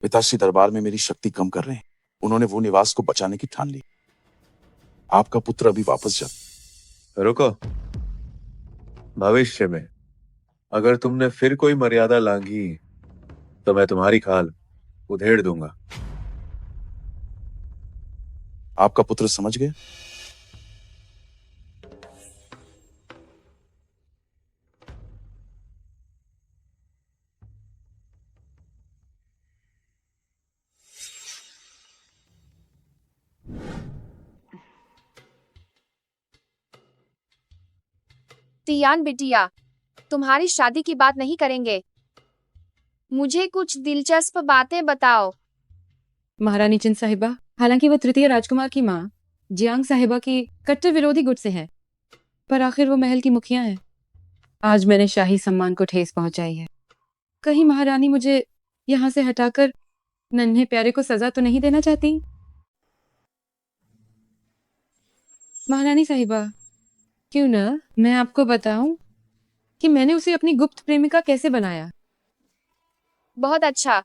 पिताश्री दरबार में मेरी शक्ति कम कर रहे हैं। उन्होंने वो निवास को बचाने की ठान ली। आपका पुत्र अभी वापस जा। रुको। भविष्य में अगर तुमने फिर कोई मर्यादा लांघी तो मैं तुम्हारी खाल उधेड़ दूंगा। आपका पुत्र समझ गया? तियान बिटिया, तुम्हारी शादी की बात नहीं करेंगे। मुझे कुछ दिलचस्प बातें बताओ। महारानी चिन साहिबा, हालांकि वह तृतीय राजकुमार की माँ जियांग साहिबा की कट्टर विरोधी गुट से है, पर आखिर वो महल की मुखिया है। आज मैंने शाही सम्मान को ठेस पहुंचाई है। कहीं महारानी मुझे यहाँ से हटाकर नन्हे प्यारे को सजा तो नहीं देना चाहती? महारानी साहिबा, क्यों ना मैं आपको बताऊं कि मैंने उसे अपनी गुप्त प्रेमिका कैसे बनाया। बहुत अच्छा।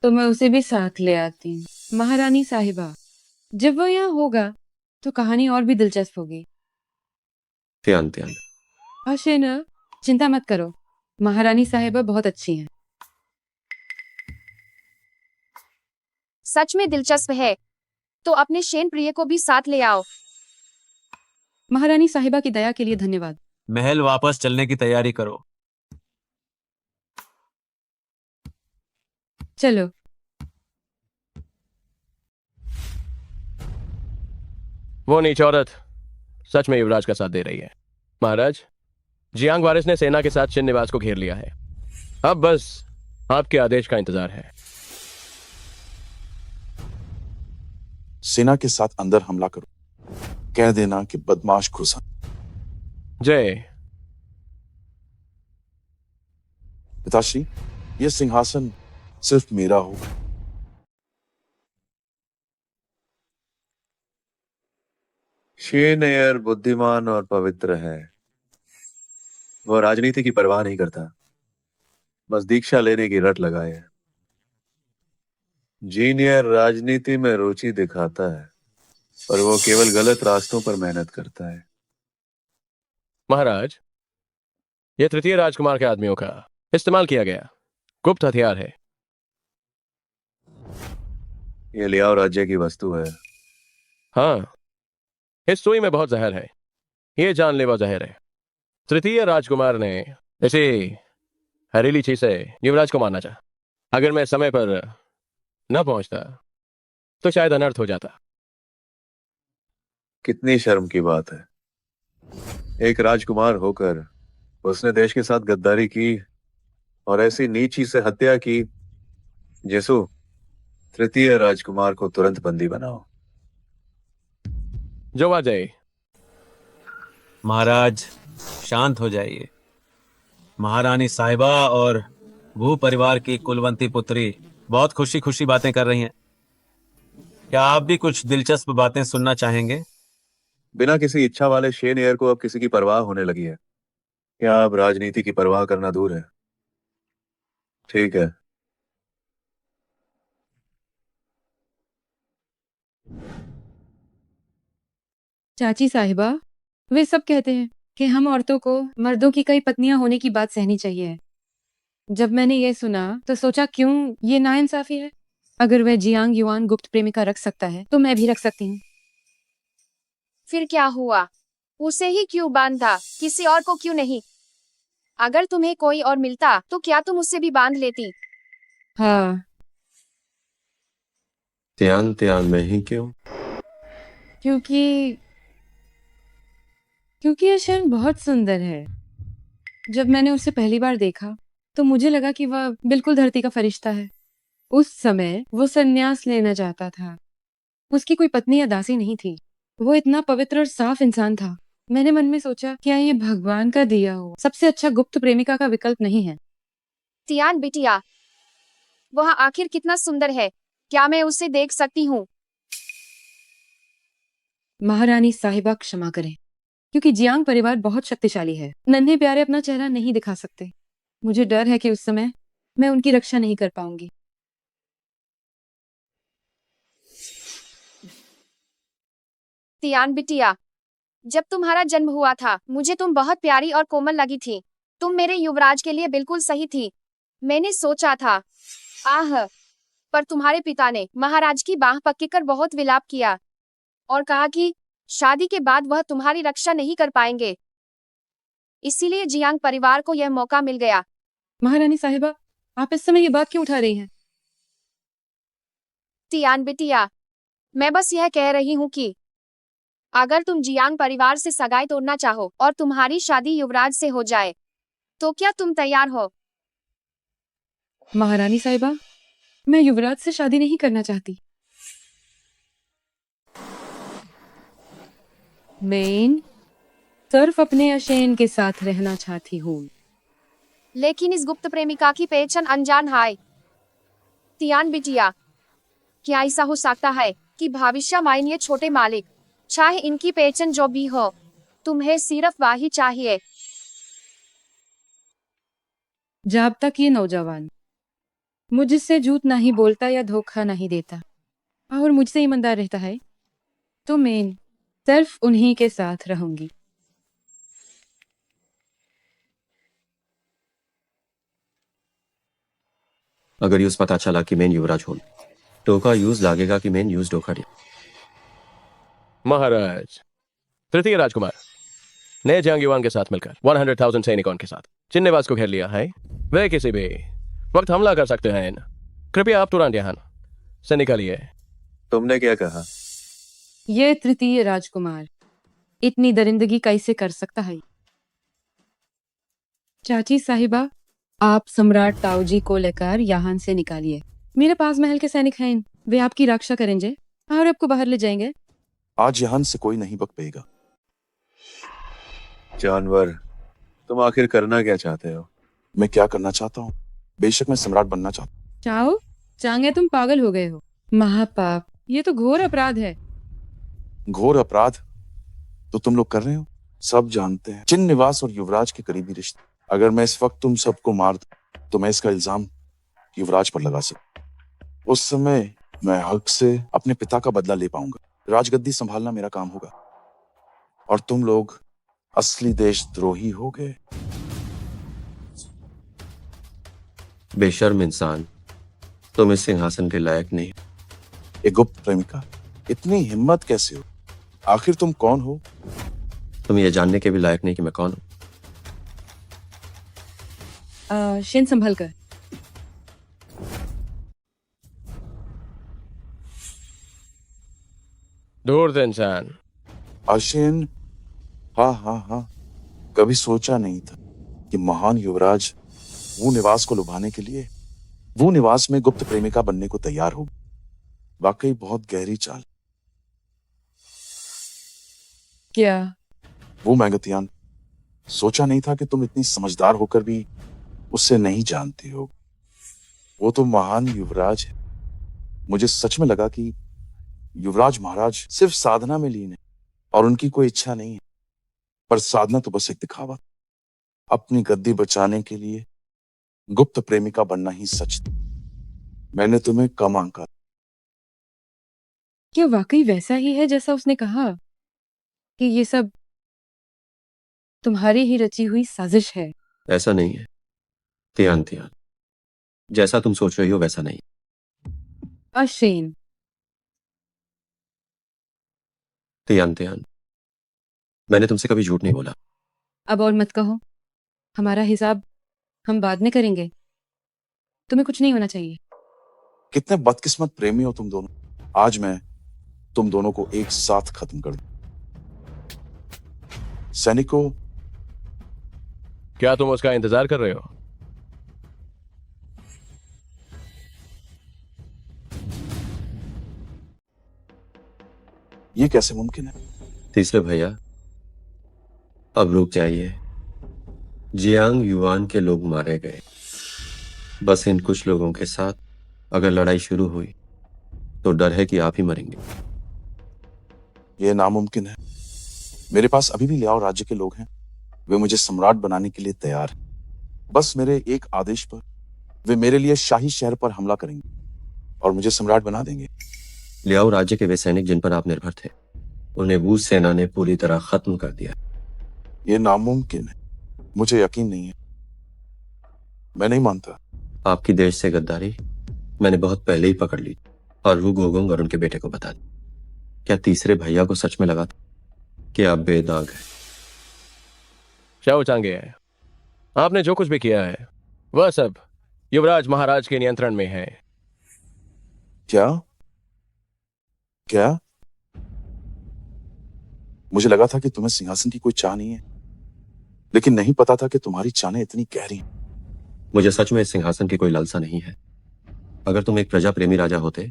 तो मैं उसे भी साथ ले आती हूँ। महारानी साहिबा, जब वो यहाँ होगा तो कहानी और भी दिलचस्प होगी। त्यान त्यान। न चिंता मत करो, महारानी साहिबा बहुत अच्छी हैं। सच में दिलचस्प है। तो अपने शेन प्रिय को भी साथ ले आओ। महारानी साहिबा की दया के लिए धन्यवाद। महल वापस चलने की तैयारी करो। चलो। वो नीच औरत सच में युवराज का साथ दे रही है। महाराज, जियांग वारिस ने सेना के साथ चिन निवास को घेर लिया है। अब बस आपके आदेश का इंतजार है। सेना के साथ अंदर हमला करो। कह देना कि बदमाश घुसा। जय। पिताश्री, यह सिंहासन सिर्फ मेरा होगा। शेनयर बुद्धिमान और पवित्र है। वो राजनीति की परवाह नहीं करता, बस दीक्षा लेने की रट लगाए है। जीनियर राजनीति में रुचि दिखाता है, पर वो केवल गलत रास्तों पर मेहनत करता है। महाराज, यह तृतीय राजकुमार के आदमियों का इस्तेमाल किया गया गुप्त हथियार है। ये लियाओ राज्य की वस्तु है। हाँ, इस सुई में बहुत जहर है। ये जानलेवा जहर है। तृतीय राजकुमार ने इसी हरीली चीज से युवराज को मारना चाहा। अगर मैं समय पर न पहुंचता तो शायद अनर्थ हो जाता। कितनी शर्म की बात है। एक राजकुमार होकर उसने देश के साथ गद्दारी की और ऐसी नीची से हत्या की। जेसु, तृतीय राजकुमार को तुरंत बंदी बनाओ। जो अजय, महाराज शांत हो जाइए। महारानी साहिबा और भू परिवार की कुलवंती पुत्री बहुत खुशी खुशी बातें कर रही हैं। क्या आप भी कुछ दिलचस्प बातें सुनना चाहेंगे? बिना किसी इच्छा वाले शेन एयर को अब किसी की परवाह होने लगी है। क्या अब राजनीति की परवाह करना दूर है? ठीक है। चाची साहिबा, वे सब कहते हैं कि हम औरतों को मर्दों की कई पत्नियां होने की बात सहनी चाहिए। जब मैंने ये सुना तो सोचा क्यों ये नाइंसाफी है। अगर वह जियांग युआन गुप्त प्रेमिका रख सकता है तो मैं भी रख सकती हूँ। फिर क्या हुआ? उसे ही क्यों बांधा, किसी और को क्यों नहीं? अगर तुम्हें कोई और मिलता तो क्या तुम उससे भी बांध लेती? हाँ, त्यान त्यान में ही क्यों? क्योंकि क्योंकि ये शरण बहुत सुंदर है। जब मैंने उसे पहली बार देखा तो मुझे लगा कि वह बिल्कुल धरती का फरिश्ता है। उस समय वो संन्यास लेना चाहता था। उसकी कोई पत्नी या दासी नहीं थी। वो इतना पवित्र और साफ इंसान था। मैंने मन में सोचा क्या ये भगवान का दिया हो सबसे अच्छा गुप्त प्रेमिका का विकल्प नहीं है। तियान बिटिया, वह आखिर कितना सुंदर है, क्या मैं उसे देख सकती हूँ? महारानी साहिबा क्षमा करें, क्योंकि जियांग परिवार बहुत शक्तिशाली है। नन्हे प्यारे अपना चेहरा नहीं दिखा सकते। मुझे डर है कि उस समय मैं उनकी रक्षा नहीं कर पाऊंगी। तियान बिटिया, जब तुम्हारा जन्म हुआ था मुझे तुम बहुत प्यारी और कोमल लगी थी। तुम मेरे युवराज के लिए बिल्कुल सही थी। मैंने सोचा था, आह, पर तुम्हारे पिता ने महाराज की बाह पकड़कर बहुत विलाप किया और कहा कि शादी के बाद वह तुम्हारी रक्षा नहीं कर पाएंगे। इसीलिए जियांग परिवार को यह मौका मिल गया। महारानी साहिबा, आप इस समय ये बात क्यों उठा रही हैं? तियान बिटिया, मैं बस यह कह रही हूँ कि अगर तुम जियांग परिवार से सगाई तोड़ना चाहो और तुम्हारी शादी युवराज से हो जाए तो क्या तुम तैयार हो? महारानी साहिबा, मैं युवराज से शादी नहीं करना चाहती। मैं सिर्फ अपने अशेन के साथ रहना चाहती हूँ। लेकिन इस गुप्त प्रेमिका की पहचान अनजान है। तियान बिटिया, क्या ऐसा हो सकता है कि भविष्य में ये छोटे मालिक, चाहे इनकी पहचान जो भी हो, तुम्हें सिर्फ वही चाहिए? जब तक ये नौजवान मुझसे झूठ नहीं बोलता या धोखा नहीं देता और मुझसे ईमानदार रहता है तो मैं सिर्फ उन्हीं के साथ रहूंगी। अगर यूज पता चला कि मैन युवराज हूं तो का यूज लागेगा कि मैन यूज धोखा दिया। महाराज, तृतीय राजकुमार ने जियांग युआन के साथ मिलकर 100,000 सैनिकों के साथ चिन्नेवास को घेर लिया है। वे किसी भी वक्त हमला कर सकते हैं। कृपया आप तुरंत यहाँ से निकलिए। तुमने क्या कहा? ये तृतीय राजकुमार इतनी दरिंदगी कैसे कर सकता है? चाची साहिबा, आप सम्राट ताऊजी को लेकर यहाँ से निकालिए। मेरे पास महल के सैनिक हैं, वे आपकी रक्षा करेंगे और आपको बाहर ले जाएंगे। आज यहाँ से कोई नहीं बक पाएगा। जानवर, तुम आखिर करना क्या चाहते हो? मैं क्या करना चाहता हूँ? बेशक मैं सम्राट बनना चाहता हूँ। चाओ चांगे, तुम पागल हो गए हो। महापाप, ये तो घोर अपराध है। घोर अपराध तो तुम लोग कर रहे हो। सब जानते हैं चिन्निवास और युवराज के करीबी रिश्ते। अगर मैं इस वक्त तुम सबको मार दूं तो मैं इसका इल्जाम युवराज पर लगा सकता। उस समय मैं हक से अपने पिता का बदला ले पाऊंगा। राजगद्दी संभालना मेरा काम होगा और तुम लोग असली देशद्रोही हो गए। बेशर्म इंसान, तुम इस सिंहासन के लायक नहीं। एक गुप्त प्रेमिका, इतनी हिम्मत कैसे हो? आखिर तुम कौन हो? तुम ये जानने के भी लायक नहीं कि मैं कौन हूं। शेन संभल कर। दूर से इंसान। अशेन, हाँ हाँ हाँ, कभी सोचा नहीं था कि महान युवराज वो निवास को लुभाने के लिए वो निवास में गुप्त प्रेमिका बनने को तैयार हो। वाकई बहुत गहरी चाल। क्या वो मैगतियान, सोचा नहीं था कि तुम इतनी समझदार होकर भी उससे नहीं जानती हो। वो तो महान युवराज है। मुझे सच में लगा कि युवराज महाराज सिर्फ साधना में लीन है और उनकी कोई इच्छा नहीं है। पर साधना तो बस एक दिखावा था। अपनी गद्दी बचाने के लिए गुप्त प्रेमिका बनना ही सच था। मैंने तुम्हें कम आंका। क्या वाकई वैसा ही है जैसा उसने कहा कि ये सब तुम्हारी ही रची हुई साजिश है? ऐसा नहीं है तियान तियान, जैसा तुम सोच रही हो वैसा नहीं। अशेन, तियान तियान, मैंने तुमसे कभी झूठ नहीं बोला। अब और मत कहो। हमारा हिसाब हम बाद में करेंगे। तुम्हें कुछ नहीं होना चाहिए। कितने बदकिस्मत प्रेमी हो तुम दोनों। आज मैं तुम दोनों को एक साथ खत्म कर दूं। सैनिकों, क्या तुम उसका इंतजार कर रहे हो? ये कैसे मुमकिन है? तीसरे भैया, अब रुक जाइए। जियांग युआन के लोग मारे गए। बस इन कुछ लोगों के साथ अगर लड़ाई शुरू हुई तो डर है कि आप ही मरेंगे। ये नामुमकिन है। मेरे पास अभी भी लियाओ राज्य के लोग हैं। वे मुझे सम्राट बनाने के लिए तैयार हैं। बस मेरे एक आदेश पर वे मेरे लिए शाही शहर पर हमला करेंगे और मुझे सम्राट बना देंगे। लियाओ राज्य के वे सैनिक जिन पर आप निर्भर थे, उन्हें वू सेना ने पूरी तरह खत्म कर दिया। ये नामुमकिन है। मुझे यकीन नहीं है। मैं नहीं मानता। आपकी देश से गद्दारी मैंने बहुत पहले ही पकड़ ली और वू गोगोंग और उनके बेटे को बता दी। क्या तीसरे भैया को सच में लगा था कि आप बेदाग हैं? शाओ चांगे है, आपने जो कुछ भी किया है वह सब युवराज महाराज के नियंत्रण में है। क्या क्या? मुझे लगा था कि तुम्हें सिंहासन की कोई चाह नहीं है, लेकिन नहीं पता था कि तुम्हारी चाहें इतनी गहरी हैं। मुझे सच में इस सिंहासन की कोई लालसा नहीं है। अगर तुम एक प्रजा प्रेमी राजा होते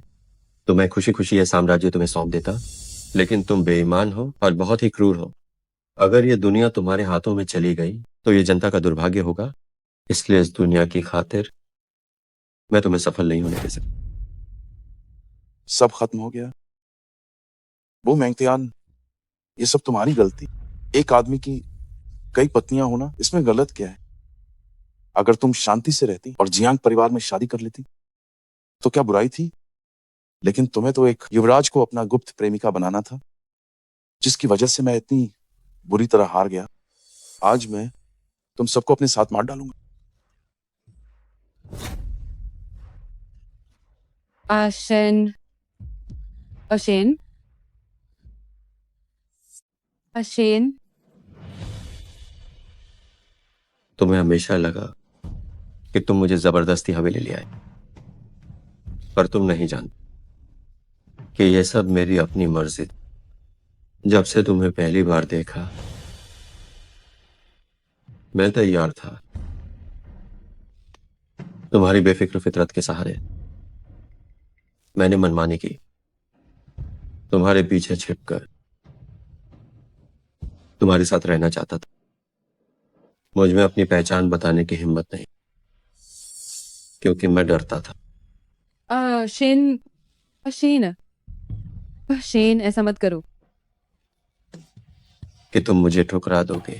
तो मैं खुशी खुशी यह साम्राज्य तुम्हें सौंप देता, लेकिन तुम बेईमान हो और बहुत ही क्रूर हो। अगर ये दुनिया तुम्हारे हाथों में चली गई तो ये जनता का दुर्भाग्य होगा। इसलिए इस दुनिया की खातिर मैं तुम्हें सफल नहीं होने दे सकता। सब खत्म हो गया। वो मैंगतियान, ये सब तुम्हारी गलती। एक आदमी की कई पत्नियां होना इसमें गलत क्या है? अगर तुम शांति से रहती और जियांग परिवार में शादी कर लेती तो क्या बुराई थी? लेकिन तुम्हें तो एक युवराज को अपना गुप्त प्रेमिका बनाना था, जिसकी वजह से मैं इतनी बुरी तरह हार गया। आज मैं तुम सबको अपने साथ मार डालूंगा। आशन, अशेन, अशेन, तुम्हें हमेशा लगा कि तुम मुझे जबरदस्ती हवेली ले आए, पर तुम नहीं जानते कि यह सब मेरी अपनी मर्जी थी। जब से तुम्हें पहली बार देखा मैं तैयार था। तुम्हारी बेफिक्र फितरत के सहारे मैंने मनमानी की। तुम्हारे पीछे छिपकर तुम्हारे साथ रहना चाहता था। मुझ में अपनी पहचान बताने की हिम्मत नहीं, क्योंकि मैं डरता था। अशेन, अशेन, अशेन, ऐसा मत करो। कि तुम मुझे ठुकरा दोगे।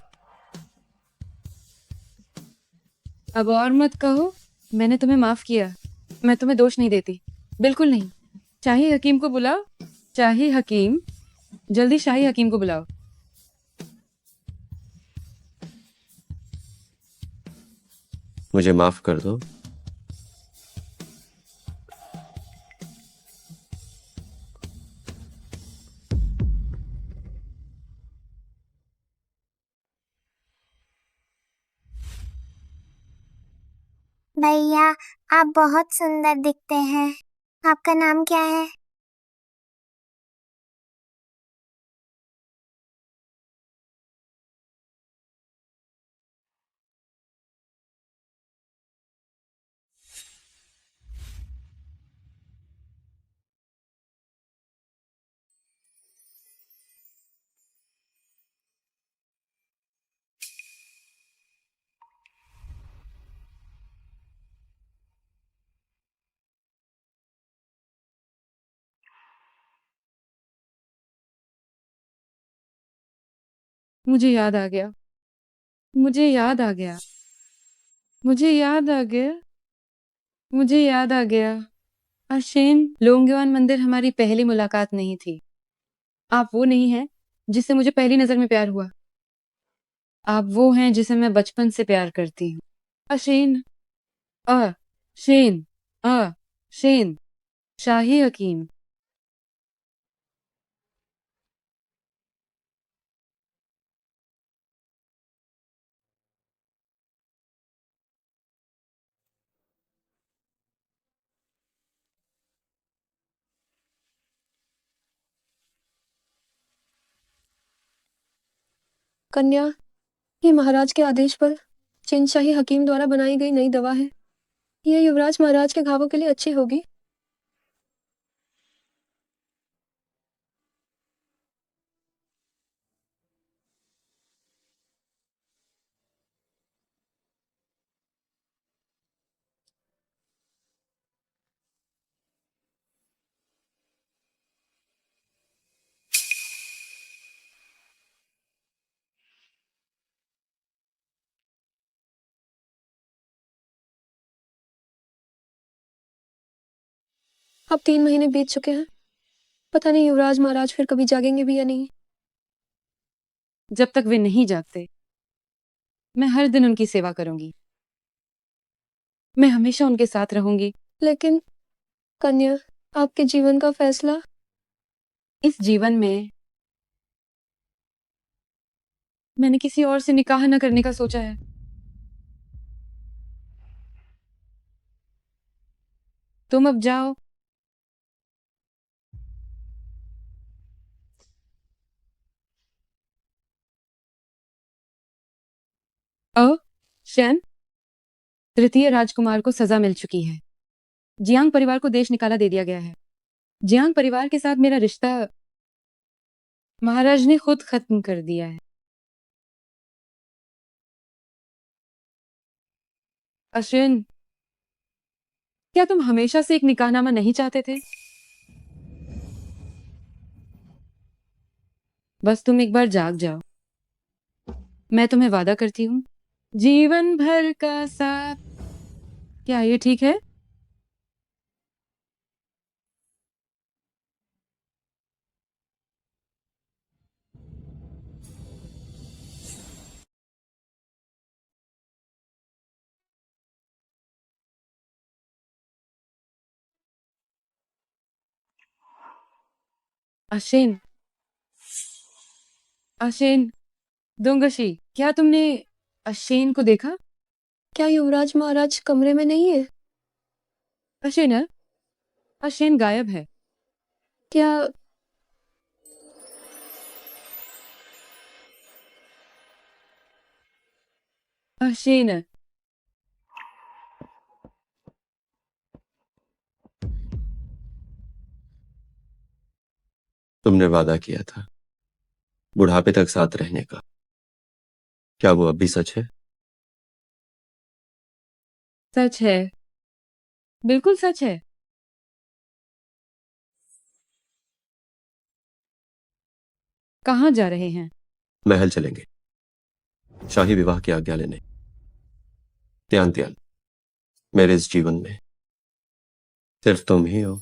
अब और मत कहो। मैंने तुम्हें माफ किया। मैं तुम्हें दोष नहीं देती, बिल्कुल नहीं। शाही हकीम को बुलाओ। शाही हकीम, जल्दी शाही हकीम को बुलाओ। मुझे माफ कर दो। भैया, आप बहुत सुंदर दिखते हैं। आपका नाम क्या है? मुझे याद आ गया, मुझे याद आ गया, मुझे याद आ गया, मुझे याद आ गया। अशेन, लोंगेवान मंदिर हमारी पहली मुलाकात नहीं थी। आप वो नहीं हैं जिससे मुझे पहली नजर में प्यार हुआ। आप वो हैं जिसे मैं बचपन से प्यार करती हूँ। अशेन, अ शेन, अ शेन, शाही हकीम। कन्या, ये महाराज के आदेश पर चिनशाही हकीम द्वारा बनाई गई नई दवा है। ये युवराज महाराज के घावों के लिए अच्छी होगी। अब 3 महीने बीत चुके हैं। पता नहीं युवराज महाराज फिर कभी जागेंगे भी या नहीं। जब तक वे नहीं जागते, मैं हर दिन उनकी सेवा करूंगी। मैं हमेशा उनके साथ रहूंगी। लेकिन कन्या, आपके जीवन का फैसला। इस जीवन में मैंने किसी और से निकाह न करने का सोचा है। तुम अब जाओ। शैन, तृतीय राजकुमार को सजा मिल चुकी है। जियांग परिवार को देश निकाला दे दिया गया है। जियांग परिवार के साथ मेरा रिश्ता महाराज ने खुद खत्म कर दिया है। अश्विन, क्या तुम हमेशा से एक निकाहनामा नहीं चाहते थे? बस तुम एक बार जाग जाओ। मैं तुम्हें वादा करती हूँ, जीवन भर का साथ। क्या ये ठीक है? अशेन, अशेन, दोंगशी, क्या तुमने अशेन को देखा? क्या युवराज महाराज कमरे में नहीं है? अशेन, अशेन गायब है। क्या अशेन, तुमने वादा किया था बुढ़ापे तक साथ रहने का। क्या वो अब भी सच है? सच है, बिल्कुल सच है। कहाँ जा रहे हैं? महल चलेंगे, शाही विवाह की आज्ञा लेने। त्यान त्यान, मेरे इस जीवन में सिर्फ तुम ही हो